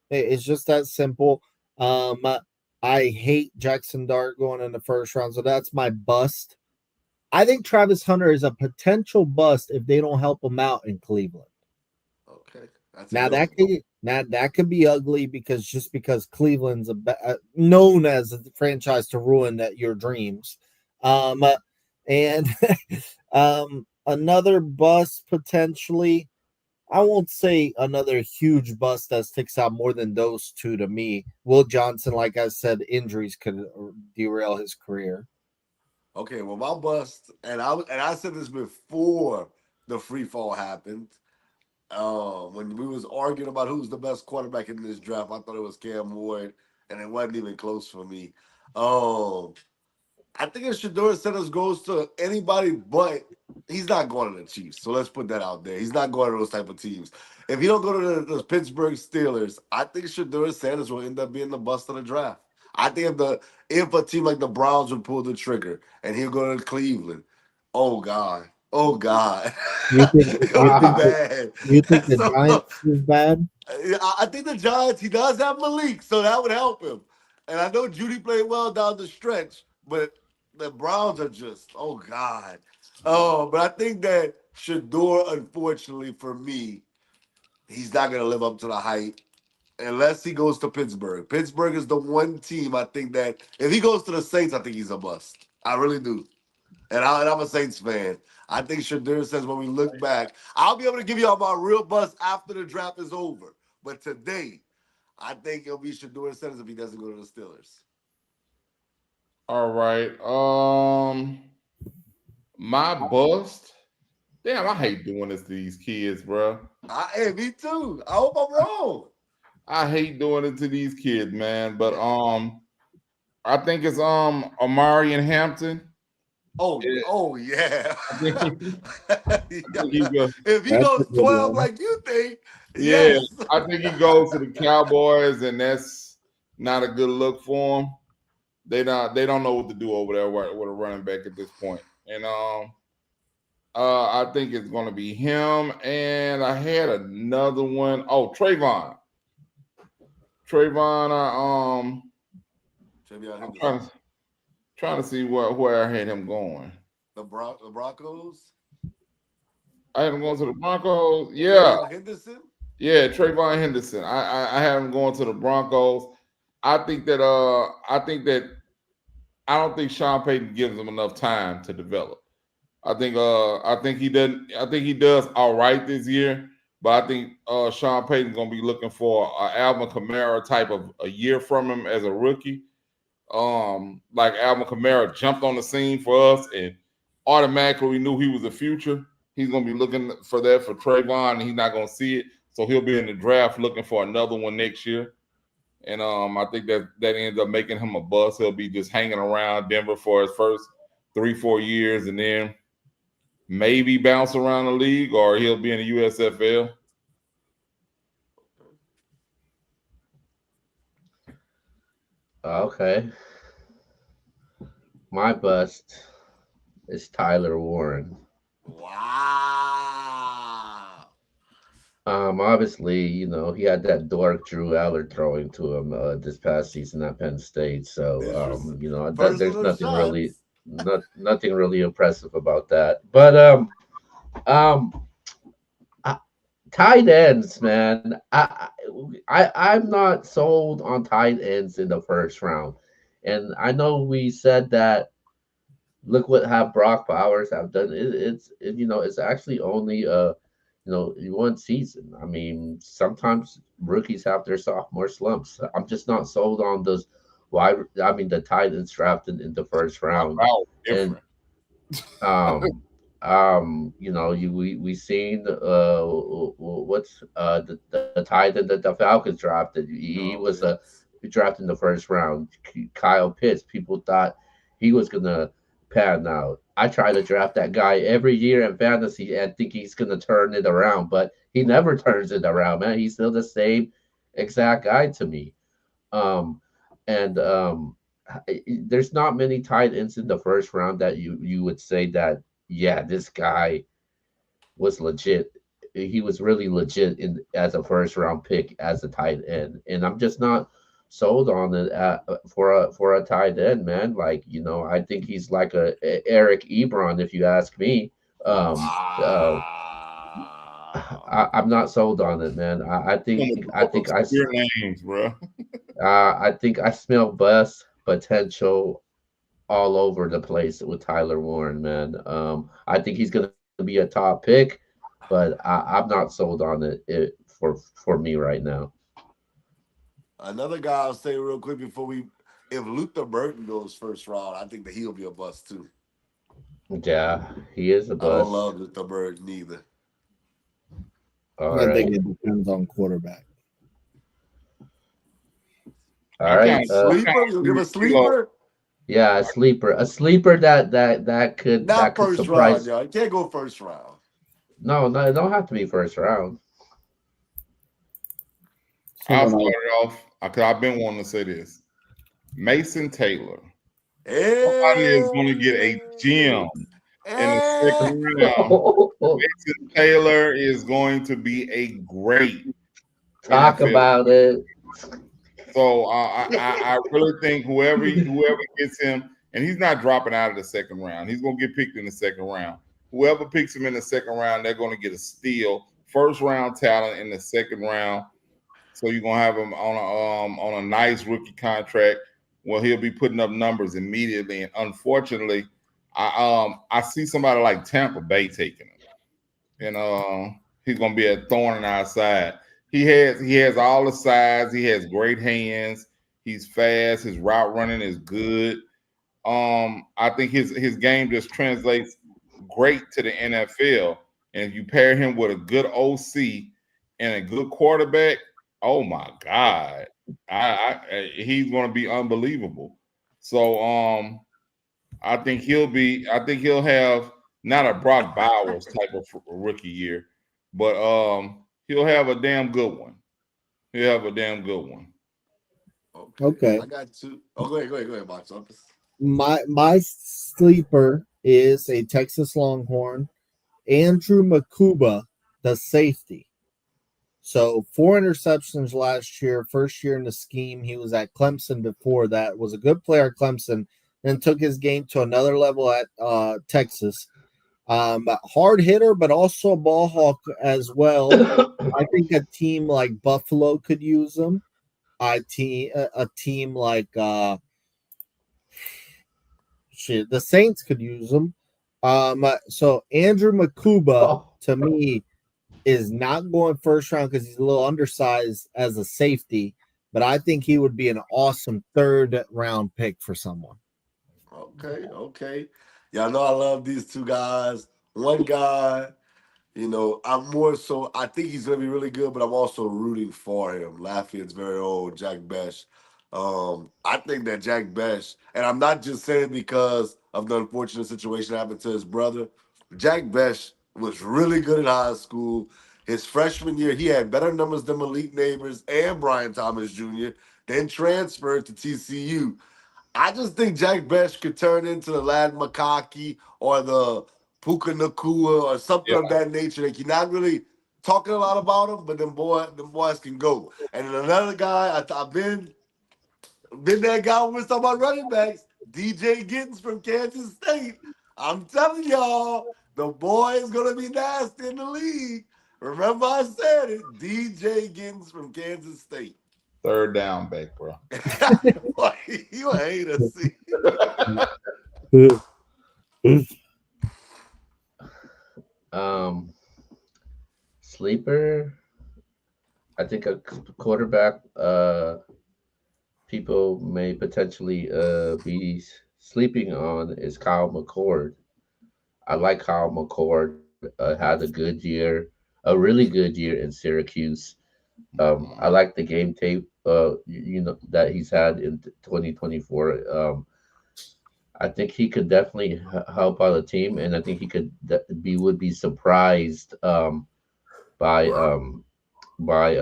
It's just that simple. I hate Jackson Dart going in the first round, so that's my bust. I think Travis Hunter is a potential bust if they don't help him out in Cleveland. Okay. That's a Now good that could be ugly because Cleveland's known as a franchise to ruin your dreams. And another bust potentially. I won't say another huge bust that sticks out more than those two to me. Will Johnson, like I said, injuries could derail his career. Okay, well, my bust, and I said this before the free fall happened. When we was arguing about who's the best quarterback in this draft, I thought it was Cam Ward, and it wasn't even close for me. Um, I think if Shador Sanders goes to anybody but he's not going to the Chiefs. So let's put that out there. He's not going to those type of teams. If he don't go to the Pittsburgh Steelers, I think Shador Sanders will end up being the bust of the draft. I think if a team like the Browns would pull the trigger and he'll go to Cleveland, oh God. Oh God. You think It'll you be think Wow. the, bad. you think the So Giants is bad? I think the Giants, he does have Malik, so that would help him. And I know Judy played well down the stretch, but the Browns are just, oh God. Oh, but I think that Shador, unfortunately for me, he's not going to live up to the hype unless he goes to Pittsburgh. Pittsburgh is the one team I think that if he goes to the Saints, I think he's a bust. I really do. And I'm a Saints fan. I think Shadur says when we look back, I'll be able to give you all my real bust after the draft is over. But today, I think it'll be Shadur Sanders if he doesn't go to the Steelers. All right. My bust. Damn, I hate doing this to these kids, bro. Hey, me too. I hope I'm wrong. I hate doing it to these kids, man. But I think it's Amari and Hampton. Oh yeah. I think he goes. If he That's a goes good 12 one. like you think, Yeah, yes. I think he goes to the Cowboys, and that's not a good look for him. They don't know what to do over there with a running back at this point. And I think it's going to be him. And I had another one. Oh, Trayvon. Trayvon. Travion I'm Henderson. trying to see where I had him going. The Broncos. I had him going to the Broncos. Yeah, Travion Henderson. yeah, Trayvon Henderson. I had him going to the Broncos. I think that I don't think Sean Payton gives him enough time to develop. I think he doesn't. I think he does all right this year, but I think Sean Payton's gonna be looking for an Alvin Kamara type of a year from him as a rookie. Like Alvin Kamara jumped on the scene for us and automatically we knew he was the future. He's gonna be looking for that for Trayvon, and he's not gonna see it. So he'll be in the draft looking for another one next year. And I think that ends up making him a bust. He'll be just hanging around Denver for his first 3-4 years, and then maybe bounce around the league, or he'll be in the USFL. Okay. My bust is Tyler Warren. Wow. Obviously, he had that dork Drew Aller throwing to him this past season at Penn State. So, there's Personal nothing really, shots. nothing really impressive about that. But um, I, tight ends, man. I'm not sold on tight ends in the first round, and I know we said that. Look what how Brock Bowers have done. It's actually only one season. I mean, sometimes rookies have their sophomore slumps. I'm just not sold on those the Titans drafted in the first round. Wow, And different. um we seen what's the Titan that the Falcons drafted. He Oh, was Pitts. drafted in the first round. Kyle Pitts. People thought he was gonna pan out. I try to draft that guy every year in fantasy and think he's gonna turn it around, but he never turns it around, man. He's still the same exact guy to me. Um, and there's not many tight ends in the first round that you would say that yeah, this guy was legit. He was really legit in as a first round pick as a tight end, and I'm just not sold on it for a tight end, man. Like I think he's like a Eric Ebron, if you ask me. Um, uh, I'm not sold on it, man. Some obscure names, bro. I think I smell bust potential all over the place with Tyler Warren, man. I think he's going to be a top pick, but I'm not sold on for me right now. Another guy I'll say real quick before if Luther Burton goes first round, I think that he'll be a bust too. Yeah, he is a I don't bust. love Luther Burton either. All I think right, it depends on quarterback. all I right. kind of Sleeper? You'll agree give a with Kilo. sleeper? Yeah, a sleeper that Not could first round, surprise. y'all. You can't go first round. No, no, it don't have to be first round. I'll Someone start else. it off because I've been wanting to say this. Mason Taylor. Somebody is going to get a Hey, gem in the hey. second round. Mason Taylor is going to be a great Talk NFL. about it. So I really think whoever gets him, and he's not dropping out of the second round. He's going to get picked in the second round. Whoever picks him in the second round, they're going to get a steal. First round talent in the second round. So you're gonna have him on a nice rookie contract. Well, he'll be putting up numbers immediately. And unfortunately, I see somebody like Tampa Bay taking him, and he's gonna be a thorn in our side. He has all the size. He has great hands. He's fast. His route running is good. I think his game just translates great to the NFL. And if you pair him with a good OC and a good quarterback, oh my God, he's going to be unbelievable. So I think he'll have not a Brock Bowers type of rookie year, but he'll have a damn good one. He'll have a damn good one. Okay. Okay. I got two. Oh, go ahead, box office. My sleeper is a Texas Longhorn, Andrew Makuba, the safety. So 4 interceptions last year, first year in the scheme. He was at Clemson before that. Was a good player at Clemson, then took his game to another level at Texas. Hard hitter, but also a ball hawk as well. I think a team like Buffalo could use him. A team like the Saints could use him. So Andrew Makuba Oh, to me is not going first round because he's a little undersized as a safety, but I think he would be an awesome third round pick for someone. Okay. Y'all know I love these two guys. One guy I'm more so. I think he's gonna be really good, but I'm also rooting for him. Lafayette's very old, Jack Besh. I think that Jack Besh, and I'm not just saying because of the unfortunate situation that happened to his brother. Jack Besh was really good in high school. His freshman year, he had better numbers than Malik Neighbors and Brian Thomas Jr. Then transferred to TCU. I just think Jack Besh could turn into the Lad Makaki or the Puka Nakua or something Yeah. of that nature. Like you're not really talking a lot about him, but them boys can go. And then another guy, I've been that guy when we're talking about running backs, DJ Gittens from Kansas State. I'm telling y'all, the boy is gonna be nasty in the league. Remember I said it, DJ Gittens from Kansas State. Third down back, bro. Boy, you a hater, see. Sleeper. I think a quarterback. People may potentially be sleeping on is Kyle McCord. I like Kyle McCord. Had a good year, a really good year in Syracuse. I like the game tape. That he's had in 2024. I think he could definitely help out the team, and I think he could be would be surprised by by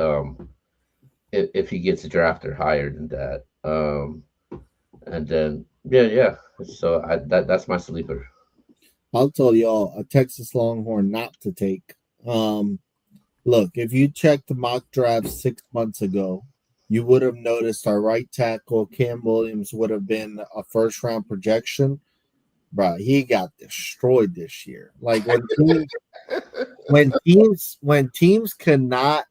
if he gets drafted higher than that. And then yeah. So that's my sleeper. I'll tell y'all a Texas Longhorn not to take. Um, Look, if you checked the mock draft 6 months ago, you would have noticed our right tackle Cam Williams would have been a first round projection. Bro, he got destroyed this year. Like when teams could not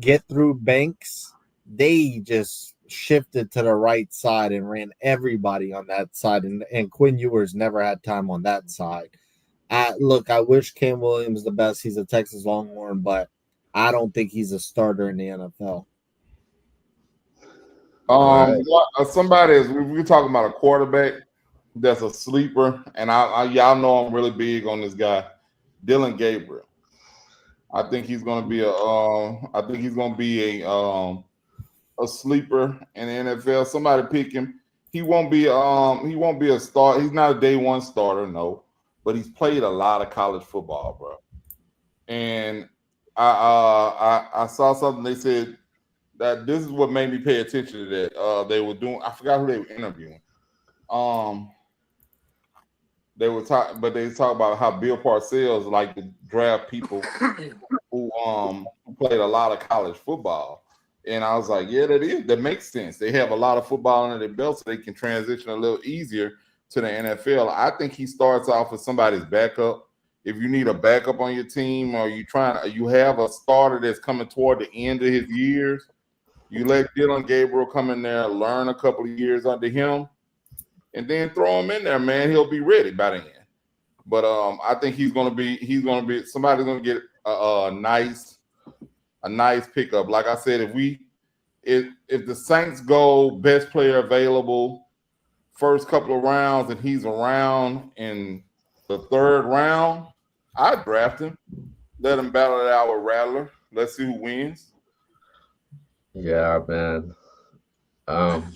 get through Banks, they just shifted to the right side and ran everybody on that side. And Quinn Ewers never had time on that side. Look, I wish Cam Williams the best. He's a Texas Longhorn, but I don't think he's a starter in the NFL. All right. Somebody is we're talking about a quarterback that's a sleeper, and I y'all know I'm really big on this guy, Dylan Gabriel. I think he's going to be a sleeper in the NFL. Somebody pick him. He won't be a start. He's not a day one starter, no, but he's played a lot of college football, bro. And I saw something they said that this is what made me pay attention to that. They were doing. I forgot who they were interviewing. Um, they were talking, but they talk about how Bill Parcells like to draft people who played a lot of college football. And I was like, yeah, that makes sense. They have a lot of football under their belt, so they can transition a little easier to the NFL. I think he starts off with somebody's backup. If you need a backup on your team, or you have a starter that's coming toward the end of his years, you let Dylan Gabriel come in there, learn a couple of years under him, and then throw him in there, man. He'll be ready by the end. But I think he's gonna be somebody's gonna get a nice pickup. Like I said, if the Saints go best player available first couple of rounds and he's around in the third round, I'd draft him. Let him battle it out with Rattler. Let's see who wins. Yeah, man. Um,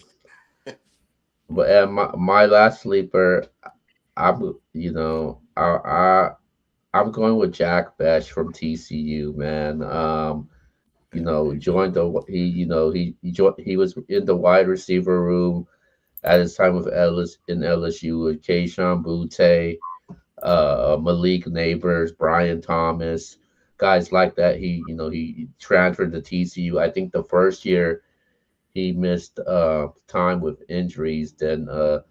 but my last sleeper, I'm I'm going with Jack Besh from TCU, man. Joined the he was in the wide receiver room at his time with LSU with Keishawn Butte, Malik Neighbors, Brian Thomas, guys like that. He transferred to TCU. I think the first year he missed time with injuries. Then the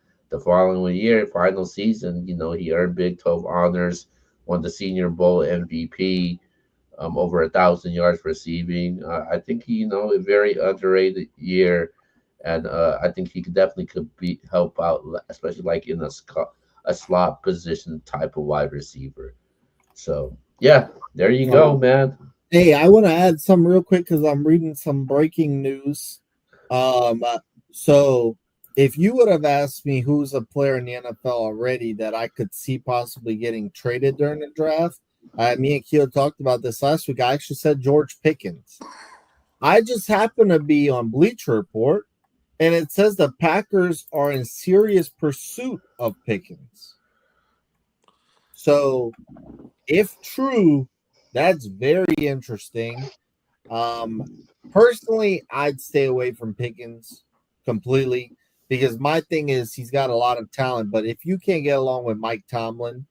following year, final season, he earned Big 12 honors, won the Senior Bowl MVP, over 1,000 yards receiving. I think a very underrated year, and I think he could be help out, especially like in a slot position type of wide receiver. So yeah, there you go, man. Hey, I want to add some real quick because I'm reading some breaking news. So if you would have asked me who's a player in the NFL already that I could see possibly getting traded during the draft, Me and Keo talked about this last week. I actually said George Pickens. I just happened to be on Bleacher Report, and it says the Packers are in serious pursuit of Pickens. So, if true, that's very interesting. Personally, I'd stay away from Pickens completely because my thing is he's got a lot of talent, but if you can't get along with Mike Tomlin,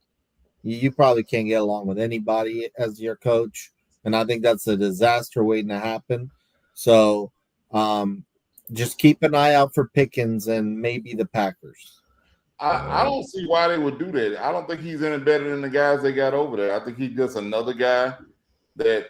you probably can't get along with anybody as your coach. And I think that's a disaster waiting to happen. So just keep an eye out for Pickens and maybe the Packers. I don't see why they would do that. I don't think he's any better than the guys they got over there. I think he's just another guy that,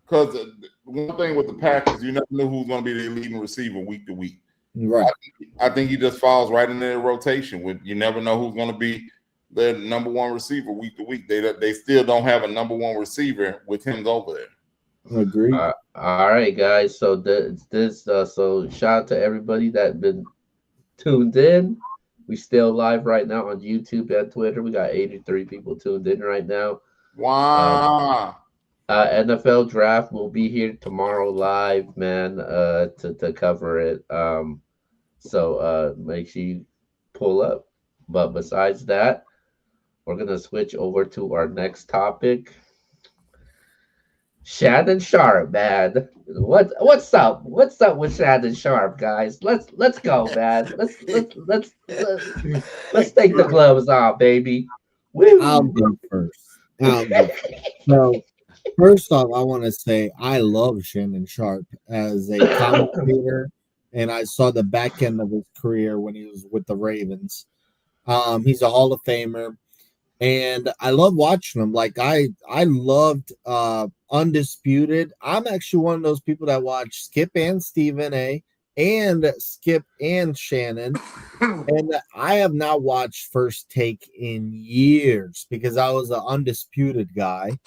because one thing with the Packers, you never know who's going to be the leading receiver week to week. Right. I think he just falls right in their rotation. You never know who's going to be the number one receiver week to week. They still don't have a number one receiver with him over there. Agree. All right, guys. So so shout out to everybody that been tuned in. We still live right now on YouTube and Twitter. We got 83 people tuned in right now. Wow. NFL draft will be here tomorrow live, man, to cover it. So make sure you pull up. But besides that, we're gonna switch over to our next topic. Shannon Sharp, man. What's up? What's up with Shannon Sharp, guys? Let's go, man. Let's take the gloves off, baby. Woo. I'll go first. So, first off, I want to say I love Shannon Sharp as a commentator, and I saw the back end of his career when he was with the Ravens. He's a Hall of Famer, and I love watching him. Like I loved Undisputed. I'm actually one of those people that watch Skip and Stephen A. and Skip and Shannon. And I have not watched First Take in years because I was an Undisputed guy.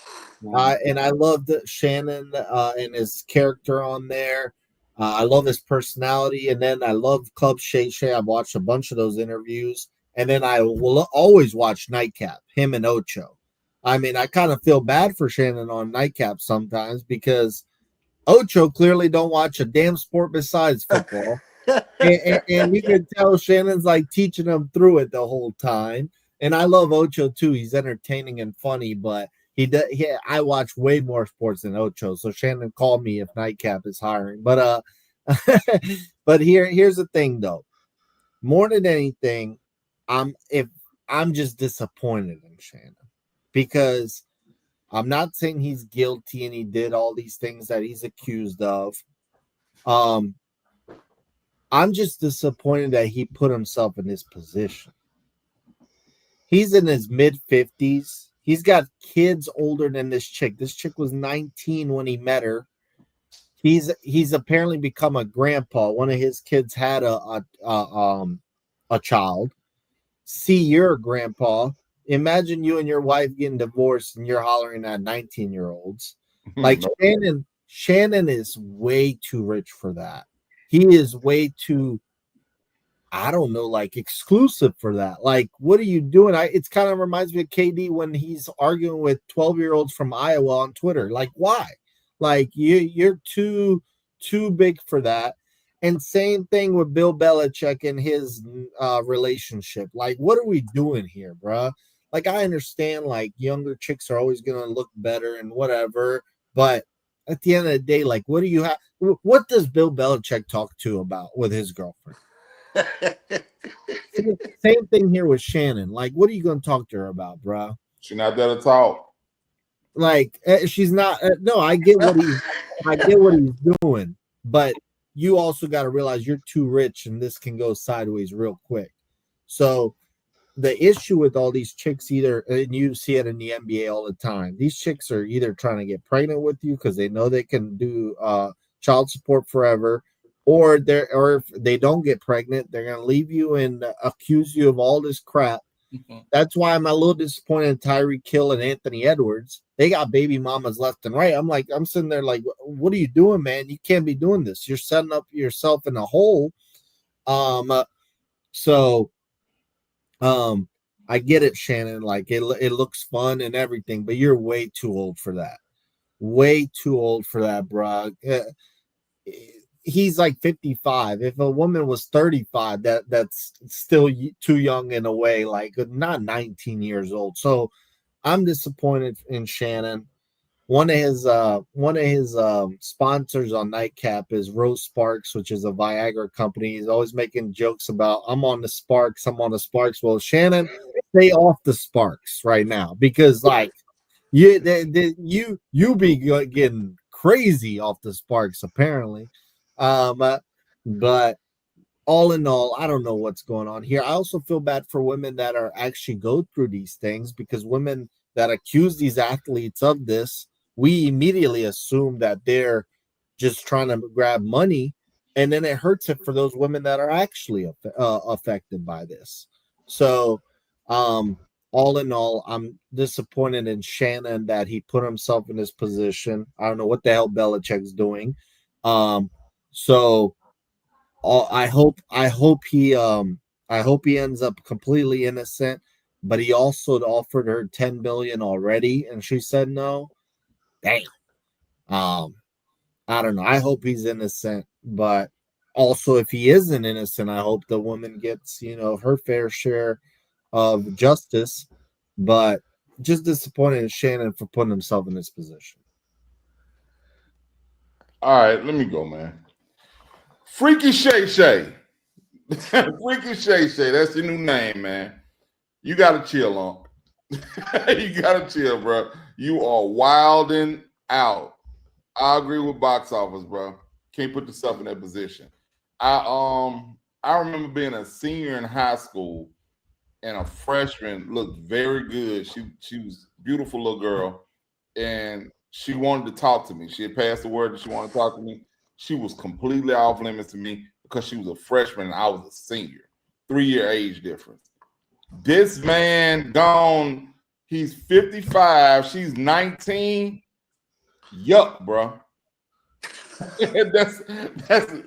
And I loved Shannon and his character on there. I love his personality. And then I love Club Shay Shay. I've watched a bunch of those interviews. And then I will always watch Nightcap, him and Ocho. I mean, I kind of feel bad for Shannon on Nightcap sometimes because Ocho clearly don't watch a damn sport besides football. and you can tell Shannon's like teaching him through it the whole time. And I love Ocho too. He's entertaining and funny, but I watch way more sports than Ocho. So Shannon, call me if Nightcap is hiring. But but here's the thing though. More than anything, I'm just disappointed in Shannon because I'm not saying he's guilty and he did all these things that he's accused of. I'm just disappointed that he put himself in this position. He's in his mid-50s. He's got kids older than this chick. This chick was 19 when he met her. He's apparently become a grandpa. One of his kids had a child. See, you're a grandpa. Imagine you and your wife getting divorced and you're hollering at 19-year-olds. Like Shannon is way too rich for that. He is way too, I don't know, like exclusive for that. Like, what are you doing? It's kind of reminds me of KD when he's arguing with 12-year-olds from Iowa on Twitter. Like, why? Like, you're too big for that. And same thing with Bill Belichick and his relationship. Like, what are we doing here, bruh? Like, I understand, like, younger chicks are always going to look better and whatever, but at the end of the day, like, what do you have? What does Bill Belichick talk to about with his girlfriend? Same thing here with Shannon. Like, what are you going to talk to her about, bro? She's not there to talk. Like, she's not. No, I get what he's doing, but you also got to realize you're too rich, and this can go sideways real quick. So the issue with all these chicks, and you see it in the NBA all the time, these chicks are either trying to get pregnant with you because they know they can do child support forever, or if they don't get pregnant, they're gonna leave you and accuse you of all this crap. Mm-hmm. That's why I'm a little disappointed in Tyreek Hill and Anthony Edwards. They got baby mamas left and right. I'm sitting there like, what are you doing, man? You can't be doing this. You're setting up yourself in a hole. I get it, Shannon. Like it looks fun and everything, but you're way too old for that. Way too old for that, bro. He's like 55. If a woman was 35, that's still too young in a way, like not 19 years old. So I'm disappointed in Shannon. One of his sponsors on Nightcap is Rose Sparks, which is a Viagra company. He's always making jokes about I'm on the Sparks, I'm on the Sparks. Well, Shannon, stay off the Sparks right now because like you be getting crazy off the Sparks apparently. But all in all, I don't know what's going on here. I also feel bad for women that are actually go through these things because women that accuse these athletes of this, we immediately assume that they're just trying to grab money, and then it hurts it for those women that are actually affected by this. So, um, all in all, I'm disappointed in Shannon that he put himself in this position. I don't know what the hell Belichick's doing. So I hope he ends up completely innocent, but he also offered her 10 billion already and she said no. Damn. Um I don't know. I hope he's innocent, but also if he isn't innocent, I hope the woman gets, her fair share of justice, but just disappointed in Shannon for putting himself in this position. All right, let me go, man. Freaky Shay Shay. Freaky Shay Shay. That's your new name, man. You gotta chill on. You gotta chill, bro. You are wilding out. I agree with box office, bro. Can't put yourself in that position. I remember being a senior in high school and a freshman looked very good. She was a beautiful little girl, and she wanted to talk to me. She had passed the word that she wanted to talk to me. She was completely off limits to me because she was a freshman and I was a senior. 3-year age difference. This man gone. He's 55. She's 19. Yuck, bro. that's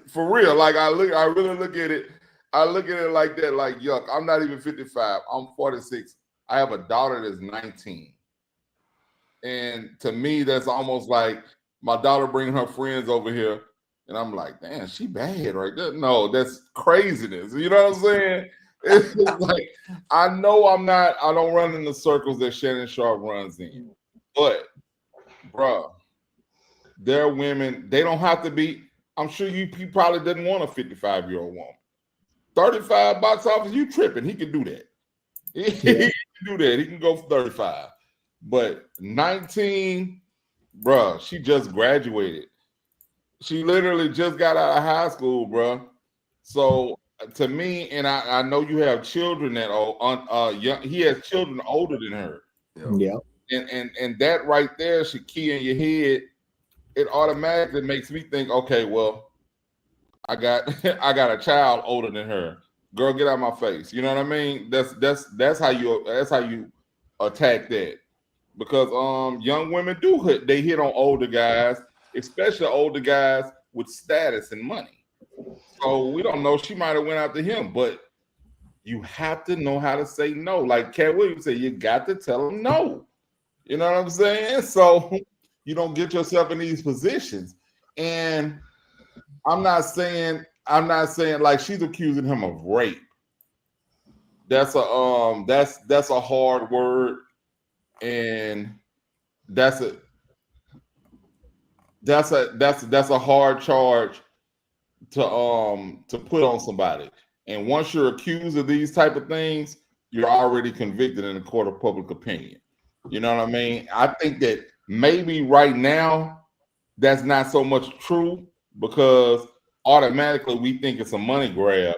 for real. Like I really look at it. I look at it like that, like yuck. I'm not even 55. I'm 46. I have a daughter that's 19. And to me, that's almost like my daughter bringing her friends over here. And I'm like, damn, she bad right there. No, that's craziness. You know what I'm saying? It's just like, I know I don't run in the circles that Shannon Sharp runs in. But, bro, they're women. They don't have to be. I'm sure you probably didn't want a 55-year-old woman. 35 box office, you tripping. He can do that. He can do that. He can go for 35. But 19, bruh, she just graduated. She literally just got out of high school, bruh. So to me, and I know you have children that are young. He has children older than her. Yeah. And that right there should key in your head. It automatically makes me think, okay, well, I got I got a child older than her. Girl, get out of my face. You know what I mean? That's how you attack that. Because young women they hit on older guys, especially older guys with status and money. So we don't know. She might have went after him, but you have to know how to say no. Like Cat Williams said, you got to tell them no. You know what I'm saying? So you don't get yourself in these positions. And I'm not saying like she's accusing him of rape. That's a hard word, and that's a hard charge to put on somebody. And once you're accused of these type of things, you're already convicted in the court of public opinion. You know what I mean? I think that maybe right now that's not so much true because automatically we think it's a money grab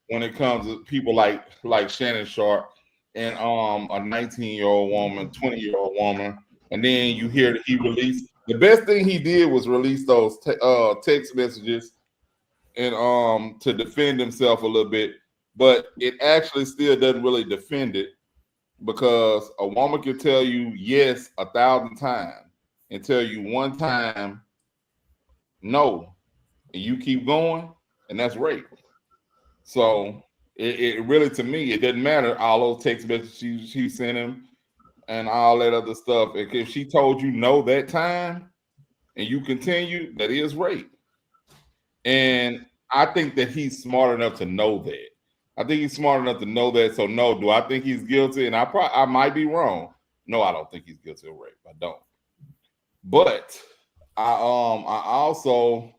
when it comes to people like Shannon Sharp and a 19-year-old woman, 20-year-old woman, and then you hear that he released. The best thing he did was release those text messages and to defend himself a little bit, but it actually still doesn't really defend it because a woman can tell you yes 1,000 times and tell you one time no, and you keep going, and that's rape. So It really, to me, it doesn't matter all those text messages she sent him and all that other stuff. If she told you no that time and you continue, that is rape. And I think that he's smart enough to know that. I think he's smart enough to know that. So no, do I think he's guilty? And I might be wrong. No, I don't think he's guilty of rape. I don't. But I also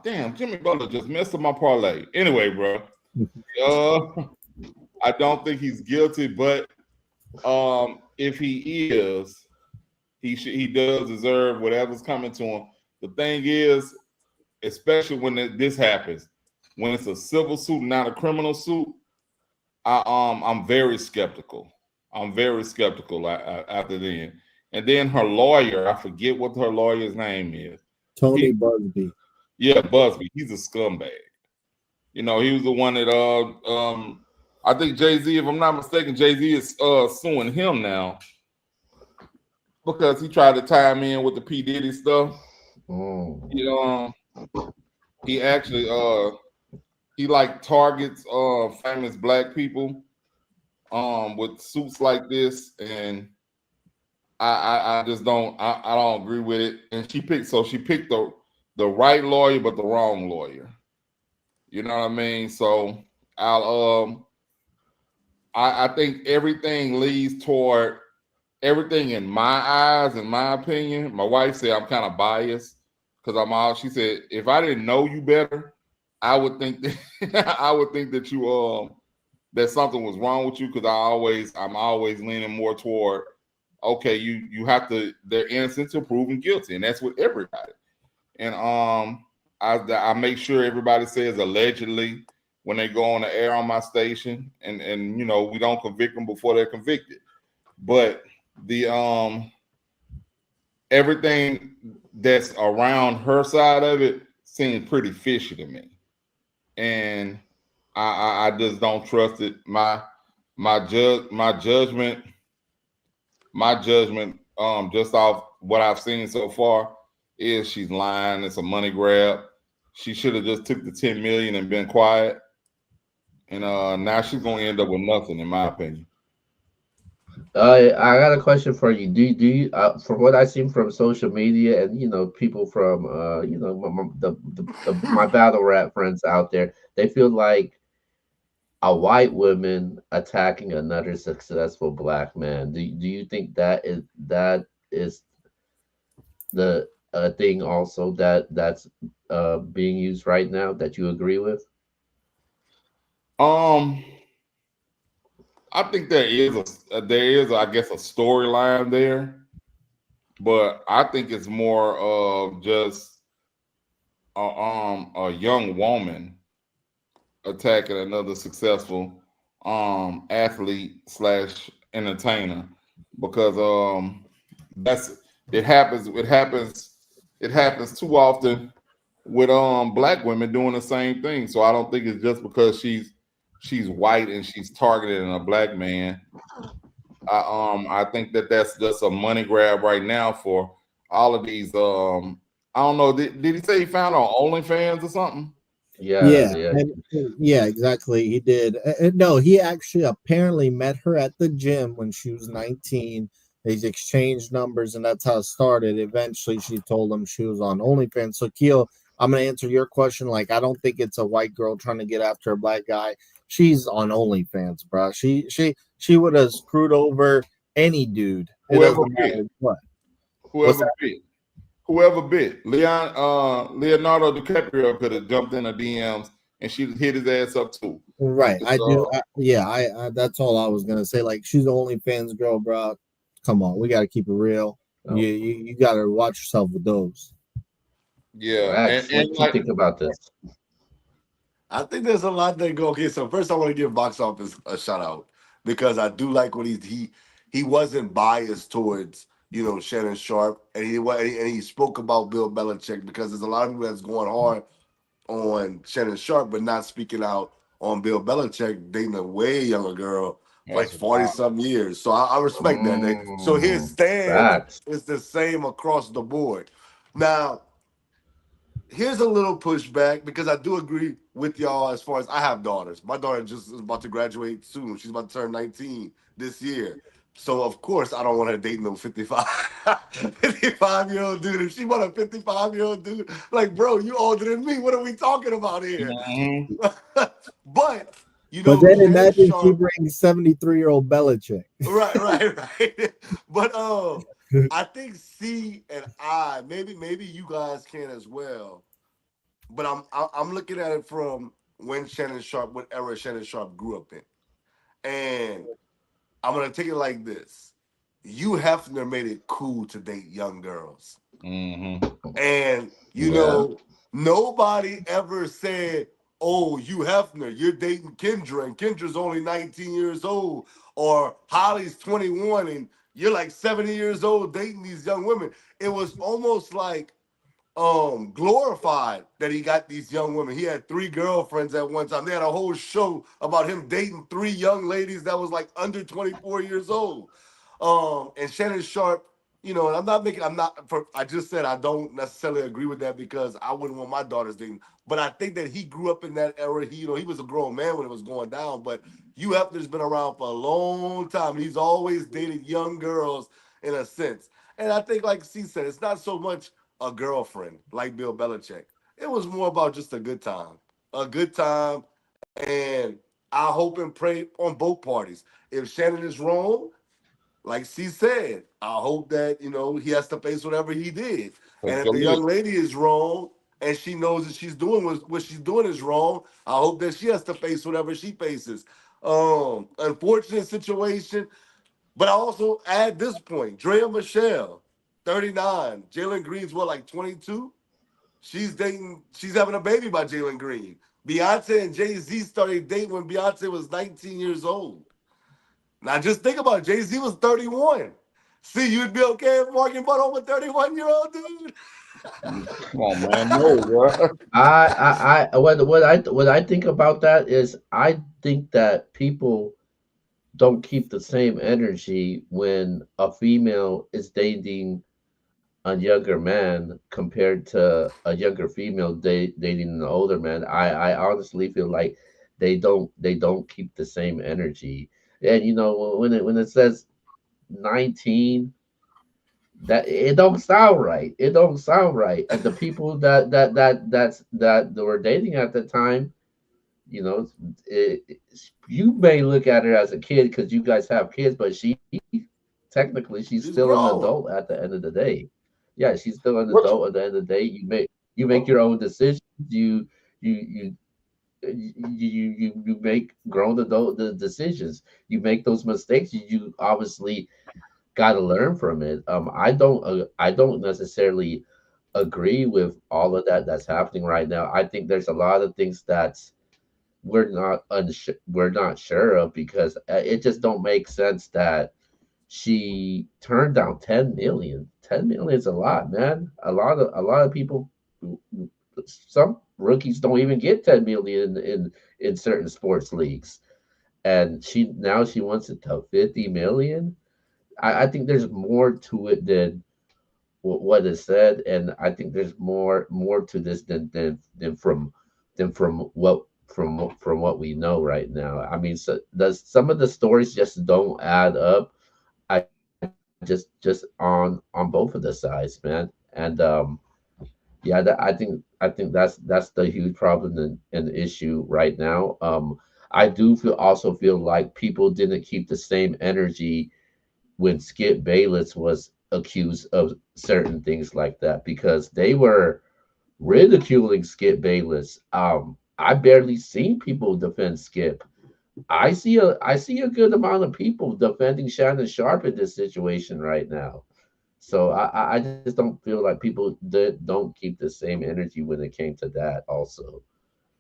damn, Jimmy Butler just messed up my parlay. Anyway, bro. I don't think he's guilty, but if he is, he does deserve whatever's coming to him. The thing is, especially when this happens, when it's a civil suit, not a criminal suit, I'm very skeptical. I'm very skeptical after then. And then her lawyer, I forget what her lawyer's name is. Tony Busby. Yeah, Busby. He's a scumbag. You know, he was the one that I think Jay-Z, if I'm not mistaken, Jay-Z is suing him now because he tried to tie him in with the P. Diddy stuff. Oh. You know, he actually he like targets famous black people with suits like this, and I just don't I don't agree with it. And she picked the right lawyer but the wrong lawyer. You know what I mean? So I think everything leads toward everything in my eyes, in my opinion. My wife said I'm kind of biased because she said, if I didn't know you better, I would think that I would think that you that something was wrong with you, because I'm always leaning more toward, okay, you have to, they're innocent until proven guilty, and that's with everybody. And I make sure everybody says allegedly when they go on the air on my station, and you know, we don't convict them before they're convicted. But the everything that's around her side of it seems pretty fishy to me, and I just don't trust it. My judgment just off what I've seen so far is she's lying. It's a money grab. She should have just took the 10 million and been quiet. And now she's gonna end up with nothing, in my opinion. I got a question for you. Do you from what I've seen from social media and people from my battle rap friends out there, they feel like a white woman attacking another successful black man. Do you think that is the thing also that's being used right now that you agree with? I think there is I guess a storyline there, but I think it's more of just a young woman attacking another successful athlete slash entertainer, because that's it happens too often with black women doing the same thing. So I don't think it's just because she's white and she's targeting a black man. I think that's just a money grab right now for all of these. I don't know. Did he say he found on OnlyFans or something? Yeah, Yeah, exactly. He did. No, he actually apparently met her at the gym when she was 19. They exchanged numbers, and that's how it started. Eventually, she told him she was on OnlyFans. So, Keo, I'm gonna answer your question. Like, I don't think it's a white girl trying to get after a black guy. She's on OnlyFans, bro. She would have screwed over any dude. It Whoever doesn't bit. matter what. Whoever bit. Whoever bit. Leonardo DiCaprio could have jumped in the DMs and she hit his ass up too. Right. I do. I that's all I was gonna say. Like, she's the OnlyFans girl, bro. Come on, we gotta keep it real. Oh. You gotta watch yourself with those. Yeah. Max, what do you think about this? I think there's a lot that go. Okay, so first I want to give Box Office a shout out because I do like what he wasn't biased towards Shannon Sharp, and he spoke about Bill Belichick, because there's a lot of people that's going hard on Shannon Sharp but not speaking out on Bill Belichick dating a way younger girl, like 40 some years. So I respect that. So his stance is the same across the board. Now, here's a little pushback because I do agree with y'all as far as I have daughters. My daughter just is about to graduate soon. She's about to turn 19 this year. So of course I don't want her dating no 55, 55-year-old dude. If she want a 55-year-old dude, like bro, you older than me. What are we talking about here? Mhm. But you But know, then Shannon imagine she Sharp. brings 73-year-old Belichick. Right. But I think C and I, maybe you guys can as well. But I'm looking at it from when Shannon Sharp, what era Shannon Sharp grew up in, and I'm gonna take it like this: Hugh Hefner made it cool to date young girls, Mhm. and Yeah. nobody ever said, "Oh, Hugh Hefner, you're dating Kendra, and Kendra's only 19 years old," or Holly's 21 and you're like 70 years old dating these young women. It was almost like glorified that he got these young women. He had 3 girlfriends at one time. They had a whole show about him dating 3 young ladies that was like under 24 years old. And Shannon Sharp, and I just said I don't necessarily agree with that because I wouldn't want my daughters dating. But I think that he grew up in that era. He was a grown man when it was going down. But Hugh Hefner's been around for a long time. He's always dated young girls in a sense. And I think, like C said, it's not so much a girlfriend like Bill Belichick. It was more about just a good time. A good time. And I hope and pray on both parties. If Shannon is wrong, like C said, I hope that, he has to face whatever he did. And Take if your the lead. young lady is wrong and she knows that she's doing what she's doing is wrong, I hope that she has to face whatever she faces. Unfortunate situation, but I also add this point: Drea Michelle, 39. Jalen Green's what, like 22? She's having a baby by Jalen Green. Beyonce and Jay-Z started dating when Beyonce was 19 years old. Now just think about it. Jay-Z was 31. See, you'd be okay if Morgan butt on a 31-year-old dude? Come on, man. No, bro. What I think about that is I think that people don't keep the same energy when a female is dating a younger man compared to a younger female dating an older man. I honestly feel like they don't keep the same energy. And when it says 19, that it don't sound right. It don't sound right. And the people that they were dating at the time, you know, you may look at her as a kid because you guys have kids, but technically she's still an She's adult grown. at the end of the day. Yeah, she's still an What? adult at the end of the day. You make your own decisions. You you make grown adult decisions. You make those mistakes. You obviously got to learn from it. I don't necessarily agree with all of that that's happening right now. I think there's a lot of things that's we're not sure of because it just don't make sense that she turned down 10 million. 10 million is a lot, man. A lot of people, some rookies don't even get 10 million in certain sports leagues, and she wants it to 50 million. I think there's more to it than what is said, and I think there's more to this than from what we know right now. I mean, so does some of the stories just don't add up? I just on both of the sides, man. And yeah, I think that's the huge problem and issue right now. I do feel like people didn't keep the same energy when Skip Bayless was accused of certain things like that because they were ridiculing Skip Bayless. I barely seen people defend Skip. I see a good amount of people defending Shannon Sharp in this situation right now. So I just don't feel like people don't keep the same energy when it came to that. Also,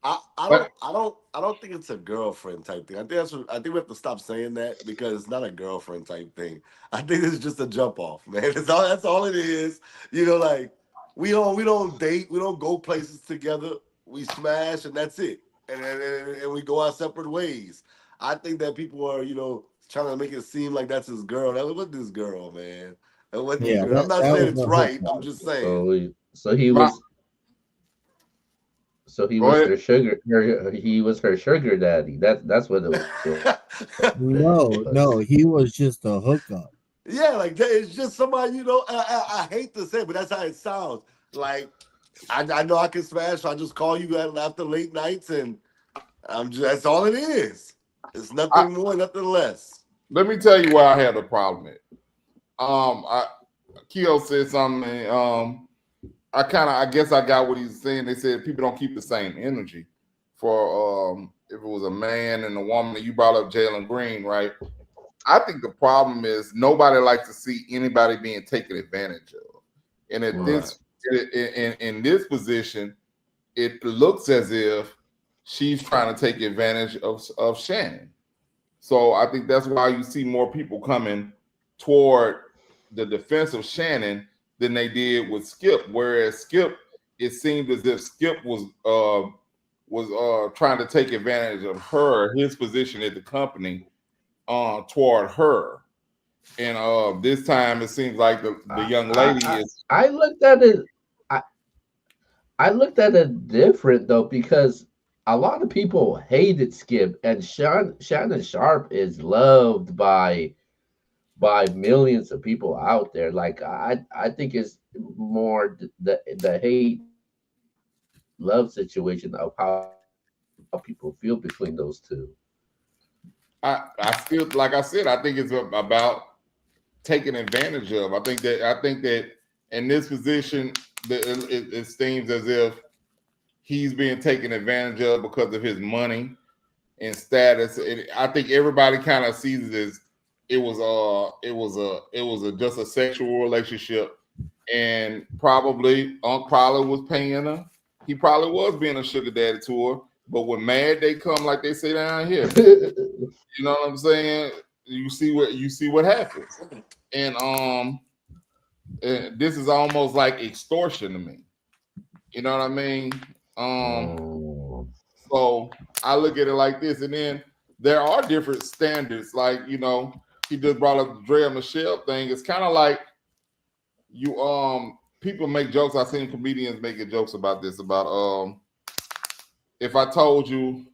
I, I But don't I don't I don't think it's a girlfriend type thing. I think we have to stop saying that because it's not a girlfriend type thing. I think it's just a jump off, man. That's all it is. Like we don't date, we don't go places together. We smash and that's it. And we go our separate ways. I think that people are, trying to make it seem like that's his girl. That was this girl, man. That was this Yeah, girl. I'm that not that saying was it's not his right. I'm fault. just saying. so he my was So he Go was ahead. he was her sugar daddy. That's what it was. No, he was just a hookup. Yeah, like that, it's just somebody, I hate to say it, but that's how it sounds. Like, I know I can smash, so I just call you after late nights, and that's all it is. It's I, nothing more, nothing less. let me tell you where I had a problem with. I Keo said something. I guess I got what he's saying. They said people don't keep the same energy for if it was a man and a woman. And you brought up Jalen Green, right? I think the problem is nobody likes to see anybody being taken advantage of, and at Right. in this position, it looks as if she's trying to take advantage of Shannon. So I think that's why you see more people coming toward the defense of Shannon than they did with Skip. Whereas Skip, it seemed as if Skip was trying to take advantage of her, his position at the company, toward her. And this time it seems like the young lady is. I looked at it. I, I looked at it different though because a lot of people hated Skip, and Shannon Sharp is loved by millions of people out there. Like I think it's more the hate love situation of how people feel between those two. I still, like I said, I think it's about taken advantage of. I think that in this position, it seems as if he's being taken advantage of because of his money and status. I think everybody kind of sees it as it was just a sexual relationship, and probably Unc probably was paying her. He probably was being a sugar daddy to her. But when mad they come, like they say down here, you know what I'm saying? You see what happens, and this is almost like extortion to me. You know what I mean? Um, Oh. so I look at it like this, and then there are different standards. Like he just brought up the Drea Michelle thing. It's kind of like you people make jokes. I've seen comedians making jokes about this. About if I told you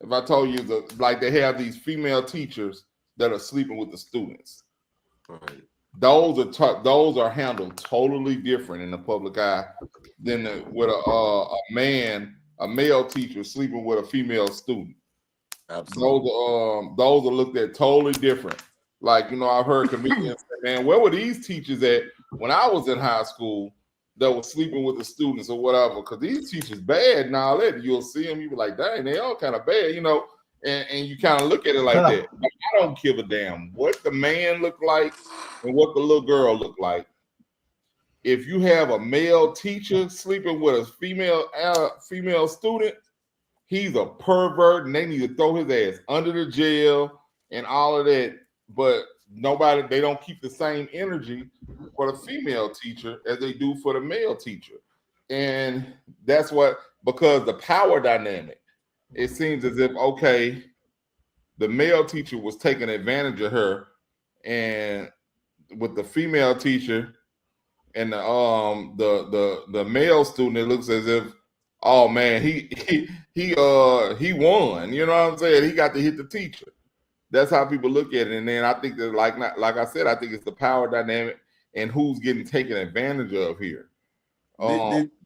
like they have these female teachers that are sleeping with the students. Right. Those are handled totally different in the public eye than with a male teacher sleeping with a female student. Absolutely. Those are looked at totally different. Like I've heard comedians say, "Man, where were these teachers at when I was in high school that was sleeping with the students or whatever?" Because these teachers bad and all that. You'll see them, you be like, "Dang, they all kind of bad," and you kind of look at it like that. Like, I don't give a damn what the man look like and what the little girl look like. If you have a male teacher sleeping with a female student, he's a pervert, and they need to throw his ass under the jail and all of that. But they don't keep the same energy for the female teacher as they do for the male teacher. And that's because the power dynamic, it seems as if, okay, the male teacher was taking advantage of her, and with the female teacher and the male student, it looks as if, oh man, he won. You know what I'm saying? He got to hit the teacher. That's how people look at it. And then I think that, like I said, I think it's the power dynamic and who's getting taken advantage of here.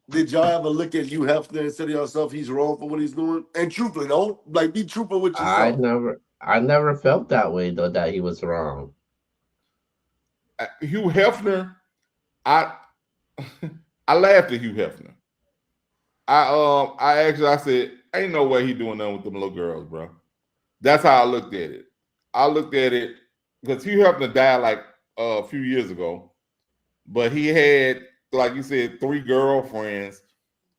Did y'all ever look at Hugh Hefner and say to yourself he's wrong for what he's doing? And truthfully, don't like be truthful with yourself. I never felt that way though that he was wrong. Hugh Hefner, I I laughed at Hugh Hefner. I said, ain't no way he doing nothing with them little girls, bro. That's how I looked at it. I looked at it because Hugh Hefner died like a few years ago, but he had, like you said, 3 girlfriends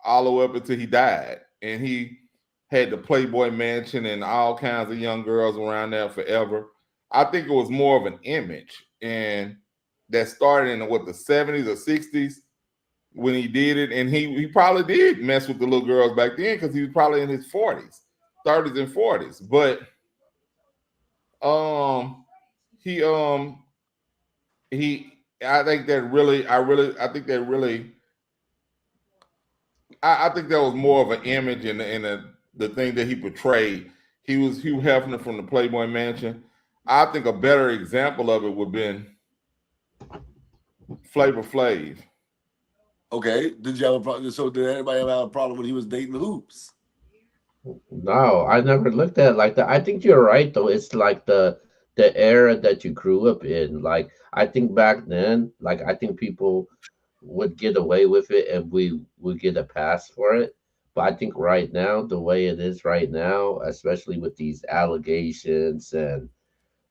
all the way up until he died, and he had the Playboy Mansion and all kinds of young girls around there forever. I think it was more of an image, and that started in the 70s or 60s when he did it, and he probably did mess with the little girls back then because he was probably in his 40s, 30s and 40s. But he I think that really I think that was more of an image and the thing that he portrayed. He was Hugh Hefner from the Playboy Mansion. I think a better example of it would have been Flavor Flav. Okay. Did you have a problem? So did anybody have a problem when he was dating Hoops? No, I never looked at it like that. I think you're right though. It's like the era that you grew up in. Like I think back then, like I think people would get away with it and we would get a pass for it. But I think right now, the way it is right now, especially with these allegations and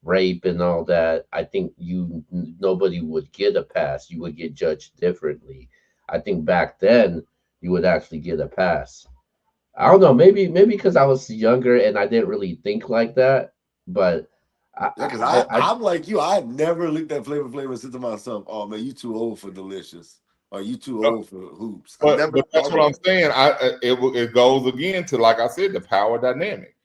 rape and all that, I think nobody would get a pass. You would get judged differently. I think back then you would actually get a pass. I don't know, maybe because I was younger and I didn't really think like that, but I Yeah, because I I'm like you. I never looked at Flavor Flav and said to myself, "Oh man, you too old for Delicious, or you too old for Hoops." I never But that's thought what I'm that. saying. It goes again to, like I said, the power dynamic.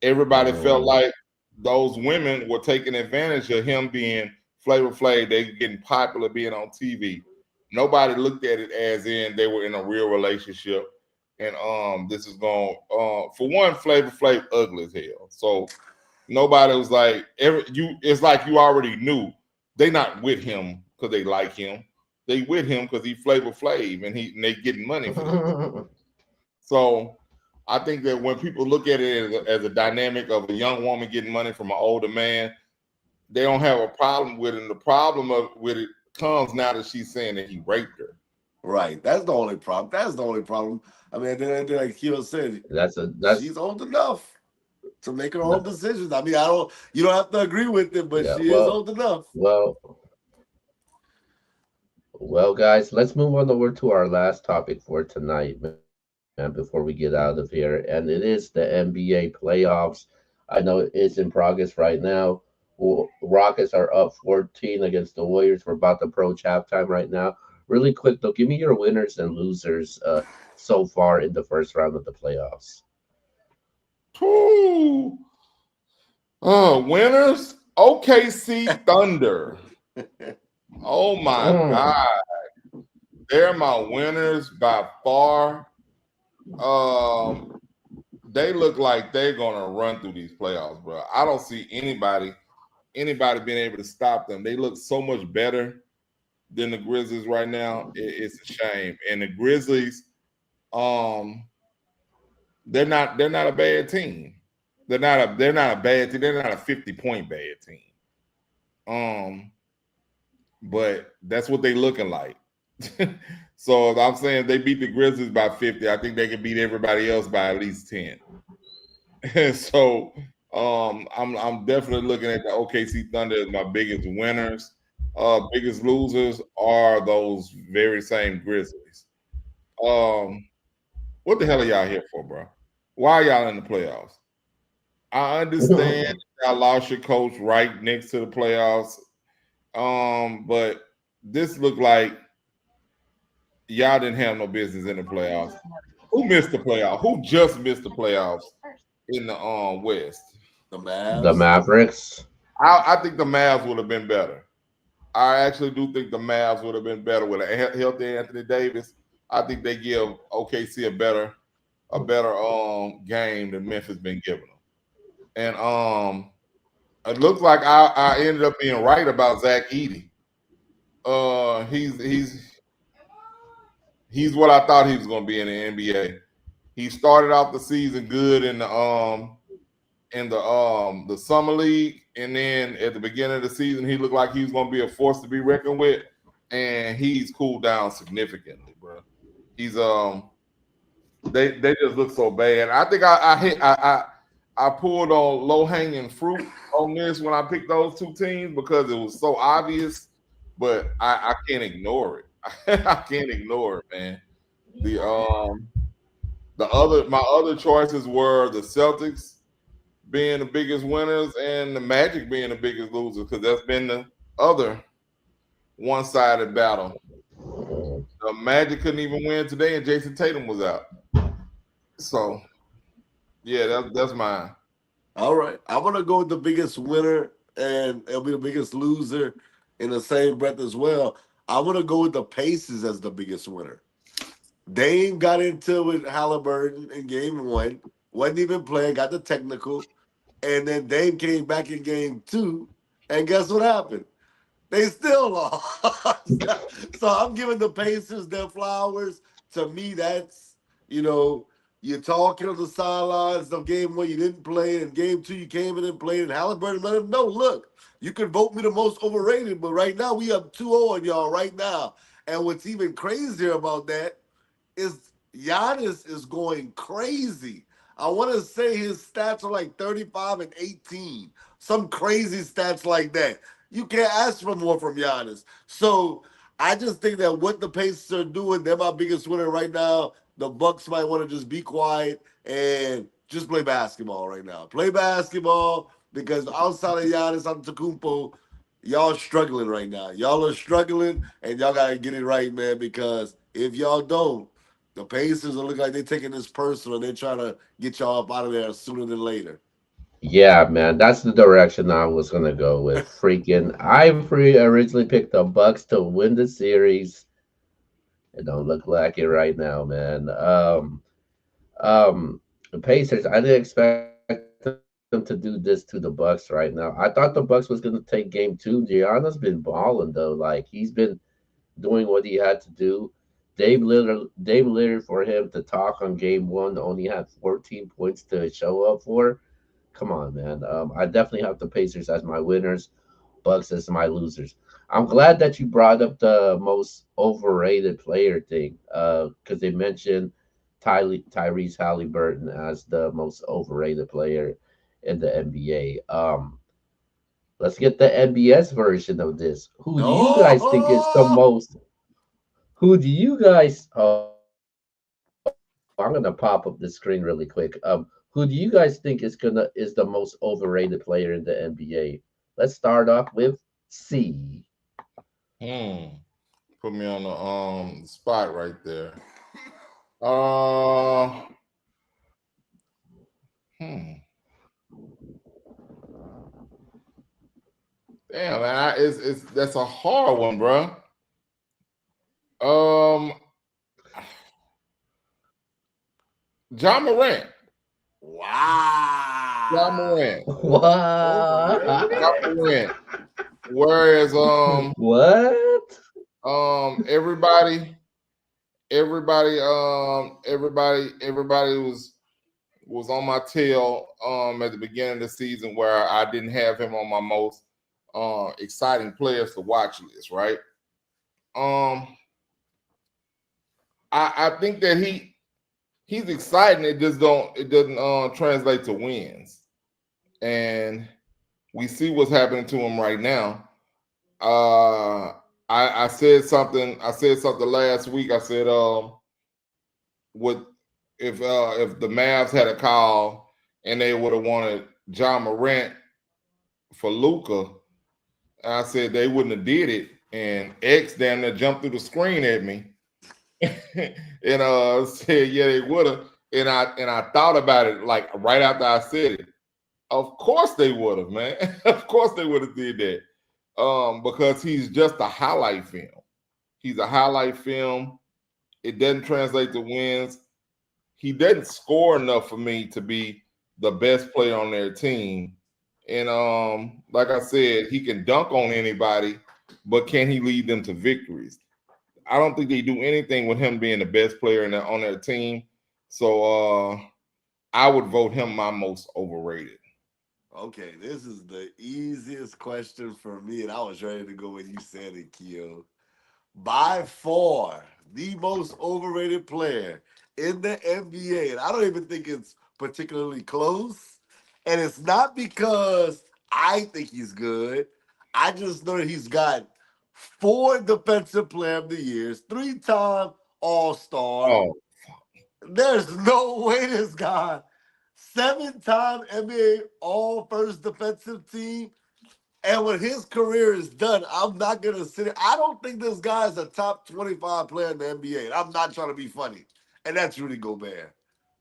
Everybody felt mm, like those women were taking advantage of him being Flavor Flav. They getting popular, being on TV. Nobody looked at it as in they were in a real relationship. And this is going for one, Flavor Flav ugly as hell. So nobody was like it's like you already knew they not with him because they like him. They with him because he Flavor Flav and they getting money for this. So I think that when people look at it as a dynamic of a young woman getting money from an older man, they don't have a problem with it. And the problem with it comes now that she's saying that he raped her. Right. That's the only problem. That's the only problem. I mean, then like Keo said, that's she's old enough to make her own that, decisions. I mean, I don't. You don't have to agree with it, but yeah. she is old enough. Well, guys, let's move on over to our last topic for tonight, man, before we get out of here. And it is the NBA playoffs. I know it's in progress right now. Rockets are up 14 against the Warriors. We're about to approach halftime right now. Really quick, though, give me your winners and losers so far in the first round of the playoffs. Whew. Winners, OKC Thunder. Oh my Mm. God. They're my winners by far. Um, they look like they're gonna run through these playoffs, bro. I don't see anybody being able to stop them. They look so much better than the Grizzlies right now. It's a shame. And the Grizzlies, um, they're not a bad team. They're not a bad team. They're not a 50-point bad team. Um, but that's what they looking like. So I'm saying they beat the Grizzlies by 50. I think they can beat everybody else by at least 10. So I'm definitely looking at the OKC Thunder as my biggest winners. Biggest losers are those very same Grizzlies. Um, what the hell are y'all here for, bro? Why are y'all in the playoffs? I understand y'all lost your coach right next to the playoffs. But this looked like y'all didn't have no business in the playoffs. Who missed the playoffs? Who just missed the playoffs in the West? The The Mavs. Mavericks. I think the Mavs would have been better. I actually do think the Mavs would have been better with a healthy Anthony Davis. I think they give OKC a better game than Memphis been giving them. And it looks like I ended up being right about Zach Edey. He's what I thought he was going to be in the NBA. He started off the season good in the summer league, and then at the beginning of the season, he looked like he was going to be a force to be reckoned with, and he's cooled down significantly, bro. He's they just look so bad. I think I pulled on low hanging fruit on this when I picked those two teams because it was so obvious, but I can't ignore it. I can't ignore it, man. The my other choices were the Celtics being the biggest winners and the Magic being the biggest losers because that's been the other one-sided battle. The Magic couldn't even win today, and Jason Tatum was out. So yeah, that's mine. All right. I'm gonna go with the biggest winner, and it'll be the biggest loser in the same breath as well. I'm gonna go with the Pacers as the biggest winner. Dame got into it with Halliburton in game one, wasn't even playing, got the technical, and then Dame came back in game two, and guess what happened? They still lost. So I'm giving the Pacers their flowers. To me, that's, you know, you're talking on the sidelines of game one, you didn't play, and game two, you came in and played, and Halliburton let him know, look, you can vote me the most overrated, but right now we have 2-0 on y'all right now. And what's even crazier about that is Giannis is going crazy. I want to say his stats are like 35 and 18, some crazy stats like that. You can't ask for more from Giannis. So I just think that what the Pacers are doing, they're my biggest winner right now. The Bucks might want to just be quiet and just play basketball right now. Play basketball because outside of Giannis Antetokounmpo, y'all struggling right now. Y'all are struggling, and y'all gotta get it right, man. Because if y'all don't, the Pacers will look like they're taking this personal. They're trying to get y'all up out of there sooner than later. Yeah, man, that's the direction I was gonna go with. Freaking, originally picked the Bucks to win the series. It don't look like it right now, man. The Pacers. I didn't expect them to do this to the Bucks right now. I thought the Bucks was gonna take Game Two. Gianna's been balling though. Like he's been doing what he had to do. Dave Lillard for him to talk on Game One only had 14 points to show up for. Come on, man. I definitely have the Pacers as my winners, Bucks as my losers. I'm glad that you brought up the most overrated player thing, because they mentioned Tyrese Halliburton as the most overrated player in the NBA. Let's get the NBS version of this. Who do you guys think is the Oh, most? Who do you guys? Oh, I'm gonna pop up the screen really quick. Who do you guys think is the most overrated player in the NBA? Let's start off with C. Hmm. Put me on the spot right there. Uh, hmm. Damn, man, it's that's a hard one, bro. Um, John Morant. John wow. Morant. John What? Overrated? Morant. Whereas What? everybody everybody was on my tail at the beginning of the season where I didn't have him on my most exciting players to watch list, right? Um I think that he's exciting. It doesn't translate to wins. And we see what's happening to him right now. I said something. I said something last week. I said, what if the Mavs had a call and they would have wanted John Morant for Luca, I said they wouldn't have did it. And X damn near jumped through the screen at me and said, yeah, they would have. And I thought about it like right after I said it. Of course they would have, man. Of course they would have did that. Because he's just a highlight film. He's a highlight film. It doesn't translate to wins. He doesn't score enough for me to be the best player on their team. And like I said, he can dunk on anybody, but can he lead them to victories? I don't think they do anything with him being the best player on their team. So I would vote him my most overrated. Okay, this is the easiest question for me, and I was ready to go when you said it, Keo. By far, the most overrated player in the NBA, and I don't even think it's particularly close. And it's not because I think he's good. I just know that he's got 4 Defensive Player of the Years, 3-time All Star. Oh, There's no way this guy, 7-time NBA All First Defensive Team. And when his career is done, I'm not gonna sit. I don't think this guy is a top 25 player in the NBA. And I'm not trying to be funny. And that's Rudy Gobert.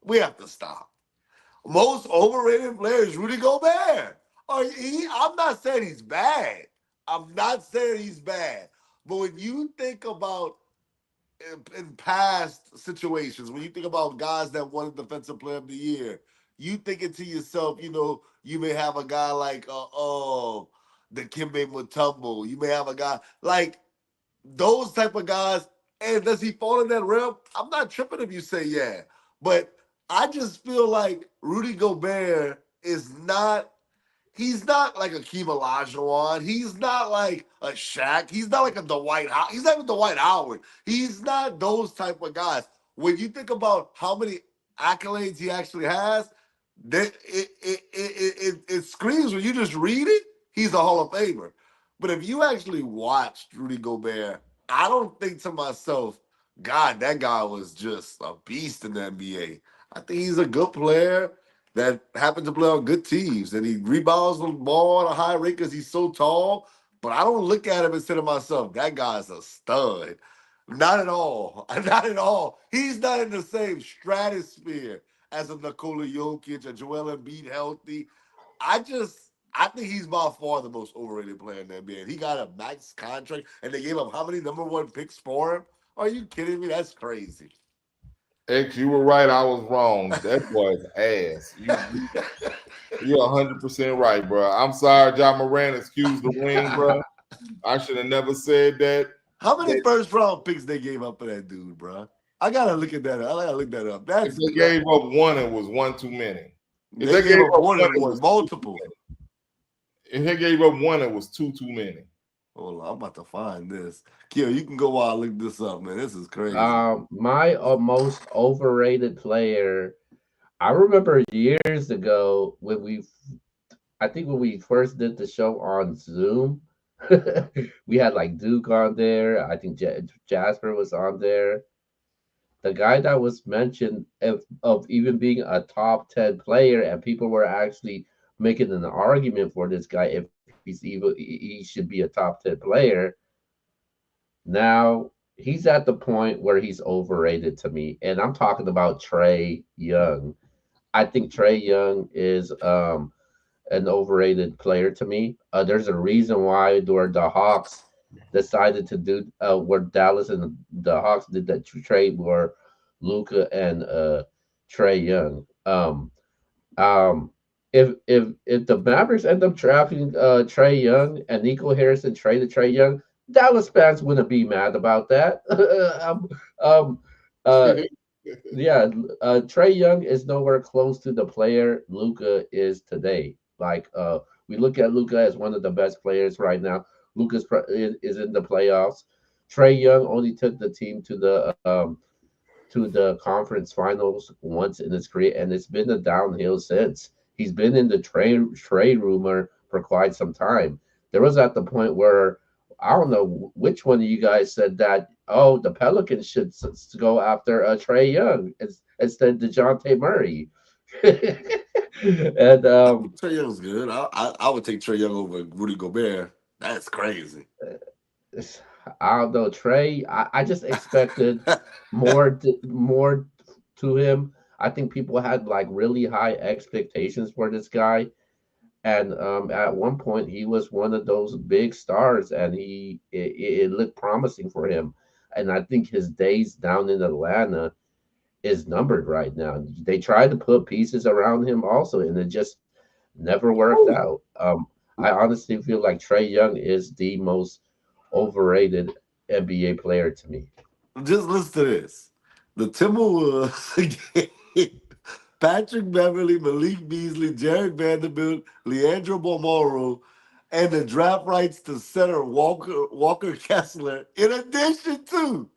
We have to stop. Most overrated player is Rudy Gobert. I'm not saying he's bad. I'm not saying he's bad. But when you think about in past situations, when you think about guys that won Defensive Player of the Year, you thinking to yourself, you may have a guy like the Kimbe Mutombo. You may have a guy like those type of guys. And does he fall in that realm? I'm not tripping if you say yeah, but I just feel like Rudy Gobert is not. He's not like a Keem Olajuwon. He's not like a Shaq. He's not like a Dwight Howard. He's not even Dwight Howard. He's not those type of guys. When you think about how many accolades he actually has, that it screams when you just read it, he's a Hall of Famer. But if you actually watched Rudy Gobert, I don't think to myself, God, that guy was just a beast in the NBA. I think he's a good player that happens to play on good teams, and he rebounds the ball at a high rate because he's so tall. But I don't look at him and say to myself, that guy's a stud. Not at all. Not at all. He's not in the same stratosphere as a Nikola Jokic, a Joel Embiid healthy. I think he's by far the most overrated player in the NBA. And he got a max contract, and they gave him how many number one picks for him? Are you kidding me? That's crazy. X, you were right. I was wrong. That boy's ass. You're 100% right, bro. I'm sorry, John Moran. Excuse the ring, bro. I should have never said that. How many first round picks they gave up for that dude, bro? I gotta look at that. I gotta look that up. If they gave up one, it was one too many. If they gave up more one, than one, multiple. If they gave up one, it was too many. Hold on, I'm about to find this. Kill, you can go while I look this up, man. This is crazy. My most overrated player. I remember years ago I think when we first did the show on Zoom, we had like Duke on there. I think Jasper was on there. The guy that was mentioned of even being a top 10 player, and people were actually making an argument for this guy if he should be a top 10 player. Now he's at the point where he's overrated to me, and I'm talking about Trey Young. I think Trey Young is an overrated player to me. There's a reason why where the Hawks decided to do where Dallas and the Hawks did that trade where Luca and Trey Young. Um, if the Mavericks end up drafting Trey Young and Nico Harrison traded Trey Young, Dallas fans wouldn't be mad about that. um, um, uh, yeah, Trey Young is nowhere close to the player Luca is today. Like we look at Luca as one of the best players right now. Is in the playoffs. Trey Young only took the team to the conference finals once in his career, and it's been a downhill since. He's been in the trade rumor for quite some time. There was at the point where I don't know which one of you guys said that. Oh, the Pelicans should go after Trey Young instead of Dejounte Murray. And Trey Young's good. I would take Trey Young over Rudy Gobert. That's crazy. I don't know, Trey. I just expected more to him. I think people had like really high expectations for this guy, and at one point he was one of those big stars, and it looked promising for him. And I think his days down in Atlanta is numbered right now. They tried to put pieces around him also, and it just never worked out. I honestly feel like Trey Young is the most overrated NBA player to me. Just listen to this. The Timberwolves Patrick Beverly, Malik Beasley, Jared Vanderbilt, Leandro Bomoro, and the draft rights to center Walker Kessler, in addition to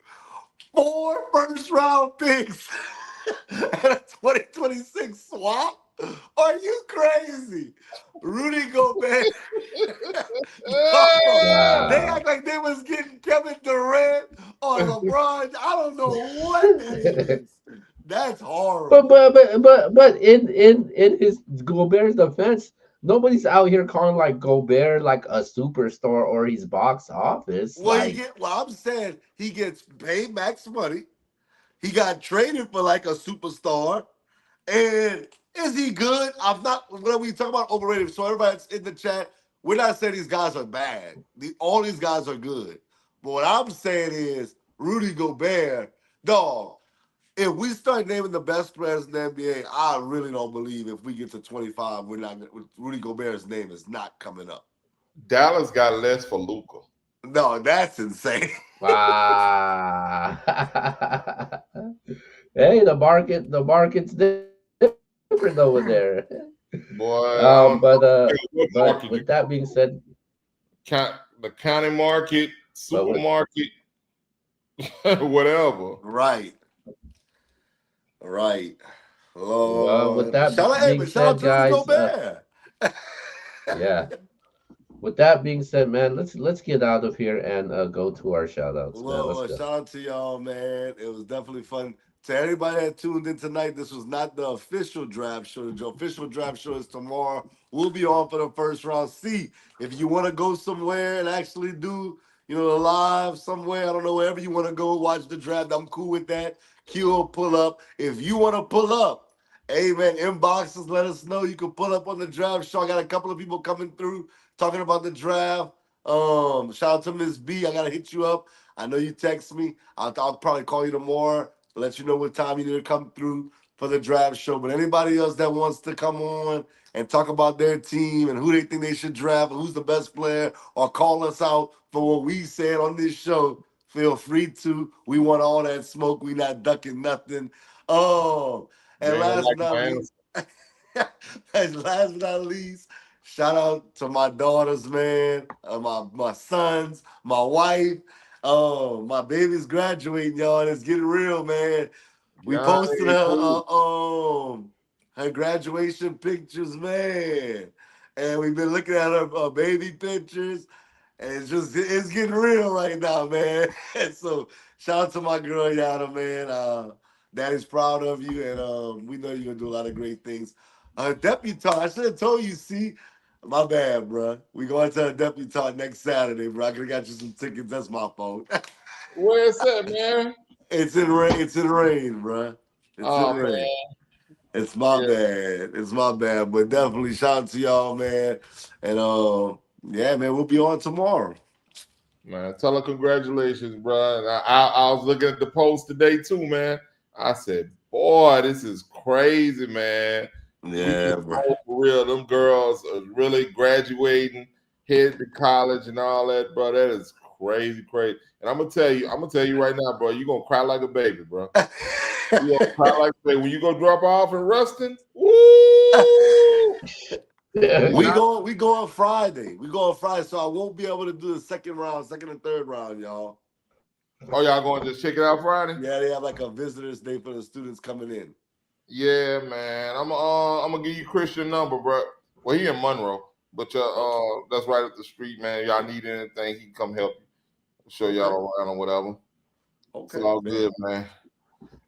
4 first-round picks and a 2026 swap. Are you crazy? Rudy Gobert. They Wow. act like they was getting Kevin Durant or LeBron. I don't know what that is. That's But horrible. in his Gobert's defense, nobody's out here calling like Gobert like a superstar or his box office. Like Well, I'm saying he gets paid max money. He got traded for like a superstar. And is he good? I'm not. What are we talking about? Overrated. So everybody's in the chat. We're not saying these guys are bad. All these guys are good. But what I'm saying is Rudy Gobert, dog. If we start naming the best players in the NBA, I really don't believe if we get to 25, we're not Rudy Gobert's name is not coming up. Dallas got less for Luca. No, that's insane. Wow. Hey, the market's different over there. Boy, But I don't care what with that market you being said, the county market, but with supermarket, whatever. Right, right. with Lord, that shout out, hey, being but shout out said, to Rudy guys, Gobert. yeah. With that being said, man, let's get out of here and go to our shout outs, man. Let's Well, go. shout out to y'all, man. It was definitely fun. To everybody that tuned in tonight, this was not the official draft show. The official draft show is tomorrow. We'll be on for the first round. See, if you want to go somewhere and actually do, live somewhere, I don't know, wherever you want to go, watch the draft, I'm cool with that. Q will pull up. If you want to pull up, hey, man, inboxes, let us know. You can pull up on the draft show. I got a couple of people coming through talking about the draft. Shout out to Miss B. I gotta hit you up. I know you text me. I'll probably call you tomorrow, let you know what time you need to come through for the draft show. But anybody else that wants to come on and talk about their team and who they think they should draft, who's the best player, or call us out for what we said on this show, feel free to. We want all that smoke. We not ducking nothing. You And ain't gonna last like but not my least, answer. and last but not least, shout out to my daughters, man, my sons, my wife. Oh, my baby's graduating, y'all. And it's getting real, man. We posted Yay, cool. her graduation pictures, man. And we've been looking at her baby pictures, and it's getting real right now, man. And so shout out to my girl Yada, man. Daddy's proud of you, and we know you're gonna do a lot of great things. Debutante, I should have told you. See, my bad, bro. We going to a debutante next Saturday, bro. I could have got you some tickets. That's my fault. Where it's at, man? It's in rain. It's in rain, bro. It's in Oh rain. man, It's my yeah, bad. It's my bad. But definitely shout out to y'all, man. And yeah, man, we'll be on tomorrow. man. Tell her congratulations, bro. And I was looking at the post today too, man. I said, boy, this is crazy, man. We Yeah, just bro. know for real, them girls are really graduating, head to college and all that, bro. That is crazy, crazy. And I'm gonna tell you right now, bro. You're gonna cry like a baby, bro. You gonna cry like a baby when you go drop off in Ruston. Woo! And we I, go we go on Friday. We go on Friday, so I won't be able to do the second and third round, y'all. oh, y'all going to just check it out Friday? Yeah, they have like a visitors day for the students coming in. Yeah, man. I'm gonna give you Christian number, bro. Well, he in Monroe, but Okay. that's right up the street, man. Y'all need anything, he can come help you, show Okay. y'all around or whatever. It's Okay. all Man. good, man.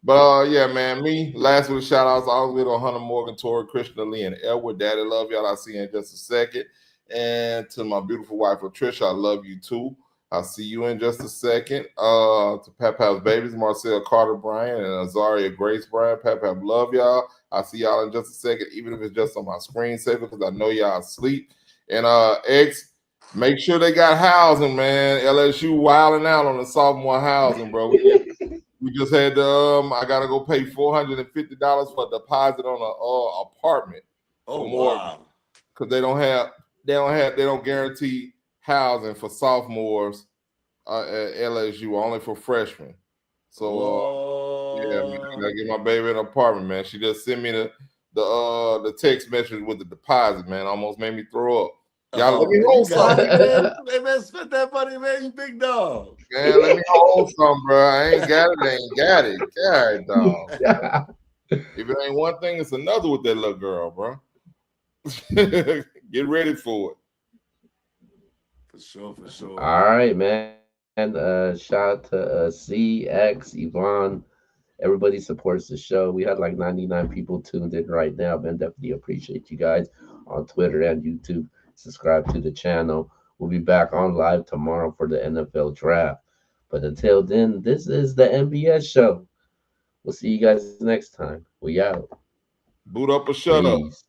But yeah, man. Me last with the shout outs. I was with Hunter Morgan, Tori, Krishna Lee, and Edward. Daddy, love y'all. I'll see you in just a second. And to my beautiful wife, Patricia, I love you too. I'll see you in just a second. To Pep House Babies, Marcel Carter Bryan, and Azaria Grace Bryan. Pep Have love y'all. I'll see y'all in just a second, even if it's just on my screensaver, because I know y'all asleep. And X, make sure they got housing, man. LSU wilding out on the sophomore housing, bro. We just had I gotta go pay $450 for a deposit on a apartment Oh for mortgage wow. because they don't guarantee housing for sophomores at LSU, only for freshmen. So yeah, man, I What? gotta get my baby an apartment, man. She just sent me the text message with the deposit, man. Almost made me throw up. Y'all let Oh me man, you hold got some. it, man. Hey man, spend that money, man. You big dog. Man, let me hold some, bro. I ain't got it, I ain't got it. God, dog. If it ain't one thing, it's another with that little girl, bro. Get ready for it. For sure, for sure. All right, man. Shout out to CX, Yvonne. Everybody supports the show. We had like 99 people tuned in right now, man. Definitely appreciate you guys on Twitter and YouTube. Subscribe to the channel. We'll be back on live tomorrow for the NFL draft. But until then, this is the NBS show. We'll see you guys next time. We out. Boot up or shut up. Peace.